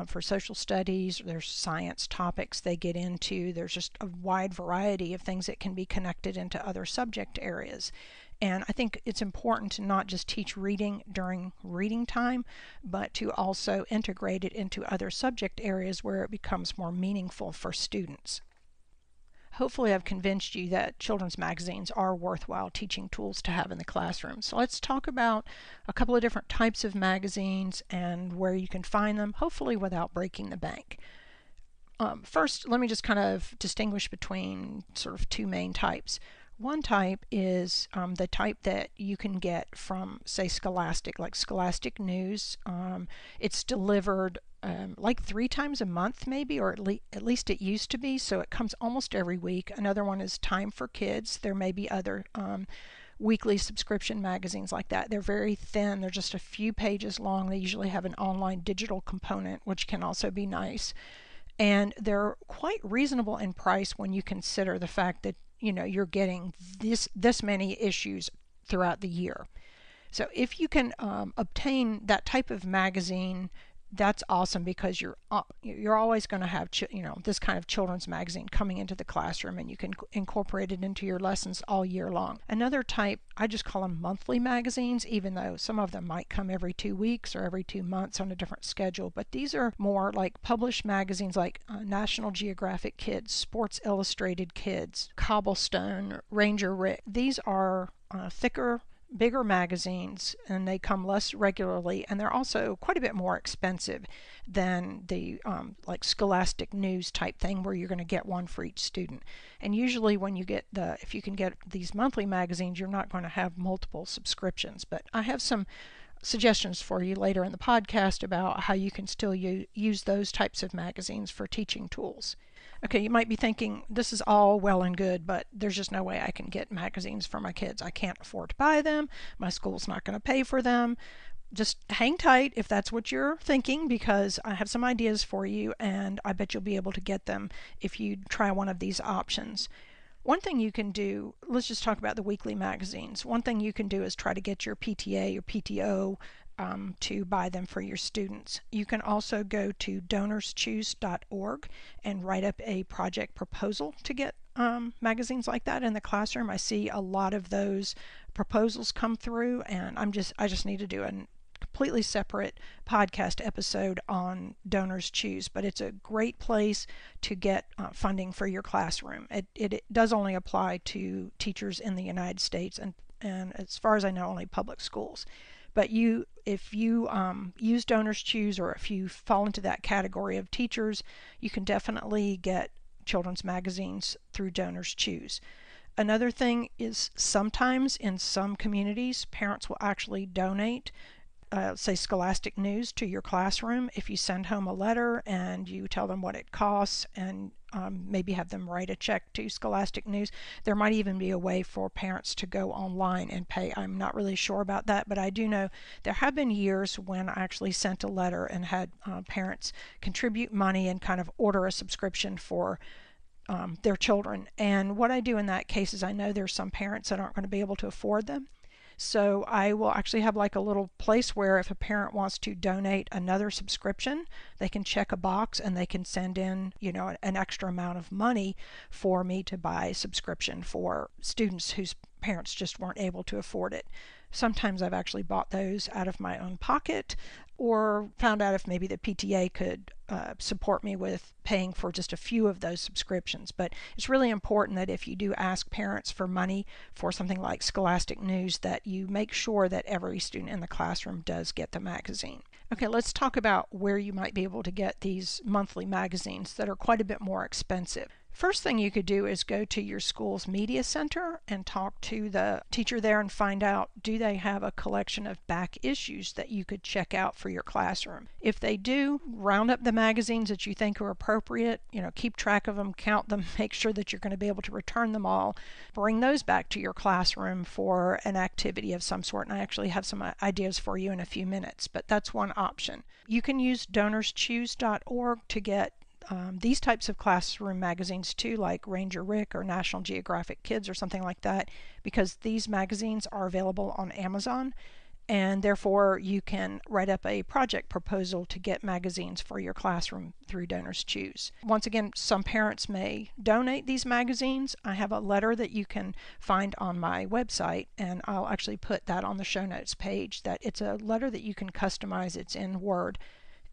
For social studies, there's science topics they get into. There's just a wide variety of things that can be connected into other subject areas. And I think it's important to not just teach reading during reading time, but to also integrate it into other subject areas where it becomes more meaningful for students. Hopefully I've convinced you that children's magazines are worthwhile teaching tools to have in the classroom. So let's talk about a couple of different types of magazines and where you can find them, hopefully without breaking the bank. First, let me just kind of distinguish between sort of two main types. One type is the type that you can get from, say, Scholastic, like Scholastic News. It's delivered like 3 times a month, maybe, or at least it used to be, so it comes almost every week. Another one is Time for Kids. There may be other weekly subscription magazines like that. They're very thin. They're just a few pages long. They usually have an online digital component, which can also be nice. And they're quite reasonable in price when you consider the fact that you're getting this many issues throughout the year. So if you can obtain that type of magazine, that's awesome, because you're always going to have this kind of children's magazine coming into the classroom, and you can incorporate it into your lessons all year long. Another type, I just call them monthly magazines, even though some of them might come every 2 weeks or every 2 months on a different schedule. But these are more like published magazines like National Geographic Kids, Sports Illustrated Kids, Cobblestone, Ranger Rick. These are thicker, bigger magazines, and they come less regularly, and they're also quite a bit more expensive than the like Scholastic News type thing, where you're going to get one for each student. And usually when if you can get these monthly magazines, you're not going to have multiple subscriptions. But I have some suggestions for you later in the podcast about how you can still use those types of magazines for teaching tools. Okay, you might be thinking, this is all well and good, but there's just no way I can get magazines for my kids. I can't afford to buy them. My school's not going to pay for them. Just hang tight if that's what you're thinking, because I have some ideas for you, and I bet you'll be able to get them if you try one of these options. One thing you can do, let's just talk about the weekly magazines. One thing you can do is try to get your PTA or PTO to buy them for your students. You can also go to donorschoose.org and write up a project proposal to get magazines like that in the classroom. I see a lot of those proposals come through, and I just need to do a completely separate podcast episode on Donors Choose, but it's a great place to get funding for your classroom. It does only apply to teachers in the United States, and as far as I know, only public schools. But if you use Donors Choose, or if you fall into that category of teachers, you can definitely get children's magazines through Donors Choose. Another thing is, sometimes in some communities, parents will actually donate say Scholastic News to your classroom. If you send home a letter and you tell them what it costs, and maybe have them write a check to Scholastic News. There might even be a way for parents to go online and pay. I'm not really sure about that, but I do know there have been years when I actually sent a letter and had parents contribute money and kind of order a subscription for their children. And what I do in that case is, I know there's some parents that aren't going to be able to afford them. So I will actually have like a little place where if a parent wants to donate another subscription, they can check a box and they can send in, an extra amount of money for me to buy a subscription for students whose parents just weren't able to afford it. Sometimes I've actually bought those out of my own pocket, or found out if maybe the PTA could support me with paying for just a few of those subscriptions. But it's really important that if you do ask parents for money for something like Scholastic News, that you make sure that every student in the classroom does get the magazine. Okay, let's talk about where you might be able to get these monthly magazines that are quite a bit more expensive. First thing you could do is go to your school's media center and talk to the teacher there and find out, do they have a collection of back issues that you could check out for your classroom? If they do, round up the magazines that you think are appropriate, keep track of them, count them, make sure that you're going to be able to return them all, bring those back to your classroom for an activity of some sort. And I actually have some ideas for you in a few minutes, but that's one option. You can use donorschoose.org to get these types of classroom magazines too, like Ranger Rick or National Geographic Kids or something like that, because these magazines are available on Amazon, and therefore you can write up a project proposal to get magazines for your classroom through Donors Choose. Once again, some parents may donate these magazines. I have a letter that you can find on my website, and I'll actually put that on the show notes page, that it's a letter that you can customize. It's in Word,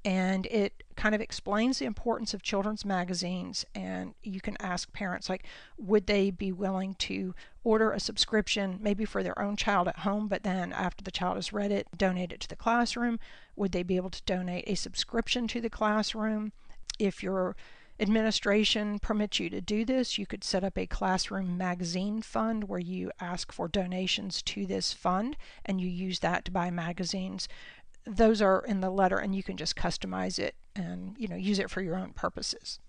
and it kind of explains the importance of children's magazines, and you can ask parents, like, would they be willing to order a subscription maybe for their own child at home, but then after the child has read it, donate it to the classroom? Would they be able to donate a subscription to the classroom? If your administration permits you to do this, you could set up a classroom magazine fund where you ask for donations to this fund and you use that to buy magazines. Those are in the letter, and you can just customize it and use it for your own purposes.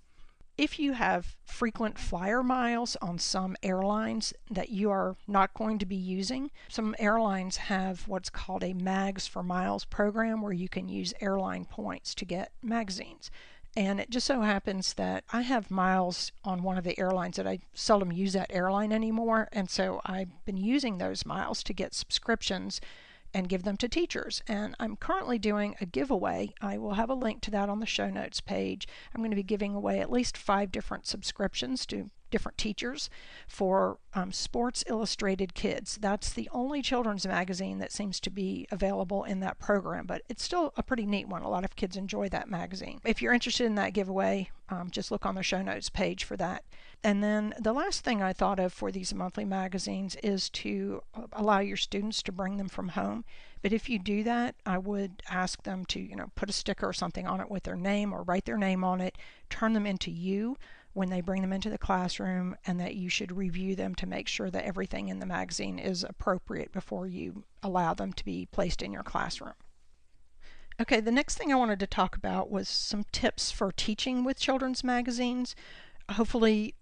If you have frequent flyer miles on some airlines that you are not going to be using, some airlines have what's called a Mags for Miles program where you can use airline points to get magazines. And it just so happens that I have miles on one of the airlines that I seldom use that airline anymore, and so I've been using those miles to get subscriptions and give them to teachers. And I'm currently doing a giveaway. I will have a link to that on the show notes page. I'm going to be giving away at least 5 different subscriptions to different teachers for Sports Illustrated Kids. That's the only children's magazine that seems to be available in that program, but it's still a pretty neat one. A lot of kids enjoy that magazine. If you're interested in that giveaway, just look on the show notes page for that. And then the last thing I thought of for these monthly magazines is to allow your students to bring them from home. But if you do that, I would ask them to, put a sticker or something on it with their name, or write their name on it, turn them into you when they bring them into the classroom, and that you should review them to make sure that everything in the magazine is appropriate before you allow them to be placed in your classroom. Okay, the next thing I wanted to talk about was some tips for teaching with children's magazines. Hopefully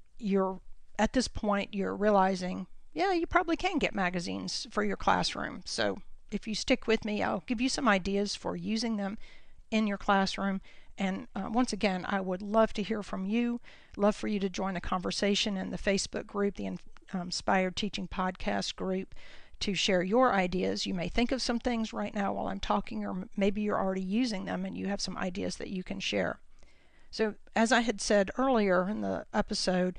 at this point you're realizing, yeah, you probably can get magazines for your classroom. So if you stick with me, I'll give you some ideas for using them in your classroom. And once again, I would love to hear from you, love for you to join the conversation in the Facebook group, the Inspired Teaching Podcast group, to share your ideas. You may think of some things right now while I'm talking, or maybe you're already using them and you have some ideas that you can share. So as I had said earlier in the episode,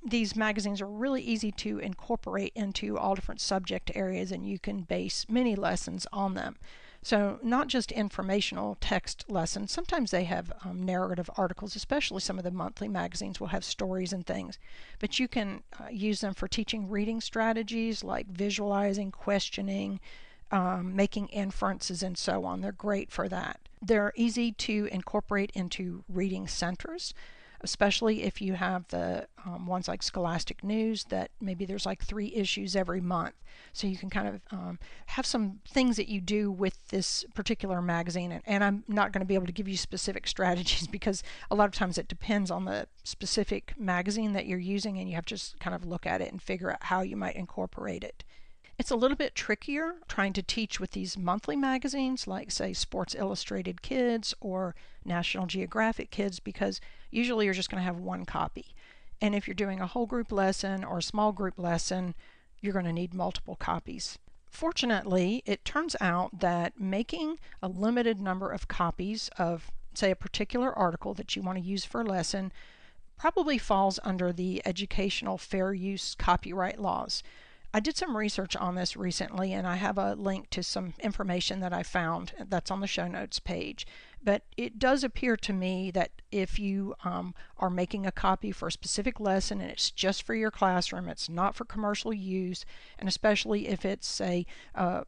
these magazines are really easy to incorporate into all different subject areas, and you can base many lessons on them. So not just informational text lessons, sometimes they have narrative articles, especially some of the monthly magazines will have stories and things, but you can use them for teaching reading strategies like visualizing, questioning, making inferences, and so on. They're great for that. They're easy to incorporate into reading centers, especially if you have the ones like Scholastic News that maybe there's like 3 issues every month. So you can kind of have some things that you do with this particular magazine. And I'm not going to be able to give you specific strategies because a lot of times it depends on the specific magazine that you're using, and you have to just kind of look at it and figure out how you might incorporate it. It's a little bit trickier trying to teach with these monthly magazines like, say, Sports Illustrated Kids or National Geographic Kids, because usually you're just going to have one copy. And if you're doing a whole group lesson or a small group lesson, you're going to need multiple copies. Fortunately, it turns out that making a limited number of copies of, say, a particular article that you want to use for a lesson probably falls under the educational fair use copyright laws. I did some research on this recently, and I have a link to some information that I found that's on the show notes page. But it does appear to me that if you are making a copy for a specific lesson and it's just for your classroom, it's not for commercial use, and especially if it's a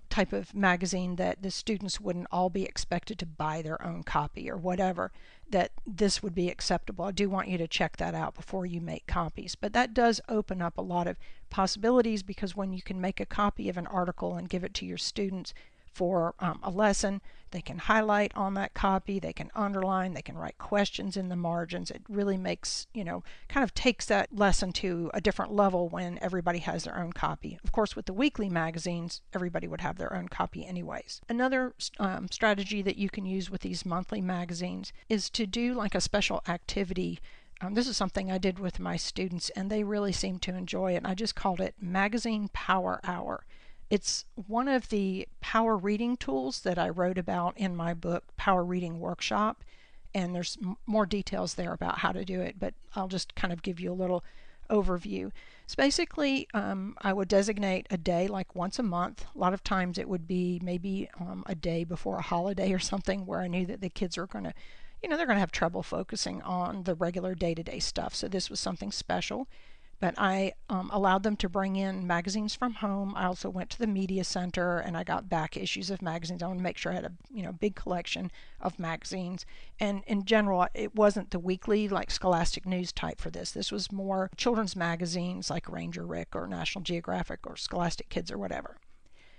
type of magazine that the students wouldn't all be expected to buy their own copy or whatever, that this would be acceptable. I do want you to check that out before you make copies. But that does open up a lot of possibilities, because when you can make a copy of an article and give it to your students for a lesson, they can highlight on that copy, they can underline, they can write questions in the margins. It really makes, kind of takes that lesson to a different level when everybody has their own copy. Of course, with the weekly magazines, everybody would have their own copy anyways. Another strategy that you can use with these monthly magazines is to do like a special activity. This is something I did with my students, and they really seemed to enjoy it. I just called it Magazine Power Hour. It's one of the power reading tools that I wrote about in my book, Power Reading Workshop, and there's more details there about how to do it, but I'll just kind of give you a little overview. So basically, I would designate a day like once a month. A lot of times it would be maybe a day before a holiday or something where I knew that the kids are going to, they're going to have trouble focusing on the regular day-to-day stuff. So this was something special. But I allowed them to bring in magazines from home. I also went to the media center and I got back issues of magazines. I wanted to make sure I had a big collection of magazines. And in general, it wasn't the weekly like Scholastic News type for this. This was more children's magazines like Ranger Rick or National Geographic or Scholastic Kids or whatever.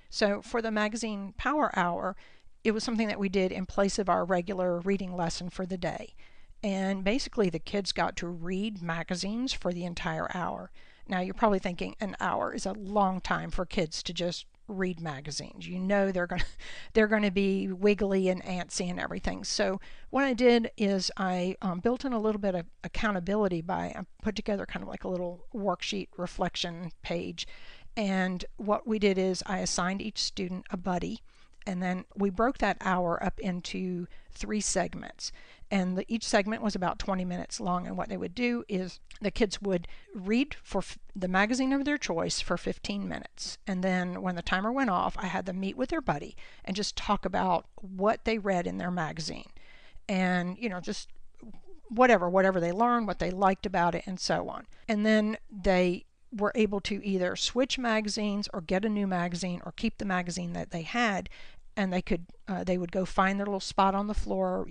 So for the Magazine Power Hour, it was something that we did in place of our regular reading lesson for the day. And basically the kids got to read magazines for the entire hour. Now you're probably thinking an hour is a long time for kids to just read magazines. They're going to be wiggly and antsy and everything. So what I did is I built in a little bit of accountability by I put together kind of like a little worksheet reflection page. And what we did is I assigned each student a buddy, and then we broke that hour up into 3 segments. And each segment was about 20 minutes long. And what they would do is the kids would read for the magazine of their choice for 15 minutes. And then when the timer went off, I had them meet with their buddy and just talk about what they read in their magazine. And, just whatever they learned, what they liked about it, and so on. And then they were able to either switch magazines or get a new magazine or keep the magazine that they had. And they would go find their little spot on the floor,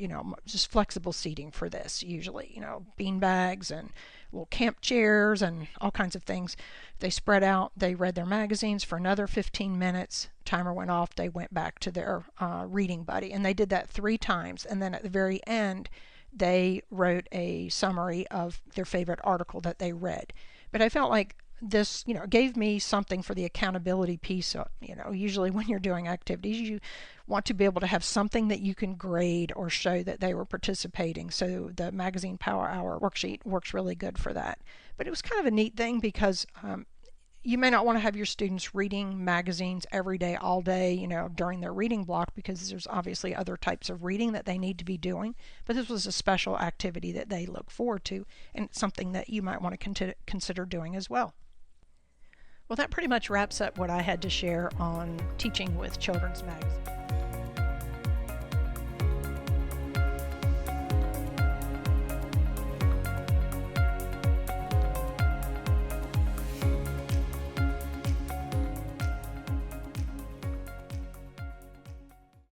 just flexible seating for this usually, bean bags and little camp chairs and all kinds of things. They spread out, they read their magazines for another 15 minutes, timer went off, they went back to their reading buddy. And they did that 3 times. And then at the very end, they wrote a summary of their favorite article that they read. But I felt like this, gave me something for the accountability piece. Usually when you're doing activities, you want to be able to have something that you can grade or show that they were participating. So the Magazine Power Hour worksheet works really good for that. But it was kind of a neat thing because you may not want to have your students reading magazines every day, all day, during their reading block, because there's obviously other types of reading that they need to be doing. But this was a special activity that they look forward to, and it's something that you might want to consider doing as well. Well, that pretty much wraps up what I had to share on teaching with children's magazines.